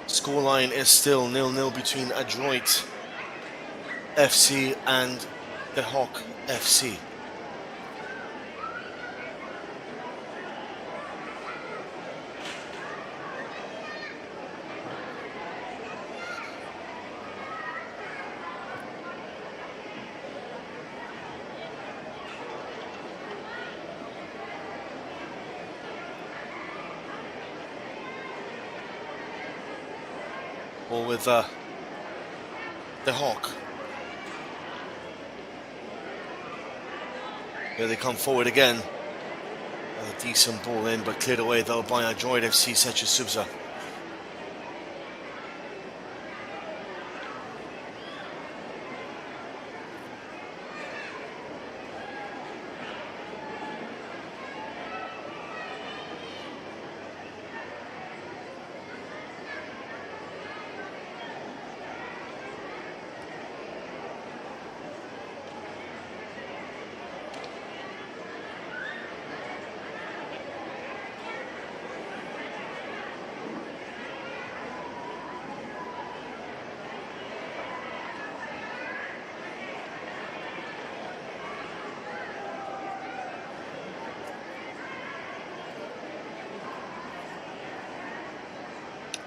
Scoreline is still 0-0 between Adroit FC and the Hawk FC. Or with the Hawk. Here they come forward again. A decent ball in, but cleared away though by Adroit FC Sechi Subza.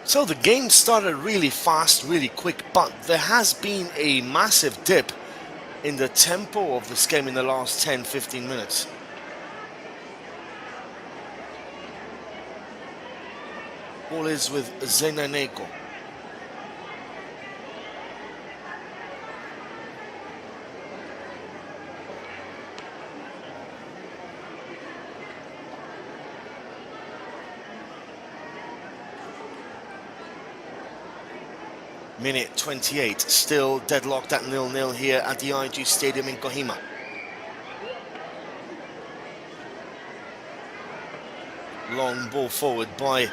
So the game started really fast, really quick, but there has been a massive dip in the tempo of this game in the last 10-15 minutes. Ball is with Zenaneko. Minute 28, still deadlocked at 0-0 here at the IG Stadium in Kohima. Long ball forward by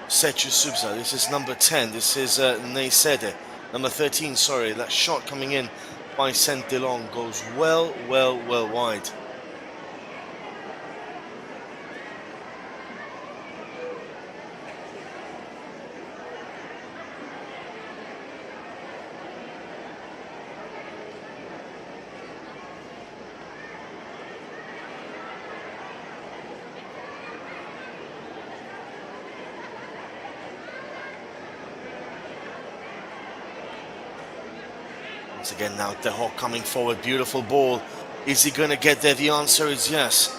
Sechi Subza. This is number 10, this is Neisede. Number 13, sorry, that shot coming in by Sentilong goes well wide. Once again now, the Hawk coming forward, beautiful ball. Is he going to get there? The answer is yes.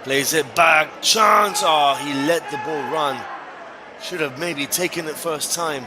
Plays it back, chance. Oh, he let the ball run. Should have maybe taken it first time.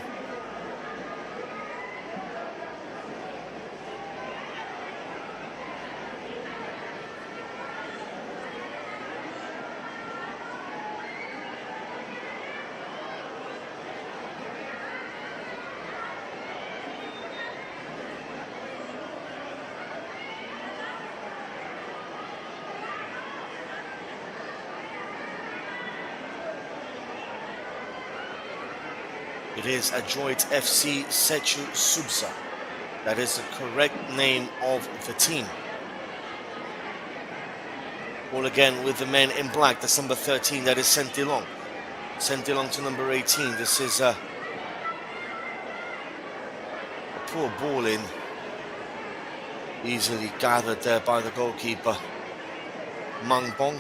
It is Adroit FC Sechu Subsa. That is the correct name of the team. Ball again with the men in black. That's number 13. That is Sentilong. Sentilong to number 18. This is a poor ball in. Easily gathered there by the goalkeeper, Mang Bong.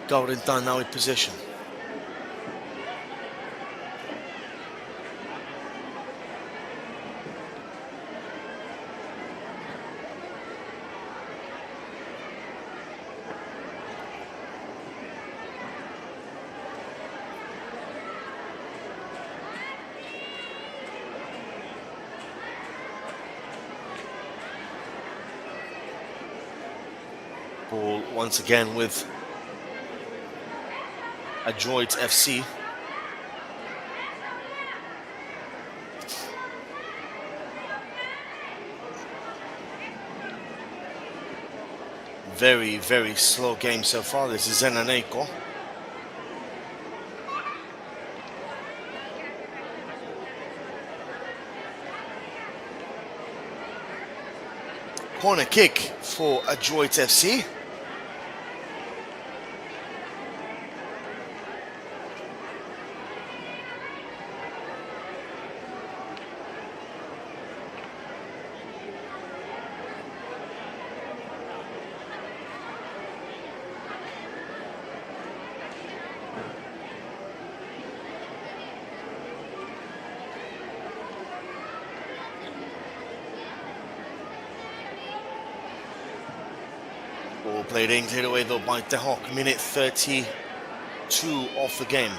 Gaurintan now in position. Ball once again with Adroit FC. Very, very slow game so far. This is Zenaneko. Corner kick for Adroit FC. Ball played in, cleared away though by De Hock. Minute 32 of the game.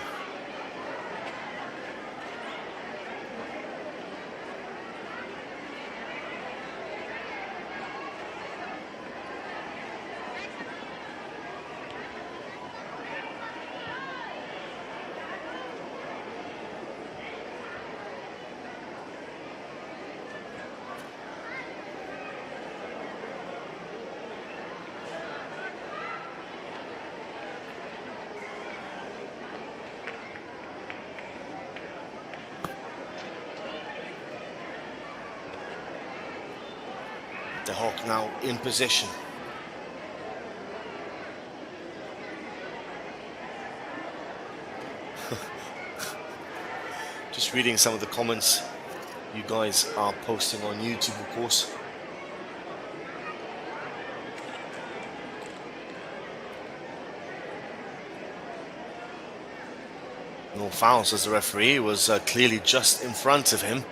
De Hock now in position. Just reading some of the comments you guys are posting on YouTube, of course. No foul, says the referee. Was clearly just in front of him.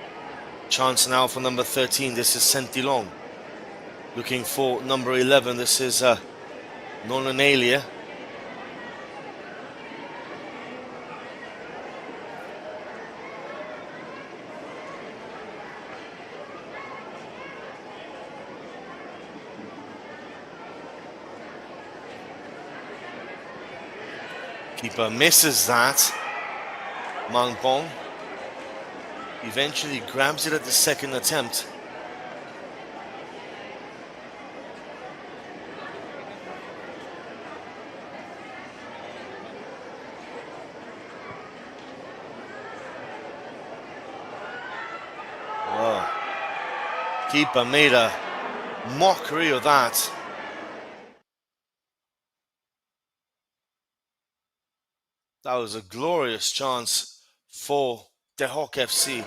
Chance now for number 13. This is Sentilong. Looking for number 11. This is Nonanelia. Keeper misses that. Mang Bong eventually grabs it at the second attempt. Keeper made a mockery of that. That was a glorious chance for De Hock FC.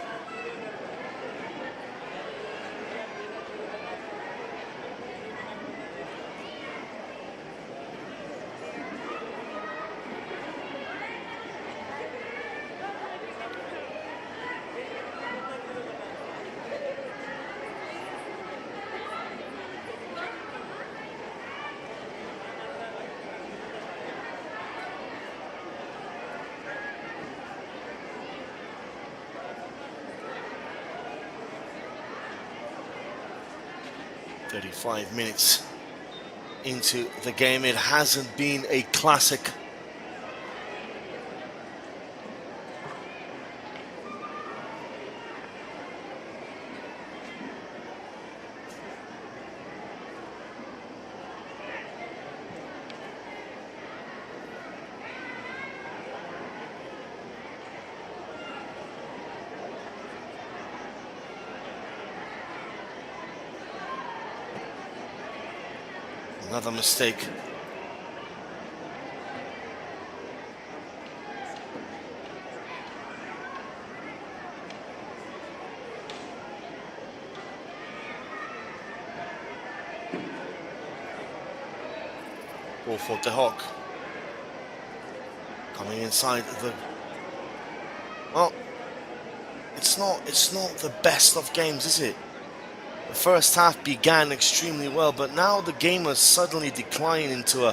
"35 minutes into the game. It hasn't been a classic Another mistake. Ball for De Hawk. Coming inside the... Well, it's not the best of games, is it? The first half began extremely well, but now the game has suddenly declined into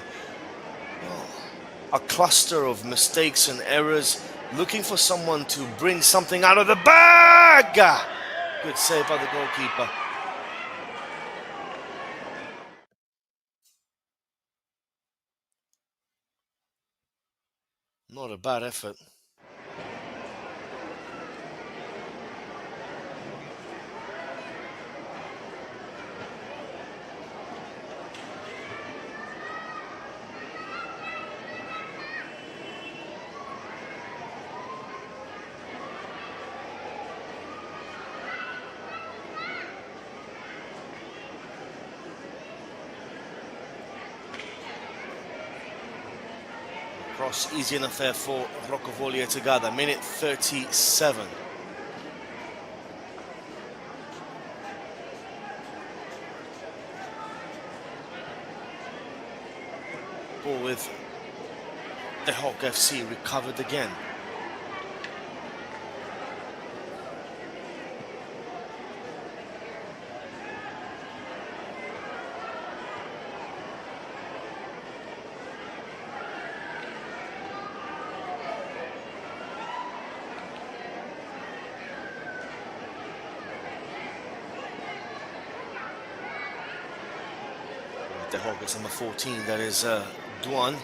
a cluster of mistakes and errors, looking for someone to bring something out of the bag. Good save by the goalkeeper. Not a bad effort. Cross easy enough there for Roccavolia Tagada, minute 37. Ball with the Hawk FC, recovered again. The Hawk is number 14, that is Duan.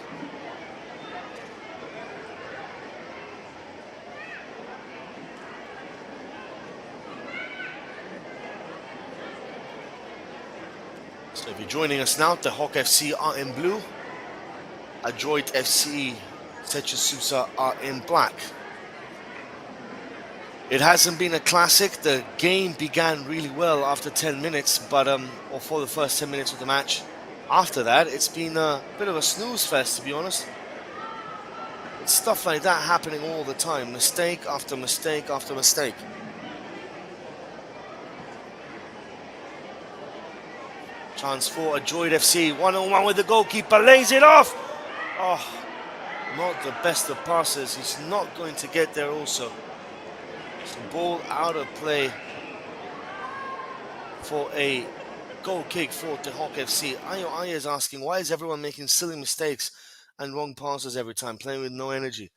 So if you're joining us now, the Hawk FC are in blue, Adroit FC, Sechususa are in black. It hasn't been a classic. The game began really well after 10 minutes, but or for the first 10 minutes of the match. After that, it's been a bit of a snooze fest, to be honest. It's stuff like that happening all the time. Mistake after mistake after mistake. Chance for Adroit FC. 1-on-1 with the goalkeeper. Lays it off. Oh, not the best of passes. He's not going to get there also. It's the ball out of play for a goal kick for the Hawk FC. Ayo Aya is asking, why is everyone making silly mistakes and wrong passes every time, playing with no energy?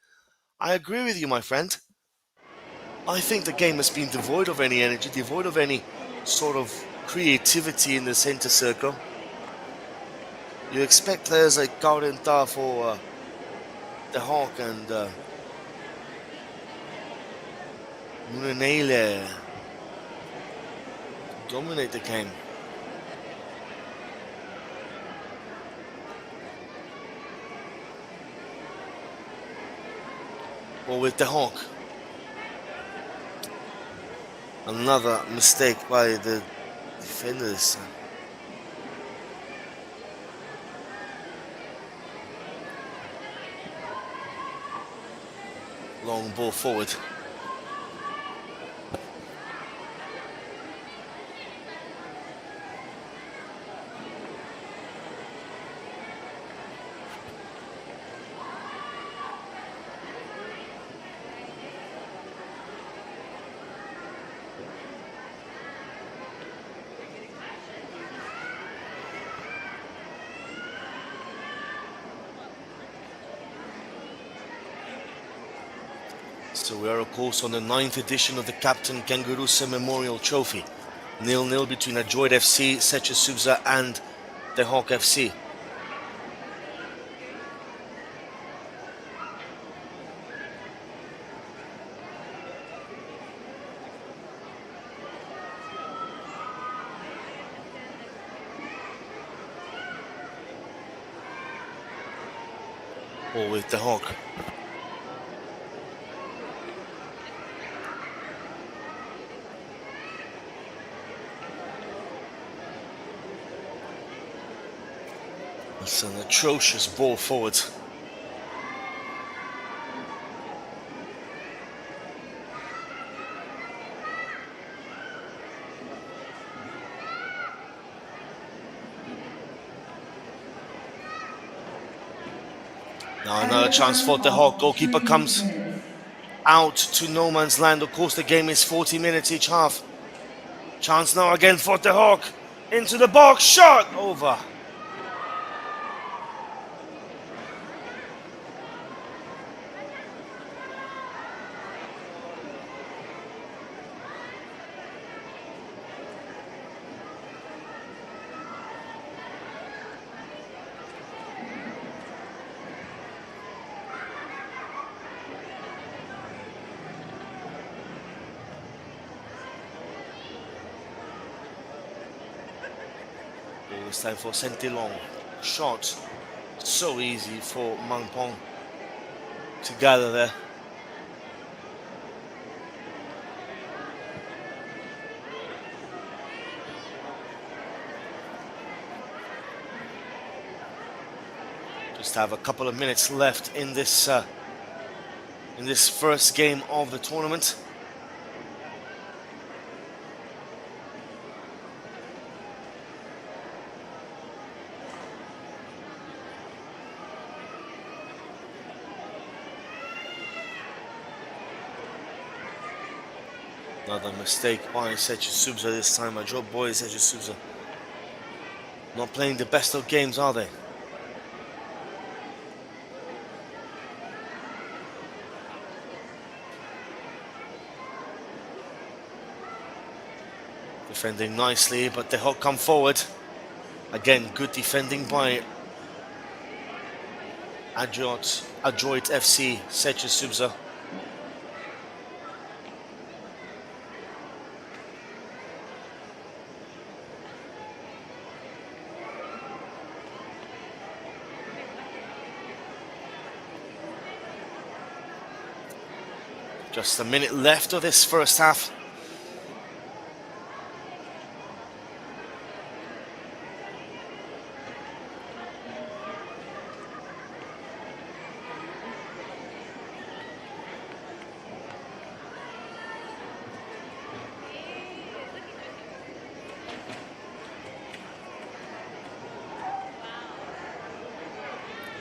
I agree with you, my friend. I think the game has been devoid of any energy, devoid of any sort of creativity in the center circle. You expect players like Kaurenta for the Hawk and Munenele dominate the game. Or with the Hawk. Another mistake by the defenders. Long ball forward. So we are of course on the 9th edition of the Captain Kenguruse Memorial Trophy. 0-0 between Adroit FC, Sechususa and the Hawk FC. Or with the Hawk. It's an atrocious ball forward. Now another chance for the Hawk. Goalkeeper comes out to no man's land. Of course, the game is 40 minutes each half. Chance now again for the Hawk. Into the box, shot over. It's time for Sentilong. Shot. So easy for Mangpong to gather there. Just have a couple of minutes left in this first game of the tournament. Another mistake by Sechi Subza this time. I dropped boys Sechi Subza. Not playing the best of games, are they? Defending nicely, but the Hawk come forward. Again, good defending by Adroit FC, Sechi Subza. Just a minute left of this first half.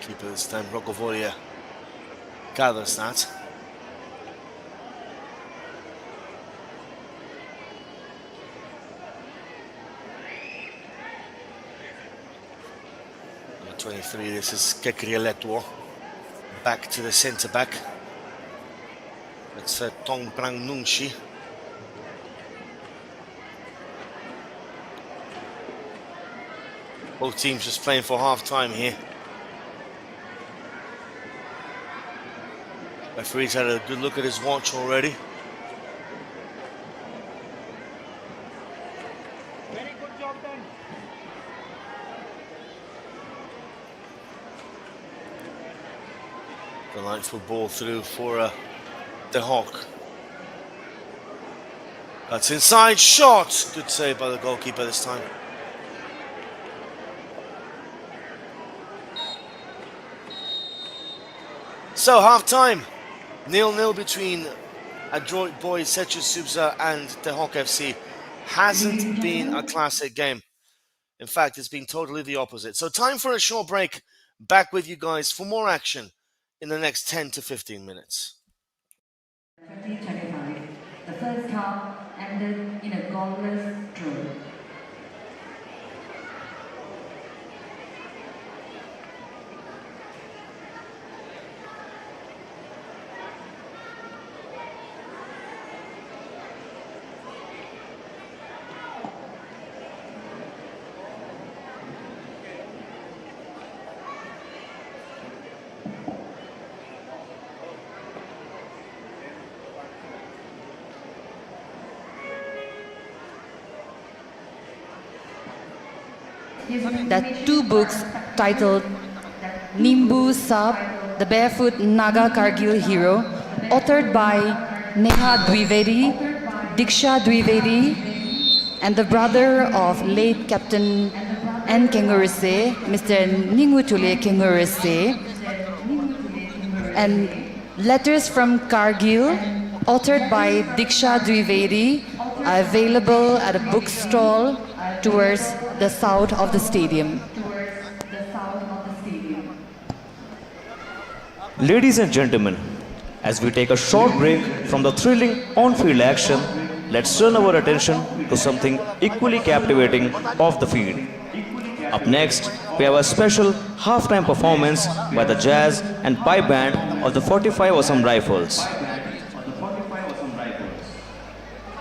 Keeper this time, Rogovolia gathers that. Number 23, this is Kekrieletuo. Back to the centre back. It's Tong Prang Nungshi. Both teams just playing for half time here. Referee's had a good look at his watch already. Very good job done. Delightful ball through for the Hawk. That's inside shot. Good save by the goalkeeper this time. So half time. 0-0 between Adroit Boys Sechi Subza and the Hawk FC. Hasn't been a classic game. In fact, it's been totally the opposite. So time for a short break. Back with you guys for more action in the next 10 to 15 minutes. 2025. The first half ended in a goalless draw. That two books titled Nimbu Sab, The Barefoot Naga Kargil Hero, authored by Neha Dwivedi, Diksha Dwivedi, and the brother of late Captain and Kenguruse, Mr. Ningutule Kenguruse, and letters from Kargil, authored by Diksha Dwivedi, are available at a bookstall towards the south of the stadium. Ladies and gentlemen, as we take a short break from the thrilling on-field action, let's turn our attention to something equally captivating off the field. Up next, we have a special halftime performance by the jazz and pipe band of the 45 Assam Rifles.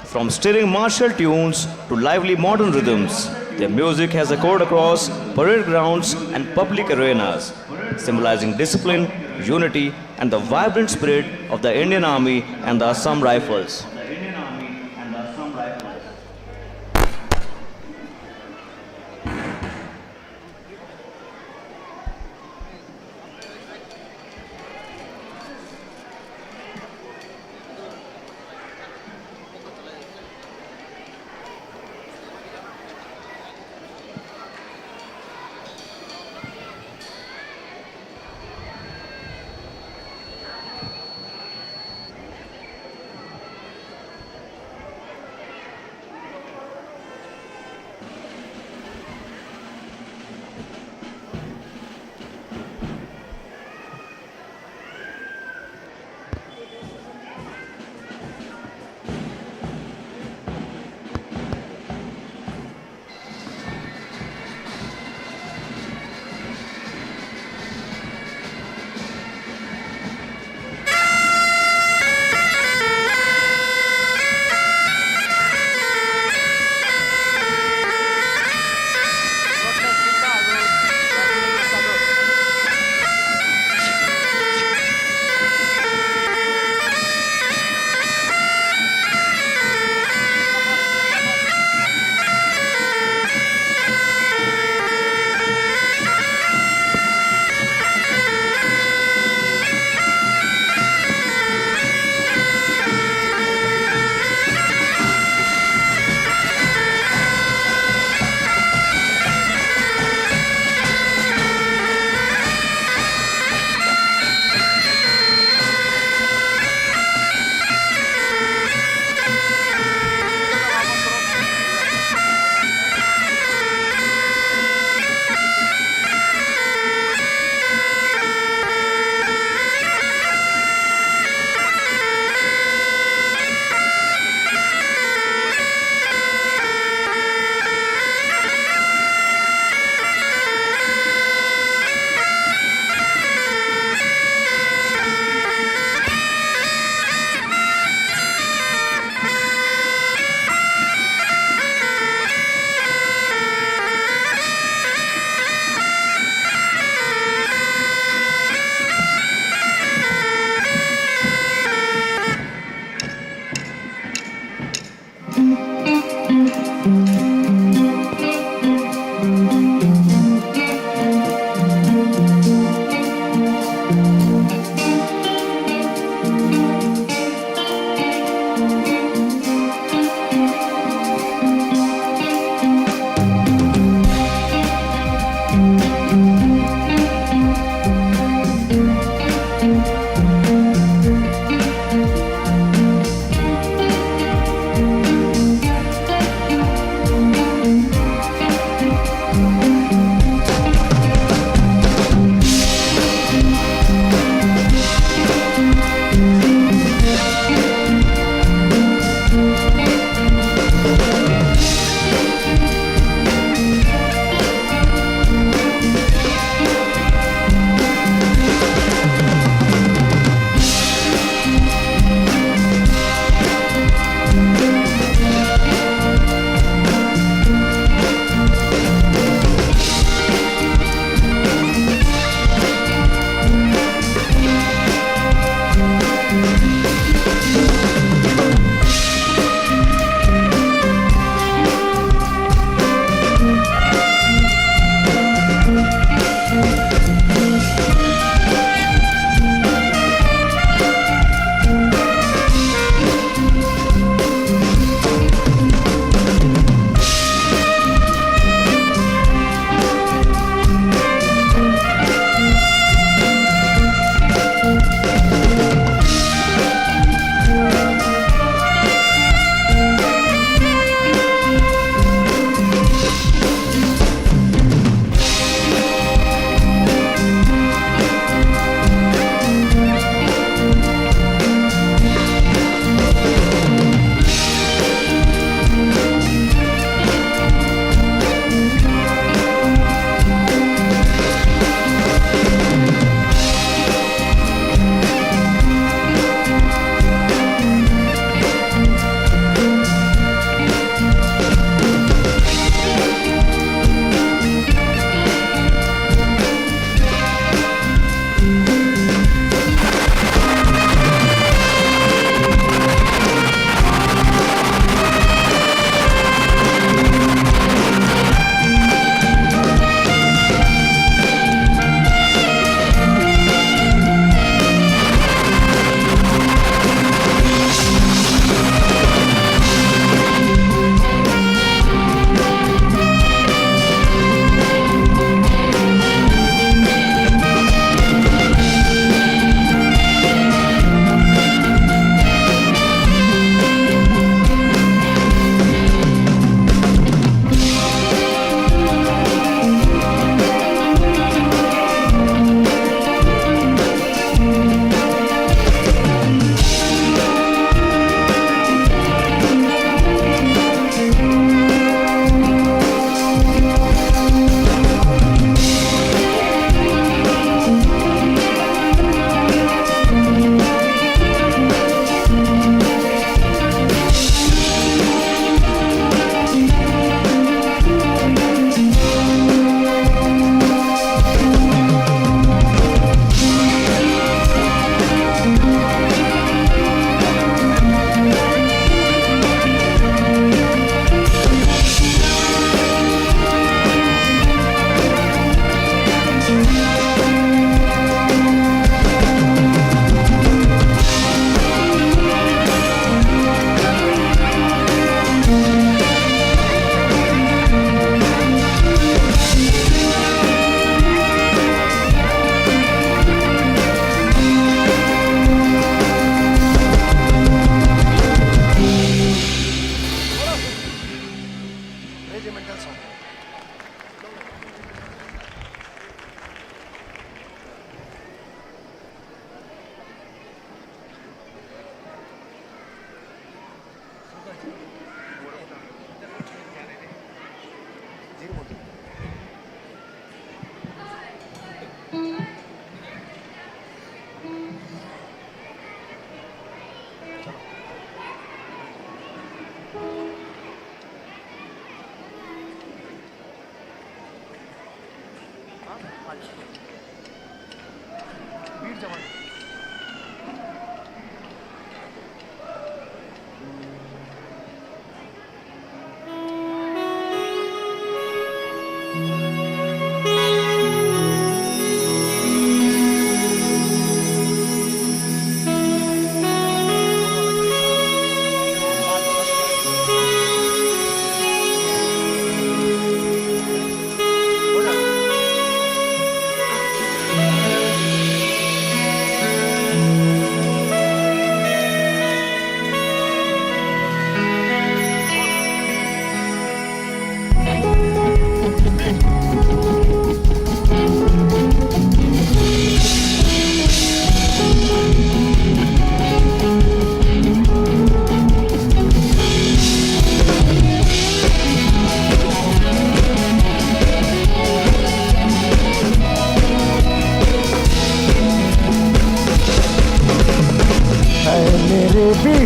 From stirring martial tunes to lively modern rhythms, their music has echoed across parade grounds and public arenas, symbolizing discipline, unity, and the vibrant spirit of the Indian Army and the Assam Rifles.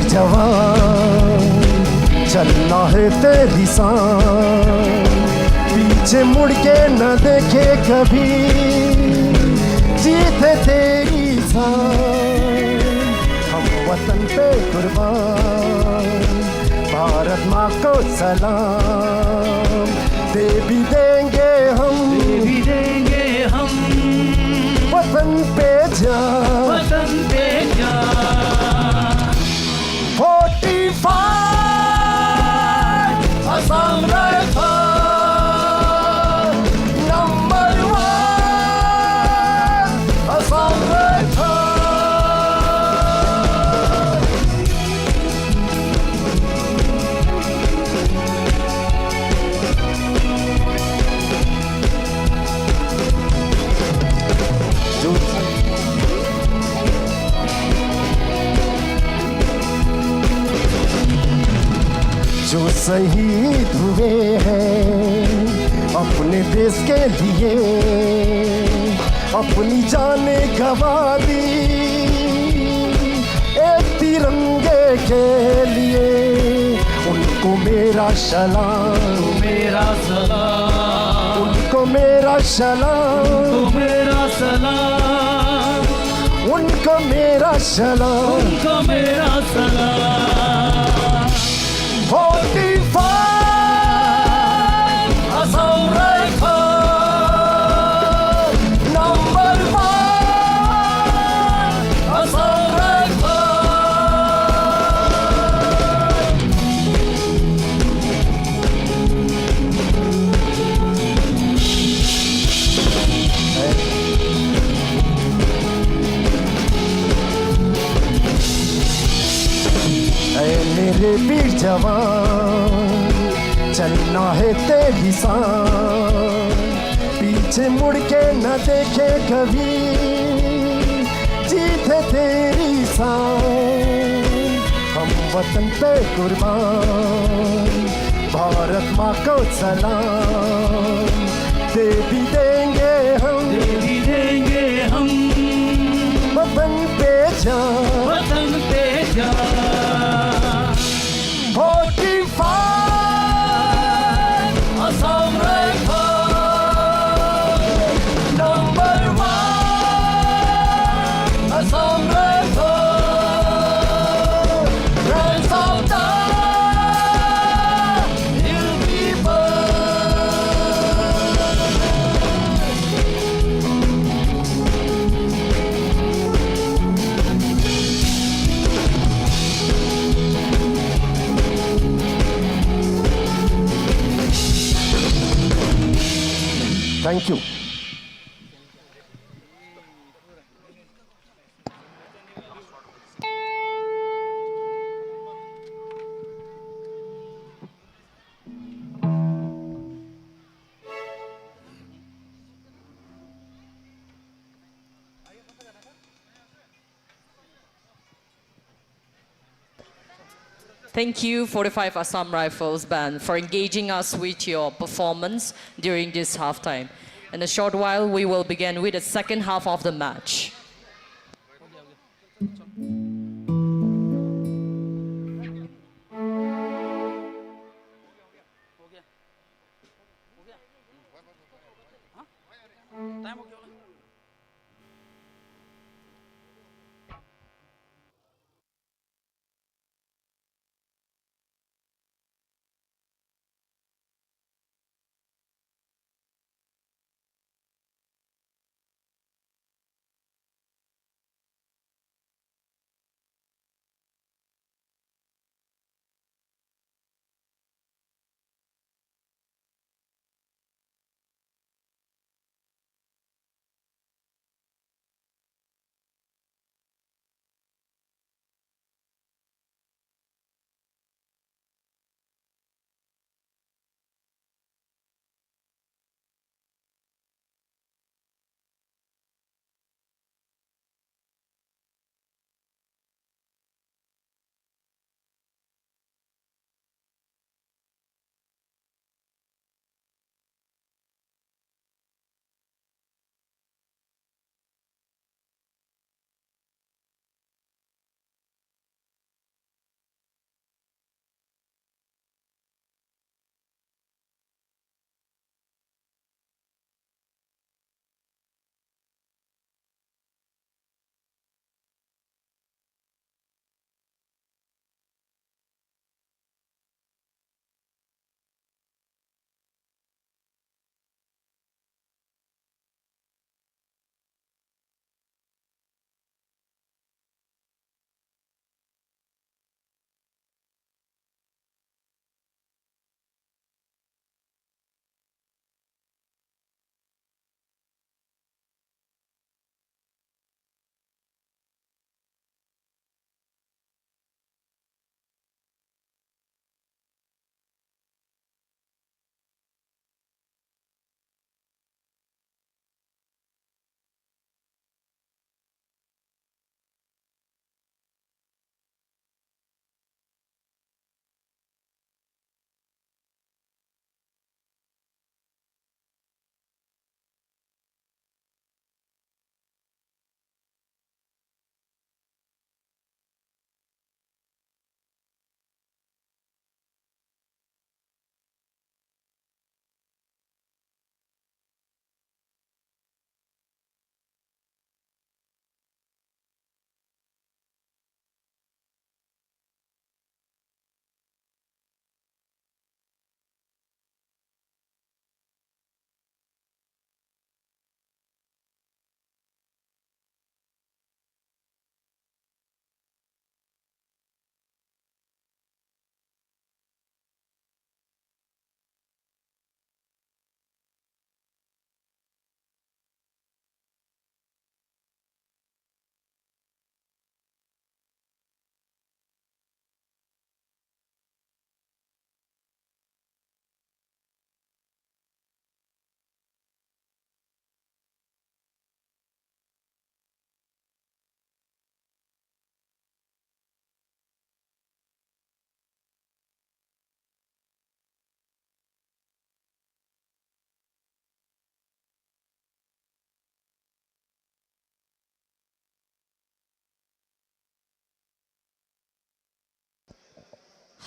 जवान चलना है तेरी सांस पीछे मुड़ के न देखे कभी जीत है तेरी सांस हम वतन पे कुर्बान भारत माँ को सलाम दे भी देंगे हम वतन पे जान 45 Assam Rifle number 1 Assam Rifle जो शहीद हुए हैं अपने देश के लिए अपनी जाने गवा दी एक तिरंगे के लिए उनको मेरा सलाम उनको मेरा सलाम उनको मेरा सलाम 45 Assam Rifle number 1 Assam Rifle मेरे वीर जवान चलना है तेरी सांस पीछे मुड़ के न देखे कभी जीत है तेरी सांस हम वतन पे कुर्बान भारत माँ को सलाम दे भी देंगे हम वतन पे जान 45 Assam Rifle number 1 Assam Rifle rise of the hill people Thank you. Thank you, 45 Assam Rifles Band, for engaging us with your performance during this halftime. In a short while, we will begin with the second half of the match.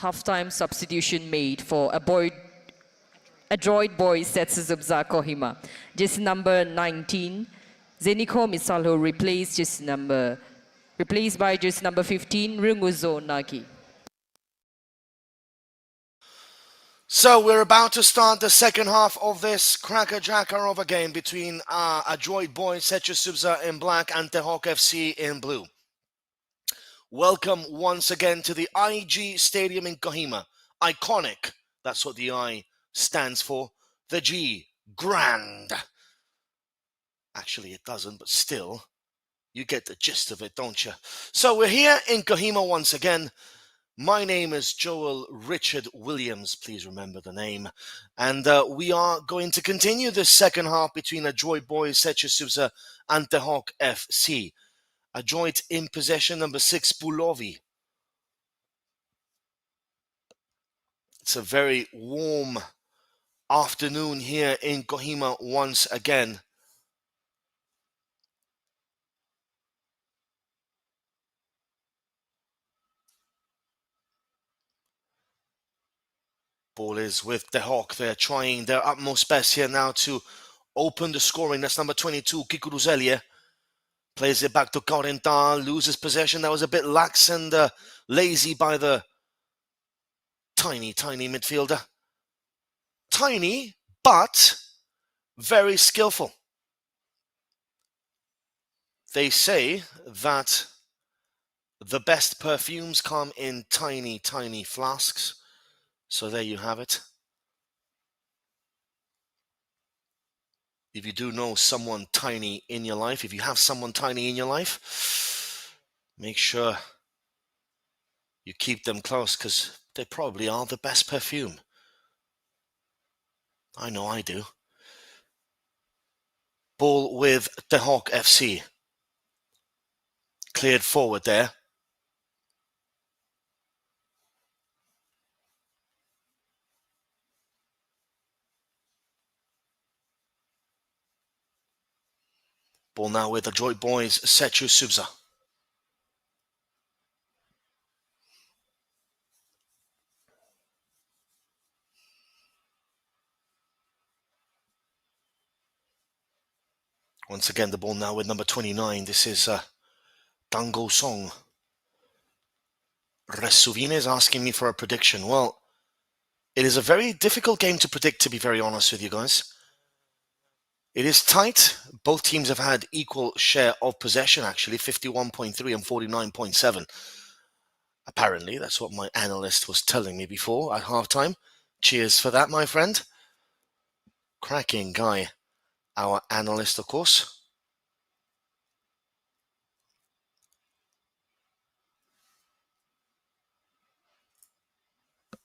halftime substitution made for adroit boy Setsuzubza Kohima. Jersey number 19, Zeniko Misalho replaced by jersey number 15, Runguzo Nagi. So we're about to start the second half of this cracker-jacker of a game between Adroit Boys Setsuzubza in black and Tehok FC in blue. Welcome once again to the IG Stadium in Kohima. Iconic, that's what the I stands for. The G, grand. Actually, it doesn't, but still, you get the gist of it, don't you? So we're here in Kohima once again. My name is Joel Richard Williams, please remember the name. And we are going to continue this second half between Adroit Boys Setsuzubza and Tehok FC. Adroit in possession, number 6, Pulovi. It's a very warm afternoon here in Kohima once again. Ball is with Tehok. They're trying their utmost best here now to open the scoring. That's number 22, Kenguruse. Plays it back to Cornerstone, loses possession. That was a bit lax and lazy by the tiny midfielder. Tiny, but very skillful. They say that the best perfumes come in tiny flasks. So there you have it. If you do know someone tiny in your life, if you have someone tiny in your life, make sure you keep them close because they probably are the best perfume. I know I do. Ball with Tehok FC. Cleared forward there. Ball now with Adroit Boys Setsuzubza. Once again, the ball now with number 29. This is Dango Song. Resuvine is asking me for a prediction. Well, it is a very difficult game to predict, to be very honest with you guys. It is tight. Both teams have had equal share of possession, actually, 51.3 and 49.7. Apparently, that's what my analyst was telling me before at halftime. Cheers for that, my friend. Cracking guy, our analyst, of course.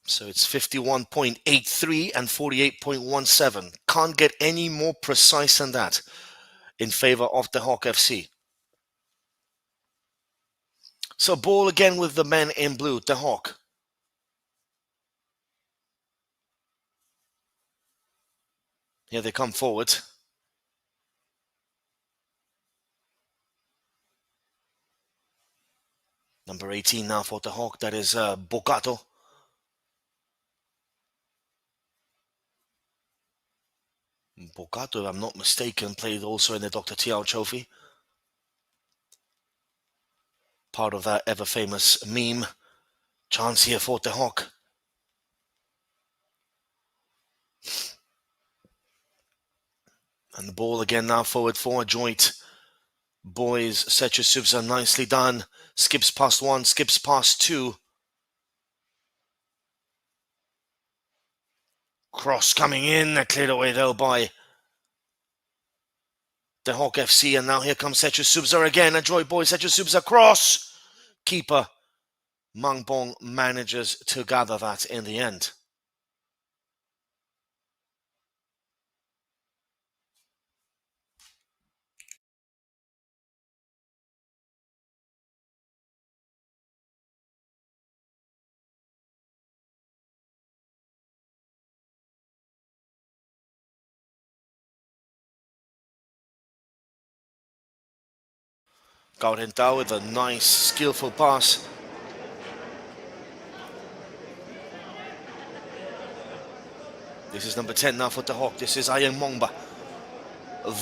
So it's 51.83 and 48.17. Can't get any more precise than that in favor of Tehok FC. So ball again with the men in blue, Tehok. Here they come forward. Number 18 now for Tehok, that is Bokato. Bokato, if I'm not mistaken, played also in the Dr. Tiao Trophy. Part of that ever-famous meme. Chance here for Tehok. And the ball again now forward for Adroit Boys Setsuzubza, nicely done. Skips past one, skips past two. Cross coming in, cleared away though by Tehok FC, and now here comes Setsuzubza again. Adroit Boys Setsuzubza cross. Keeper Mangbong manages to gather that in the end. Gaurentau with a nice, skillful pass. This is number 10 now for the Hawk. This is Ayeng Mongba.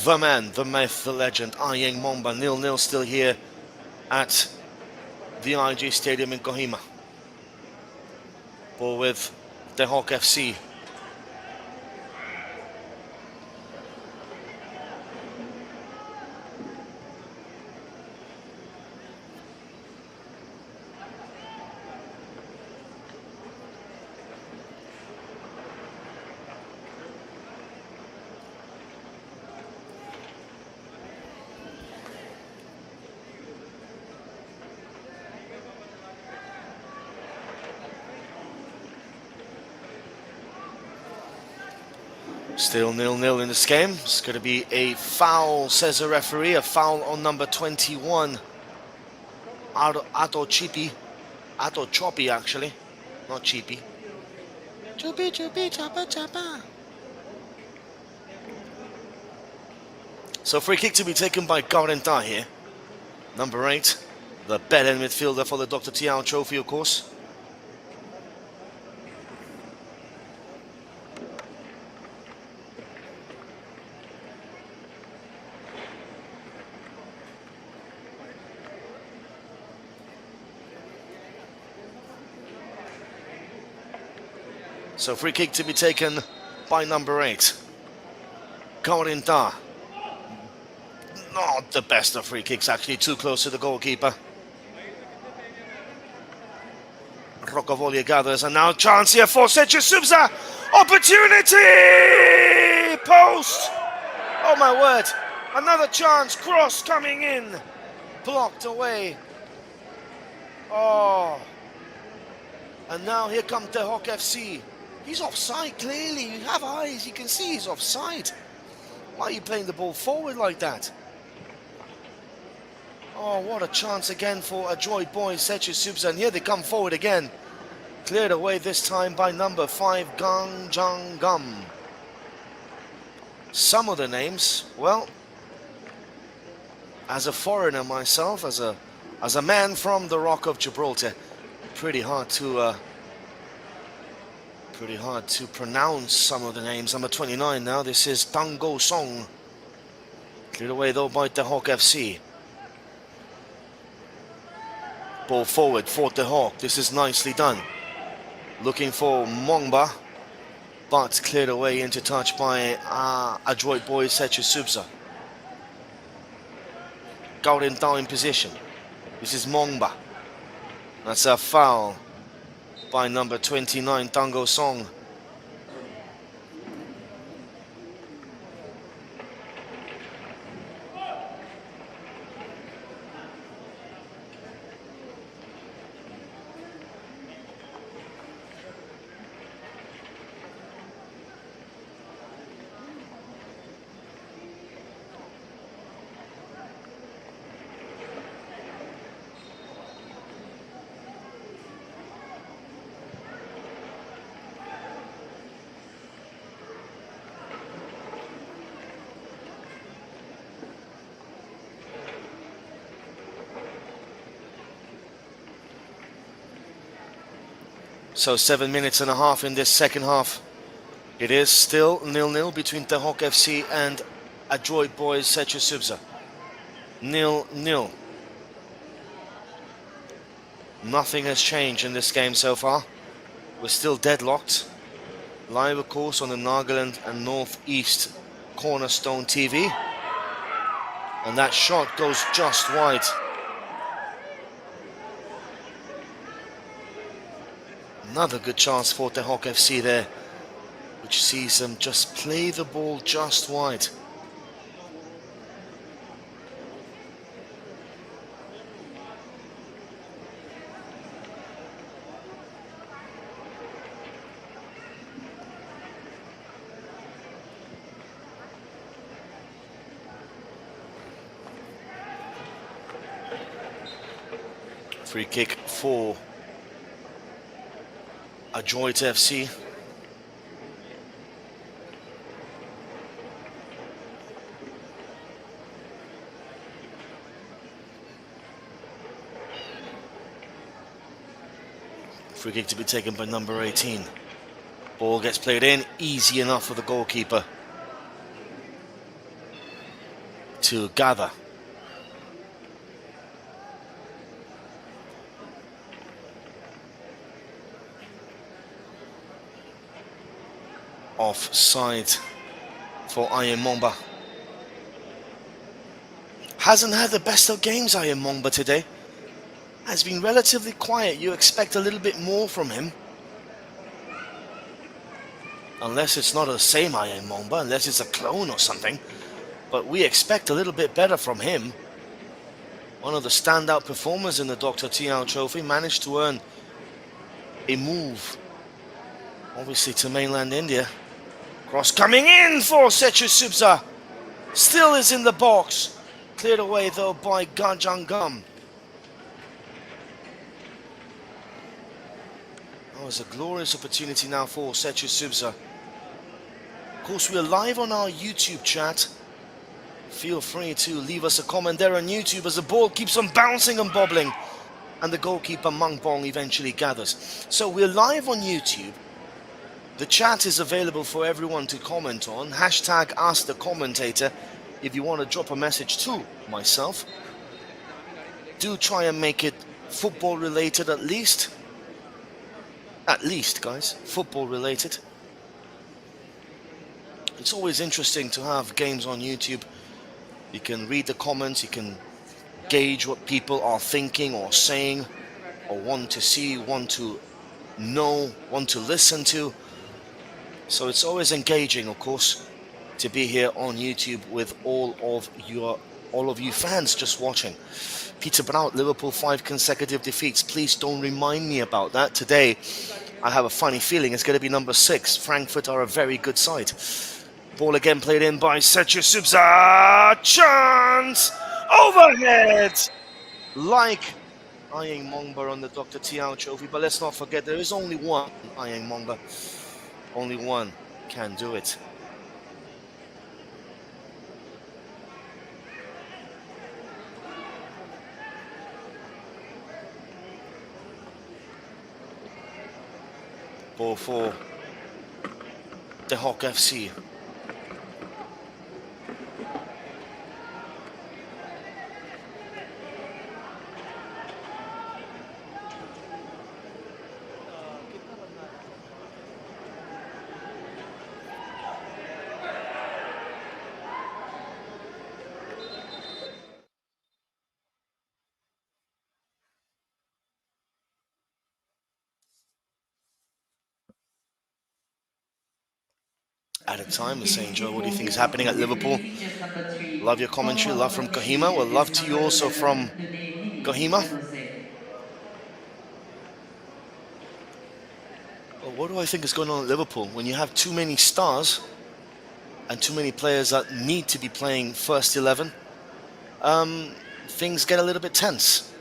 The man, the myth, the legend, Ayeng Mongba. 0-0 still here at the IG Stadium in Kohima. Ball with the Hawk FC. Still 0-0 in this game. It's going to be a foul, says the referee. A foul on number 21. Ato Chippy. Ato Choppy, actually. Not Chippy. Choppy, choppa, choppa. So free kick to be taken by Garenta here. Number 8. The bed-end midfielder for the Dr. Tiao Trophy, of course. So free kick to be taken by number 8. Kaurinta. Not the best of free kicks, actually. Too close to the goalkeeper. Rocavolia gathers, and now chance here for Seche Subza. Opportunity! Post! Oh my word. Another chance. Cross coming in. Blocked away. Oh. And now here comes the Hawk FC. He's offside, clearly. You have eyes, you can see he's offside. Why are you playing the ball forward like that? Oh, what a chance again for Adroit Boys, Seche Subza. And here they come forward again. Cleared away this time by number 5, Gang Jang Gum. Some of the names, well, as a foreigner myself, as a man from the Rock of Gibraltar, pretty hard to pronounce some of the names. Number 29 now, this is Tango Song. Cleared away though by the Hawk FC. Ball forward for the Hawk. This is nicely done. Looking for Mongba, but cleared away into touch by Adroit Boys Seche Subza. Gaurintao in position. This is Mongba. That's a foul by number 29, Tango Song. So 7 minutes and a half in this second half. It is still 0-0 between the Hawk FC and Adroit Boys Seche Subza. 0-0. Nothing has changed in this game so far. We're still deadlocked. Live, of course, on the Nagaland and Northeast Cornerstone TV. And that shot goes just wide. Another good chance for the Hawk FC there, which sees them just play the ball just wide. Free kick for Adroit FC. Free kick to be taken by number 18. Ball gets played in, easy enough for the goalkeeper to gather. Offside for Ian Mongba. Hasn't had the best of games, Ian Mongba, today. Has been relatively quiet. You expect a little bit more from him. Unless it's not the same Ian Mongba, unless it's a clone or something. But we expect a little bit better from him. One of the standout performers in the Dr. Tiao Trophy managed to earn a move, obviously, to mainland India. Cross coming in for Sechu Subza. Still is in the box. Cleared away though by Gajangam. That was a glorious opportunity now for Sechu Subza. Of course, we're live on our YouTube chat. Feel free to leave us a comment there on YouTube as the ball keeps on bouncing and bobbling. And the goalkeeper Mang Bong eventually gathers. So we're live on YouTube. The chat is available for everyone to comment on. Hashtag Ask the Commentator if you want to drop a message to myself. Do try and make it football related at least. At least, guys, football related. It's always interesting to have games on YouTube. You can read the comments, you can gauge what people are thinking or saying or want to see, want to know, want to listen to. So it's always engaging, of course, to be here on YouTube with all of you fans just watching. Peter Brout, Liverpool 5 consecutive defeats. Please don't remind me about that. Today, I have a funny feeling it's going to be number 6. Frankfurt are a very good side. Ball again played in by Sechu Subza. Chance! Overhead! Like Ian Mongba on the Dr. Tiao Trophy. But let's not forget, there is only one Ian Mongba. Only one can do it. Ball for the Hawk FC. At a time, we're saying, Joe, what do you think is happening at Liverpool? Love your commentary, love from Kohima. Well, love to you also from Kohima. Well, what do I think is going on at Liverpool? When you have too many stars and too many players that need to be playing first 11, things get a little bit tense.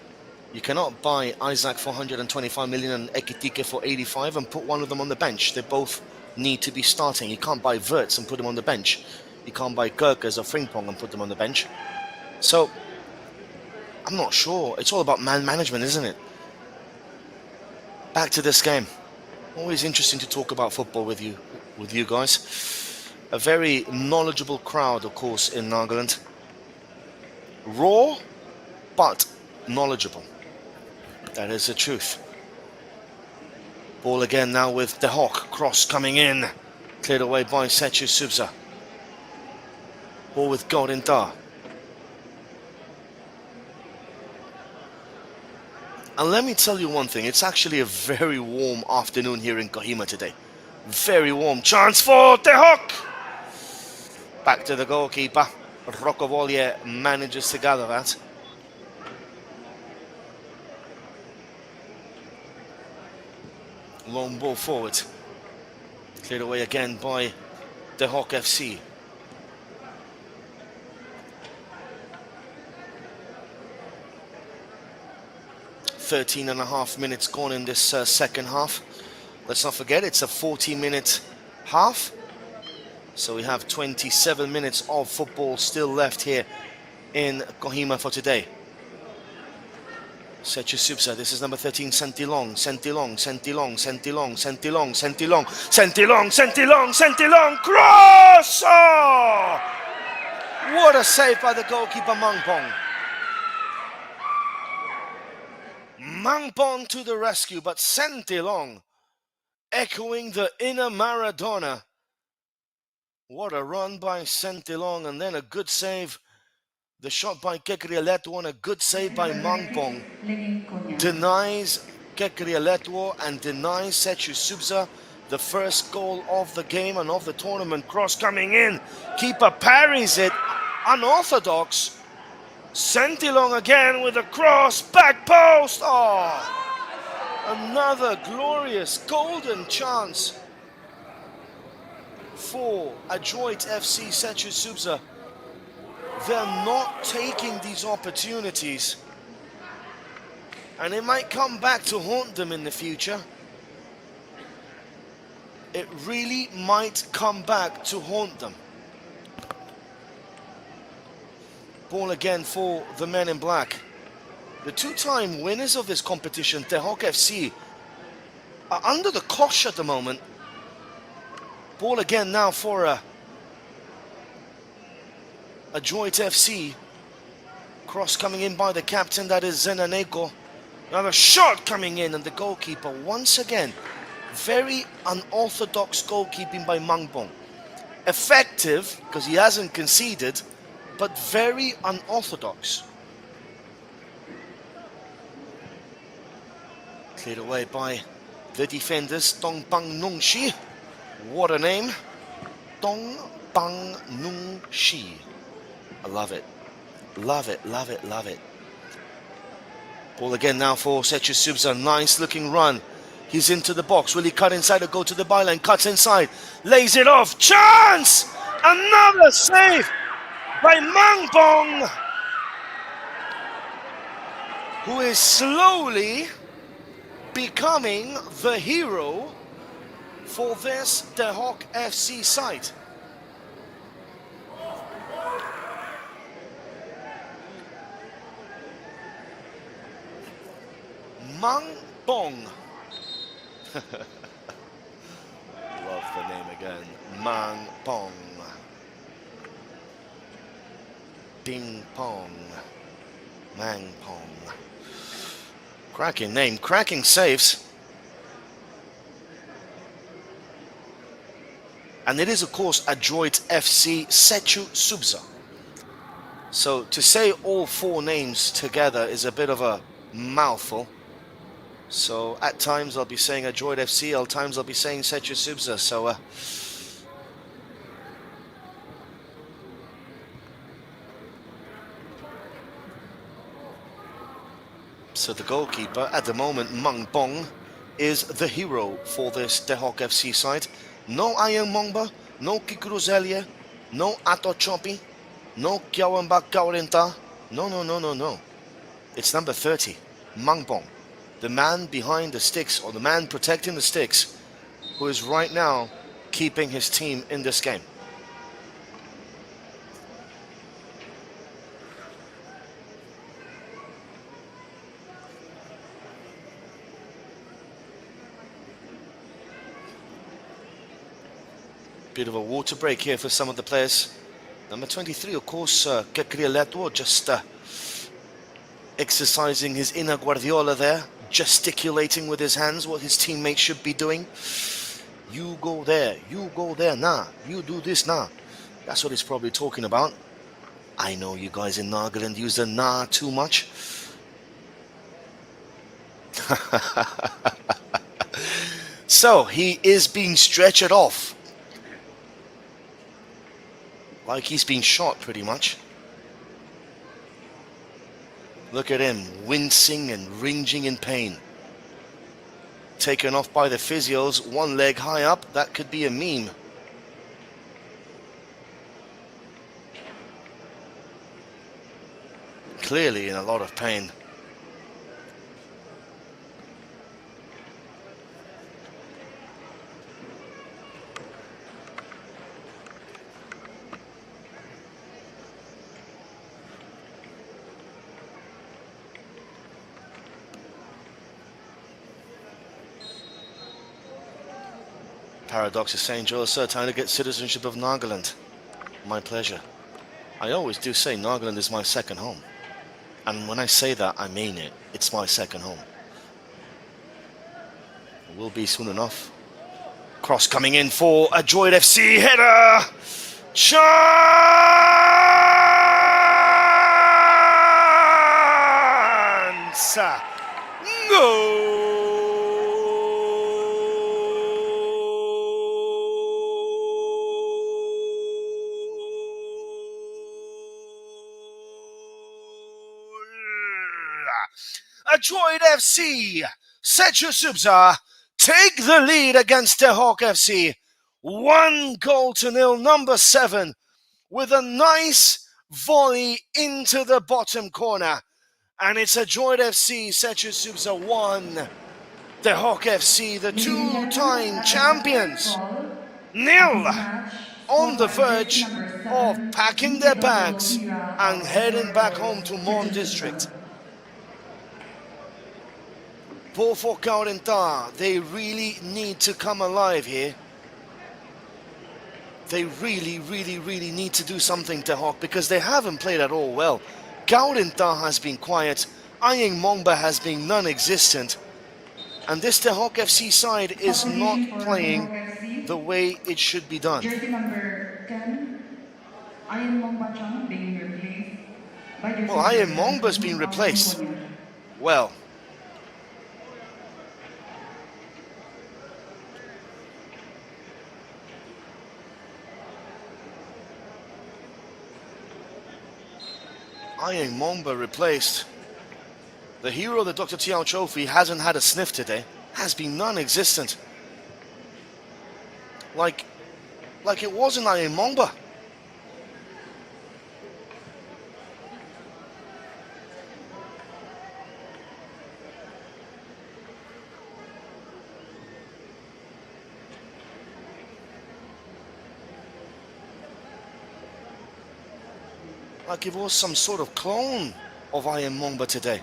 You cannot buy Isaac for 125 million and Ekitike for 85 and put one of them on the bench. They both need to be starting. You can't buy Wirtz and put him on the bench. You can't buy Gurkes or Frimpong and put them on the bench. So, I'm not sure. It's all about man management, isn't it? Back to this game. Always interesting to talk about football with you guys. A very knowledgeable crowd, of course, in Nagaland. Raw, but knowledgeable. That is the truth. Ball again now with the Hawk. Cross coming in. Cleared away by Sechu Subza. Ball with Godinda. And let me tell you one thing. It's actually a very warm afternoon here in Kohima today. Very warm. Chance for the Hawk. Back to the goalkeeper. Rokovolje manages to gather that. Long ball forward. Cleared away again by the Hawk FC. .5 minutes gone in this second half. Let's not forget, it's a 40-minute half. So we have 27 minutes of football still left here in Kohima for today. Setchusubsa, this is number 13, Sentilong, Sentilong, Sentilong, Sentilong, Sentilong, Sentilong, Sentilong, Sentilong, Sentilong, cross! Oh! What a save by the goalkeeper, Mangpong. Mangpong to the rescue, but Sentilong echoing the inner Maradona. What a run by Sentilong, and then a good save. The shot by Kekrialetwo and a good save by Mangpong. Denies Kekrialetwo and denies Setchusubsa the first goal of the game and of the tournament. Cross coming in. Keeper parries it. Unorthodox. Sentilong again with a cross. Back post. Oh, another glorious golden chance for Adroit FC Setchusubsa. They're not taking these opportunities, and it might come back to haunt them in the future. It really might come back to haunt them. Ball again for the men in black. The two-time winners of this competition, Tehok FC, are under the cosh at the moment. Ball again now for Adroit FC. Cross coming in by the captain, that is Zenaneko. Another shot coming in, and the goalkeeper once again. Very unorthodox goalkeeping by Mangpong. Effective, because he hasn't conceded, but very unorthodox. Cleared away by the defenders, Tong Pang Nung Shi. What a name. Tong Pang Nung Shi. I love it. Love it, love it, love it. Ball again now for Setchusubsa. Nice looking run. He's into the box. Will he cut inside or go to the byline? Cuts inside. Lays it off. Chance! Another save by Mangpong, who is slowly becoming the hero for this Tehok FC side. Mangpong. Love the name again. Mangpong. Ping pong. Mangpong. Cracking name, cracking saves. And it is, of course, Adroit FC Setchusubsa. So to say all four names together is a bit of a mouthful. So at times I'll be saying Adroit FC, at times I'll be saying Setchusubsa. So the goalkeeper at the moment, Mangpong, is the hero for this Tehok FC side. No Ayang Mongba, no Kikruzelia, no Ato Chopi, no Kiawambak Kaurenta. No. It's number 30, Mangpong, the man behind the sticks, or the man protecting the sticks, who is right now keeping his team in this game. Bit of a water break here for some of the players. Number 23, of course, Kekrialetwo, just exercising his inner Guardiola there, gesticulating with his hands what his teammates should be doing. You go there, nah, you do this, nah. That's what he's probably talking about. I know you guys in Nagaland use the nah too much. So he is being stretched off. Like he's been shot, pretty much. Look at him, wincing and wringing in pain. Taken off by the physios, one leg high up. That could be a meme. Clearly in a lot of pain. Paradox is saying, Joel, sir, time to get citizenship of Nagaland. My pleasure. I always do say Nagaland is my second home. And when I say that, I mean it. It's my second home. It will be soon enough. Cross coming in for a Droid FC header. Chance. A Droid FC, Sechu Subza take the lead against the Hawk FC. 1-0, number 7, with a nice volley into the bottom corner. And it's a Droid FC, Sechu Subza 1. The Hawk FC, the two-time champions, 0, on the verge of packing their bags and heading back home to Mon District. Ball for Gaudenta, they really need to come alive here. They really need to do something to Hawk because they haven't played at all well. Gaudenta has been quiet, Ayeng Mongba has been non-existent, and this the Hawk FC side is not playing the way it should be done. Jersey number 10, Ayeng Mongba Chang being replaced by jersey Well, Ayeng Mongba's been replaced. Well, Ayeng Mongba replaced. The hero of the Dr. Tiao Trophy hasn't had a sniff today. Has been non-existent. Like it wasn't Ayeng Mongba. Like it was some sort of clone of Ayeng Mongba today.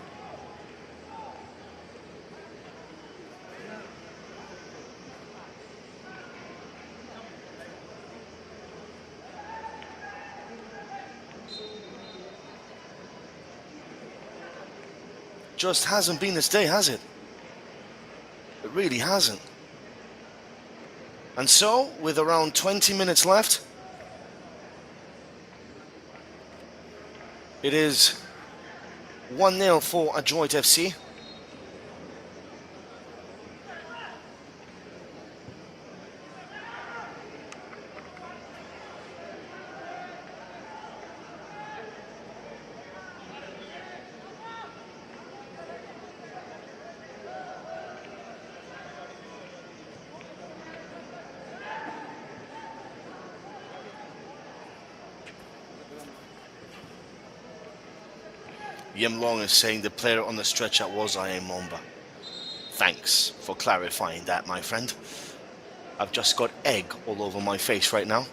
Just hasn't been his day, has it? It really hasn't. And so, with around 20 minutes left, it is 1-0 for Adroit FC. Yim Long is saying the player on the stretcher was Ayeng Mongba. Thanks for clarifying that, my friend. I've just got egg all over my face right now.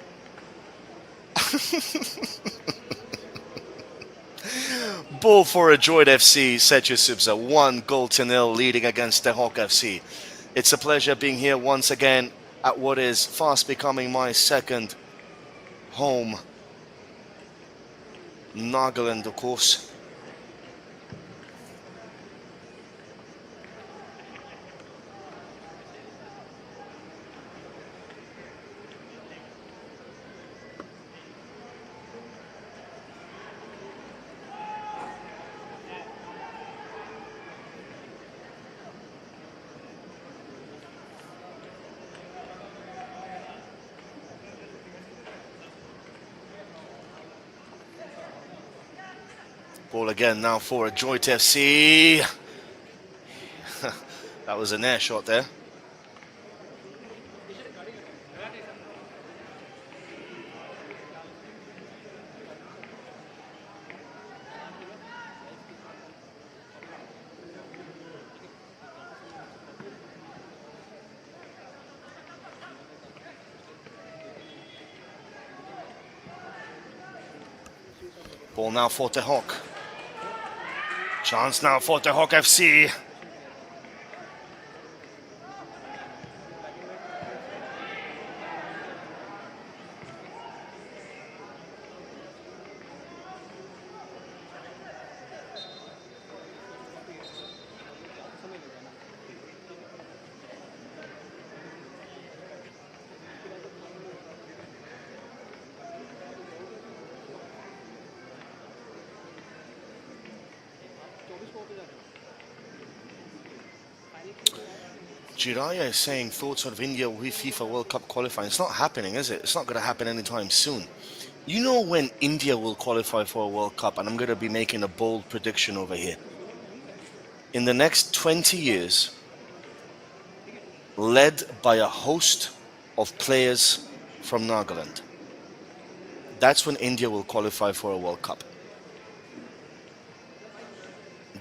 Ball for Adroit FC, Sechu Subza, 1-0 leading against the Hawk FC. It's a pleasure being here once again at what is fast becoming my second home. Nagaland, of course. Ball again now for Adroit FC. That was an air shot there. Ball now for the Hawk. Chance now for the Hawk FC. Jiraya is saying thoughts of India with FIFA World Cup qualifying. It's not happening, is it? It's not going to happen anytime soon. You know when India will qualify for a World Cup, and I'm going to be making a bold prediction over here. In the next 20 years, led by a host of players from Nagaland. That's when India will qualify for a World Cup.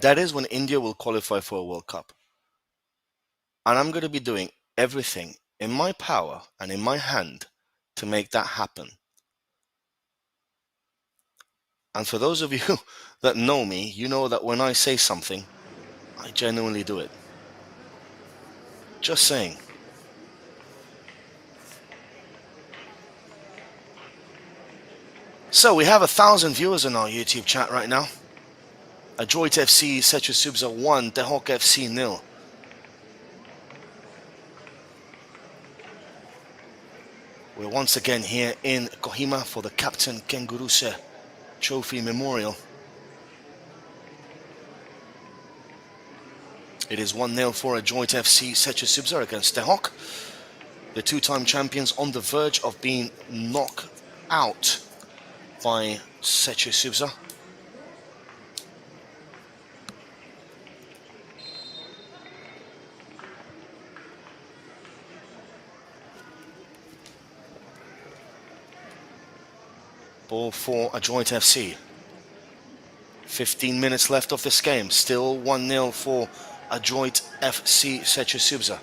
That is when India will qualify for a World Cup. And I'm going to be doing everything in my power and in my hand to make that happen. And for those of you that know me, you know that when I say something, I genuinely do it. Just saying. So we have 1,000 viewers on our YouTube chat right now. Adroit FC, Setra Subza 1, Tehok FC 0. We're once again here in Kohima for the Captain Kenguruse Trophy Memorial. It is 1-0 for Adroit FC, Setra Subza against Tehok. The two-time champions on the verge of being knocked out by Setra Subza. Ball for Adroit FC. 15 minutes left of this game. Still 1-0 for Adroit FC Setra Subza.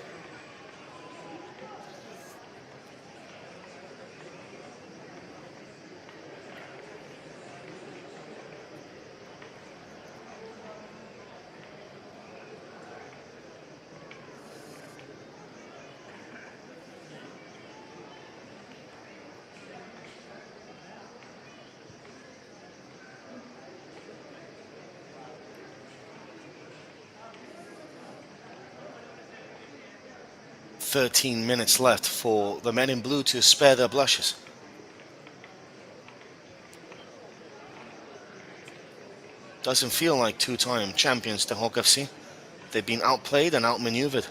.13 minutes left for the men in blue to spare their blushes. Doesn't feel like two-time champions Tehok FC. They've been outplayed and outmaneuvered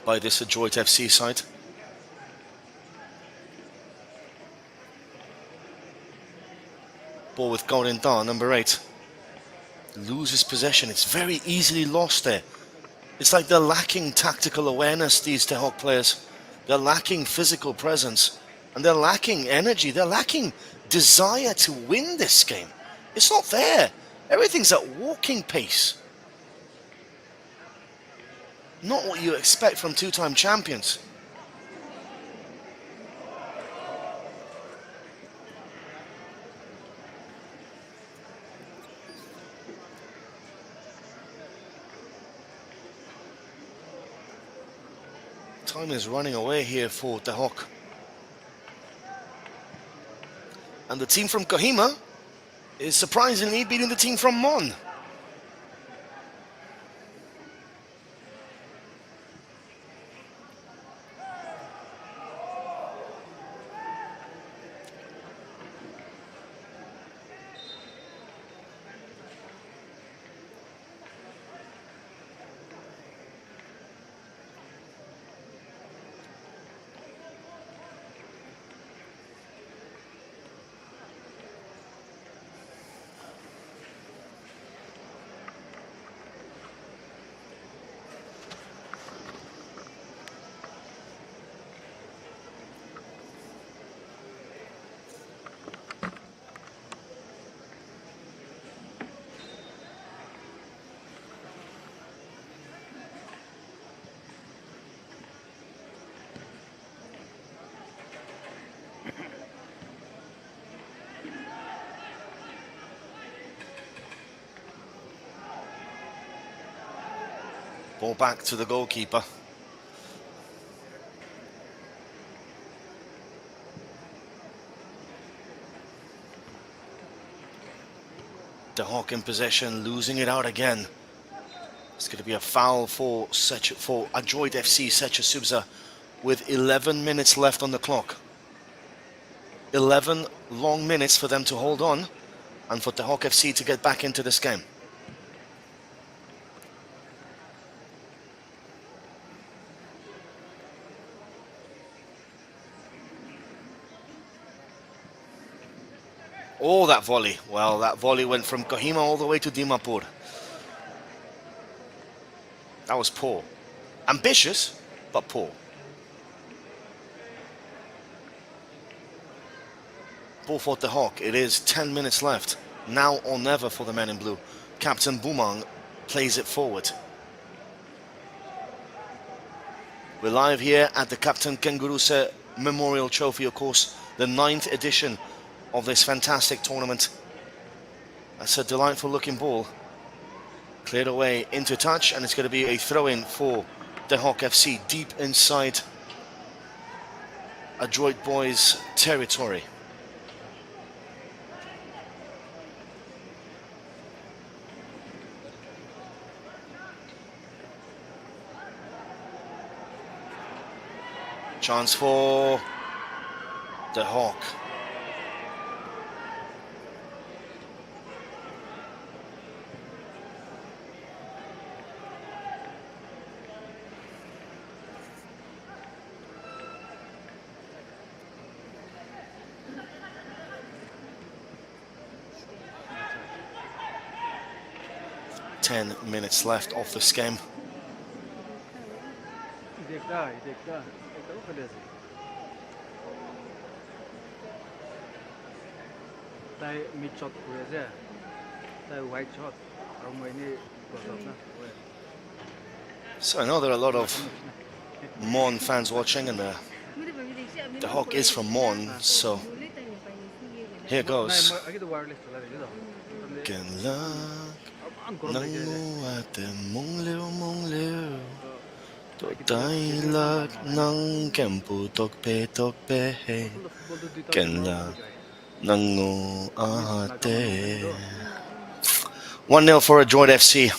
by this Adroit FC side. Ball with Gorinda, number 8. Loses possession. It's very easily lost there. It's like they're lacking tactical awareness, these Tehok players. They're lacking physical presence. And they're lacking energy. They're lacking desire to win this game. It's not there. Everything's at walking pace. Not what you expect from two-time champions. Time is running away here for Tehok. And the team from Kohima is surprisingly beating the team from Mon. Ball back to the goalkeeper. Tehok in possession, losing it out again. It's going to be a foul for Adroit FC Setra Subza with 11 minutes left on the clock. 11 long minutes for them to hold on and for Tehok FC to get back into this game. Oh, that volley. Well, that volley went from Kohima all the way to Dimapur. That was poor. Ambitious, but poor. Ball for the Hawk. It is 10 minutes left. Now or never for the men in blue. Captain Bumang plays it forward. We're live here at the Captain Kenguruse Memorial Trophy, of course, the 9th edition of this fantastic tournament. That's a delightful looking ball. Cleared away into touch, and it's going to be a throw-in for the Hawk FC deep inside Adroit Boys territory. Chance for the Hawk. Ten minutes left of this game. So I know there are a lot of Mon fans watching, and the Hawk is from Mon, so here goes. Tailak ng kempu tokpe tokpe he kenla nangu ahate. 1-0 for Adroit FC.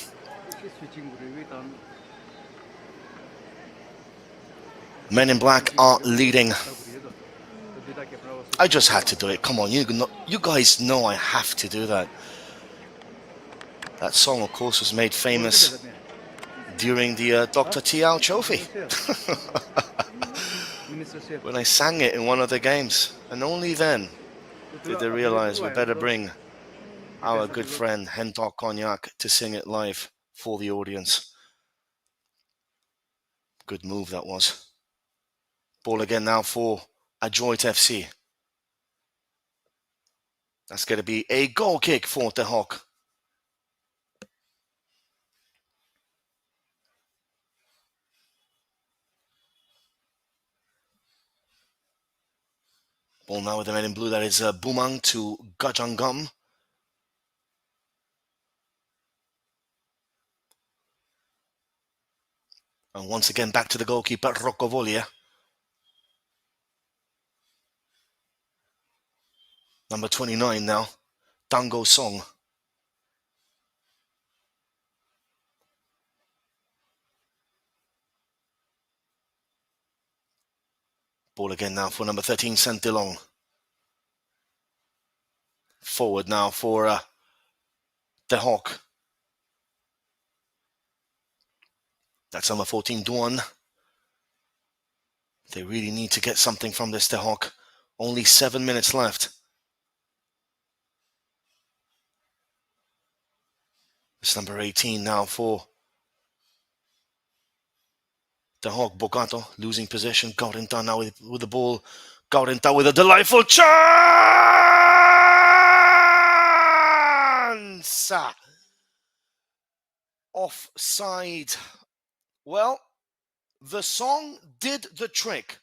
Men in Black are leading. I just had to do it. Come on, you guys know I have to do that. That song, of course, was made famous during the Dr. Tiao Trophy. When I sang it in one of the games. And only then did they realize we better bring our good friend Hentok Cognac to sing it live for the audience. Good move that was. Ball again now for Adroit FC. That's going to be a goal kick for the Hawk. Ball now with the men in blue. That is Bumang to Gajangam. And once again back to the goalkeeper, Rokovolia. Number 29 now, Tango Song. Ball again now for number 13, Santilong. Forward now for the Hawk. That's number 14, Duan. They really need to get something from this, the Hawk. Only 7 minutes left. It's number 18 now for the Hawk. Bogato losing possession. Gaudenta now with the ball. Gaudenta with a delightful chance! Offside. Well, the song did the trick.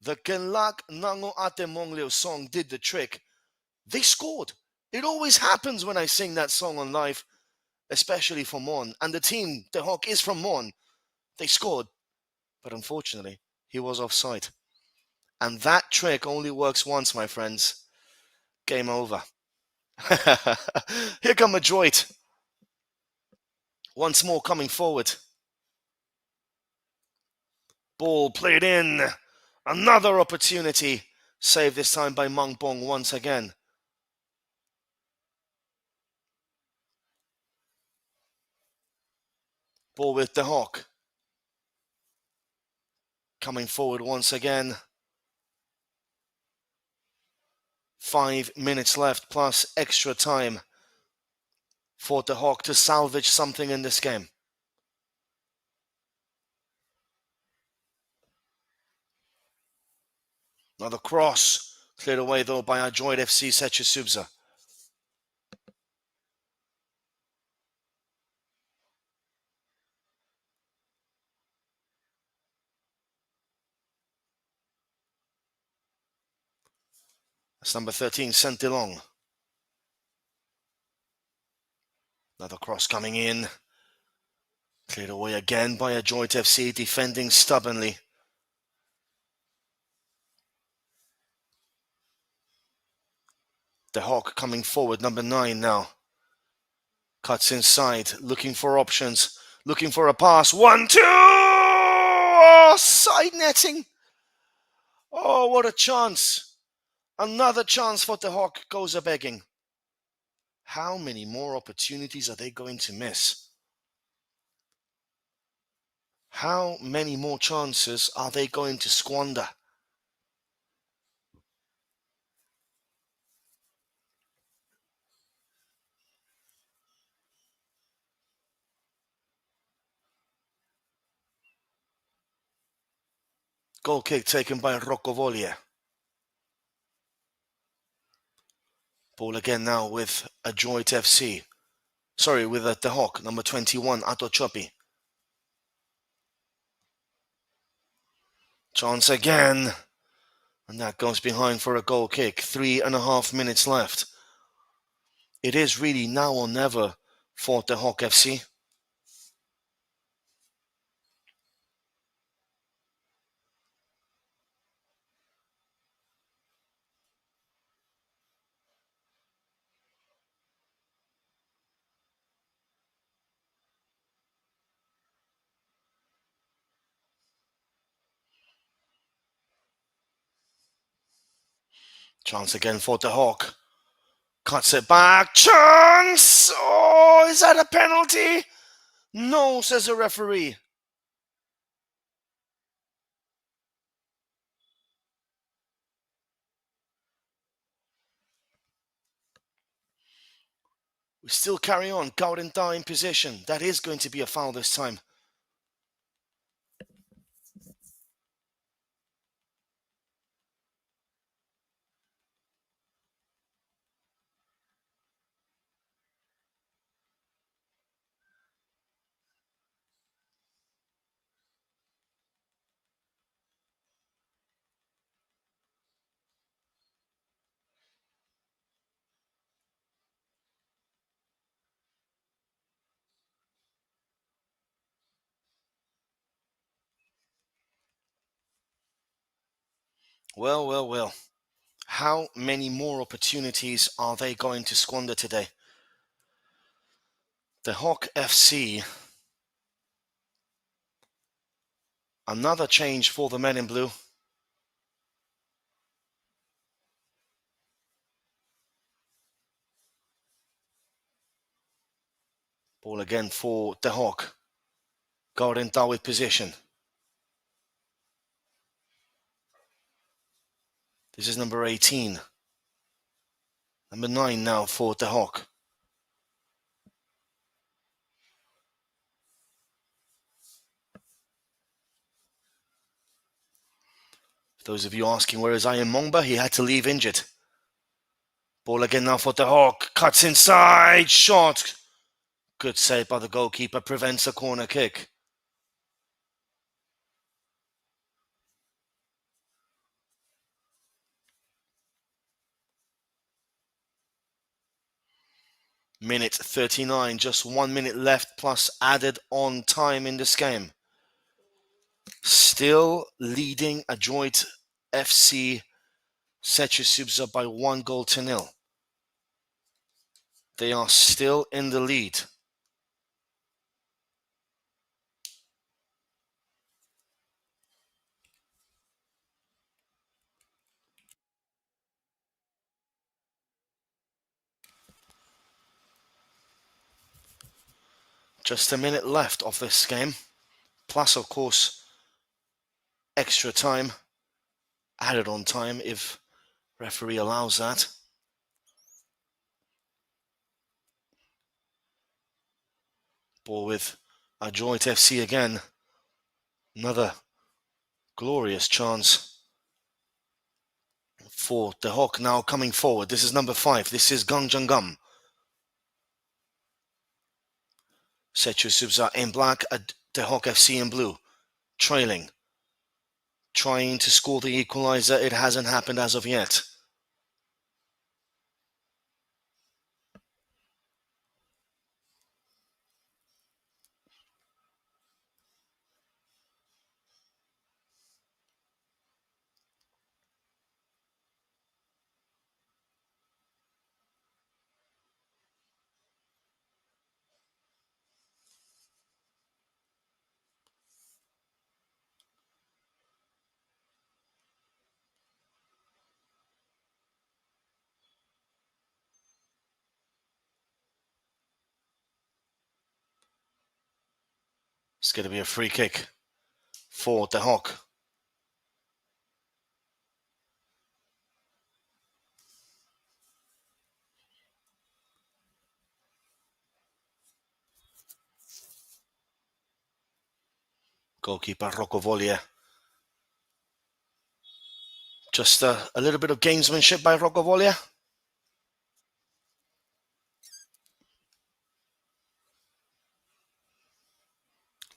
The Kenlak Nango Ate Mongleo song did the trick. They scored. It always happens when I sing that song on live, especially for Mon. And the team, the Hawk, is from Mon. They scored. But unfortunately, he was offside. And that trick only works once, my friends. Game over. Here come Adroit. Once more coming forward. Ball played in. Another opportunity. Saved this time by Mang Bong once again. Ball with the Hawk. Coming forward once again. 5 minutes left plus extra time for the Hawk to salvage something in this game. Another cross, cleared away though by Adjoid FC Sechesubza. That's number 13, Sentilong. Another cross coming in. Cleared away again by Adjoid FC, defending stubbornly. The Hawk coming forward, number 9 now. Cuts inside, looking for options, looking for a pass. 1-2! Oh, side netting. Oh, what a chance. Another chance for the Hawk goes a-begging. How many more opportunities are they going to miss? How many more chances are they going to squander? Goal kick taken by Roccovolie. Ball again now with Adjoit FC. Sorry, with the Hawk, number 21, Ato Chopi. Chance again. And that goes behind for a goal kick. 3.5 minutes left. It is really now or never for the Hawk FC. Chance again for the Hawk. Cuts it back. Chance! Oh, is that a penalty? No, says the referee. We still carry on. Gaudenta in possession. That is going to be a foul this time. Well. How many more opportunities are they going to squander today? The Hawk FC. Another change for the men in blue. Ball again for the Hawk. Gaudenta with position. This is number 18. Number 9 now for the Hawk. Those of you asking where is Ian Mongba, he had to leave injured. Ball again now for the Hawk. Cuts inside. Shot. Good save by the goalkeeper. Prevents a corner kick. Minute 39, just 1 minute left plus added on time in this game. Still leading Adjoit FC Sechesubza by 1-0. They are still in the lead. Just a minute left of this game. Plus, of course, extra time added on time if Referee allows that. Ball with Adjoit FC again. Another glorious chance for the Hawk now coming forward. This is number 5. This is Gang Jangam. Sechu Subza in black, the Hawk FC in blue. Trailing. Trying to score the equalizer. It hasn't happened as of yet. It's going to be a free kick for the Hawk. Goalkeeper Rocco Voglia. Just a little bit of gamesmanship by Rocco Voglia.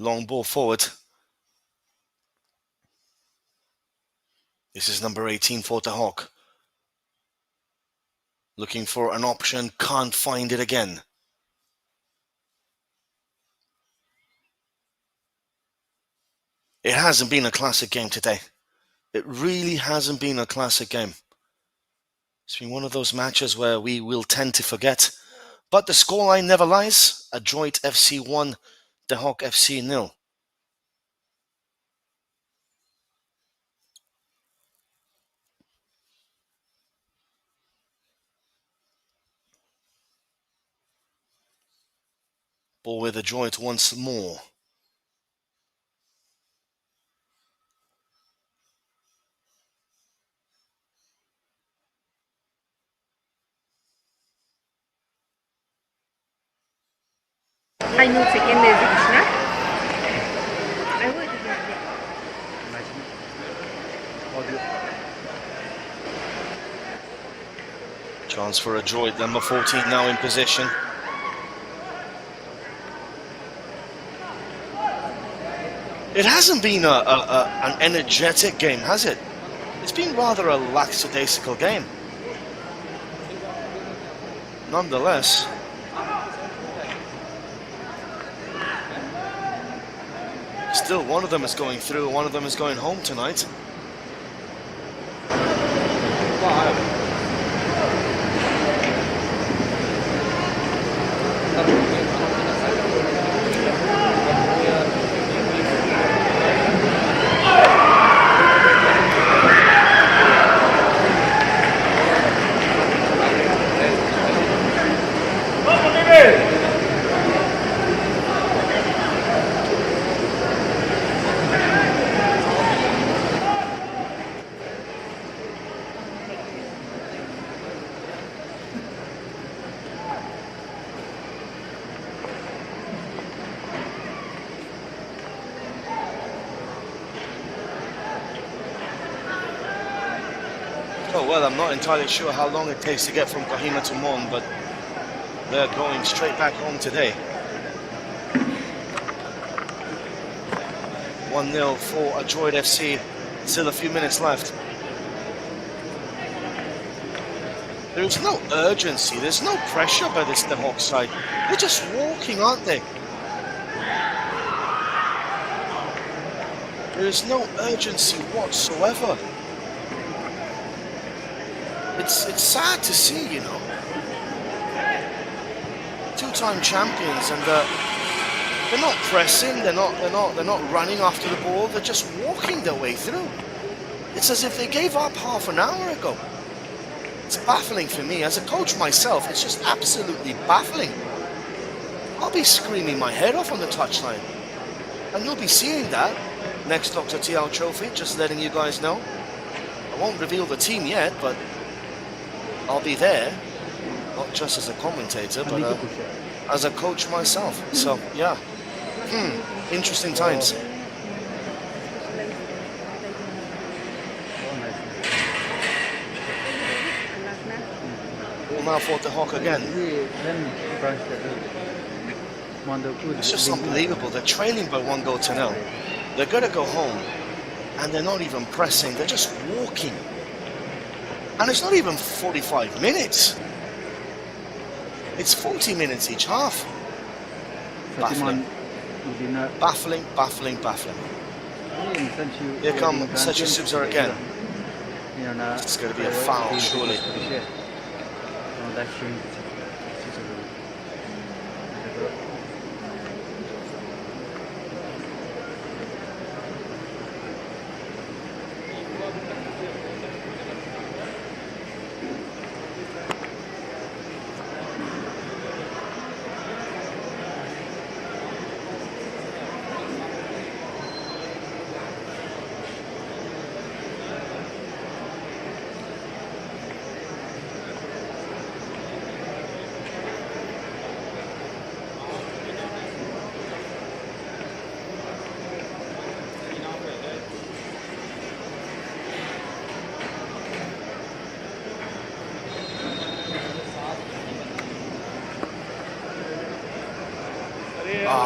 Long ball forward. This is number 18 for the Hawk. Looking for an option, can't find it again. It hasn't been a classic game today. It really hasn't been a classic game. It's been one of those matches where we will tend to forget. But the scoreline never lies. Adjoit FC 1, the Hawk FC 0. Ball with Adjoit once more. I know second is Krishna. I would Chance for Adjoit, number 14 now in possession. It hasn't been an energetic game, has it? It's been rather a lackadaisical game. Nonetheless, still one of them is going through, one of them is going home tonight. Well, I'm not entirely sure how long it takes to get from Kohima to Mon, but they're going straight back home today. 1-0 for Adjoit FC. Still a few minutes left. There's no urgency, there's no pressure by the Hawk side. They're just walking, aren't they? There's no urgency whatsoever. It's sad to see, you know. Two-time champions, and they're not pressing. They're not running after the ball. They're just walking their way through. It's as if they gave up half an hour ago. It's baffling for me as a coach myself. It's just absolutely baffling. I'll be screaming my head off on the touchline, and you'll be seeing that next Dr. TL Trophy. Just letting you guys know. I won't reveal the team yet, but I'll be there, not just as a commentator, but as a coach myself. So, yeah, interesting times. Ball now for the Hawk again. It's just unbelievable. They're trailing by 1-0. They're going to go home, and they're not even pressing. They're just walking. And it's not even 45 minutes. It's 40 minutes each half. Baffling. Baffling, baffling, baffling. Here come Sachi Subzar again. It's going to be a foul, surely.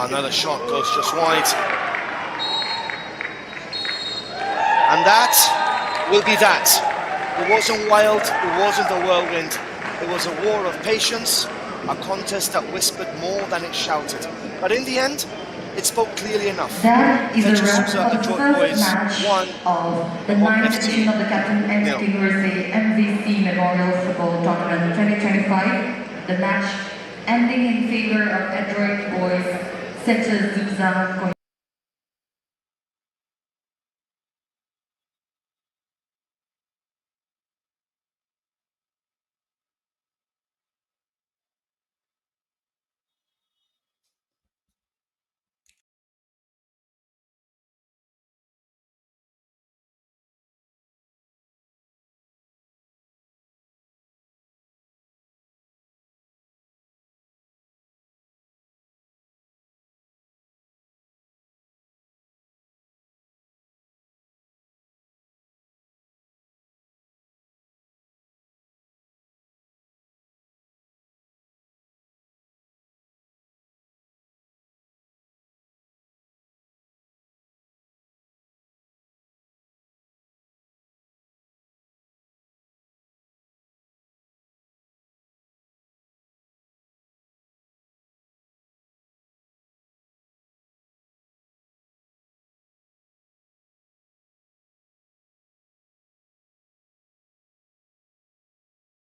Another shot goes just wide. And that will be that. It wasn't wild, it wasn't a whirlwind. It was a war of patience, a contest that whispered more than it shouted. But in the end, it spoke clearly enough. That is the wrap of the first match of the 9th edition of the Captain and Kenguruse MVC Memorial Football Tournament 2025. The match ending in favor of adroit boys such as Zubzang.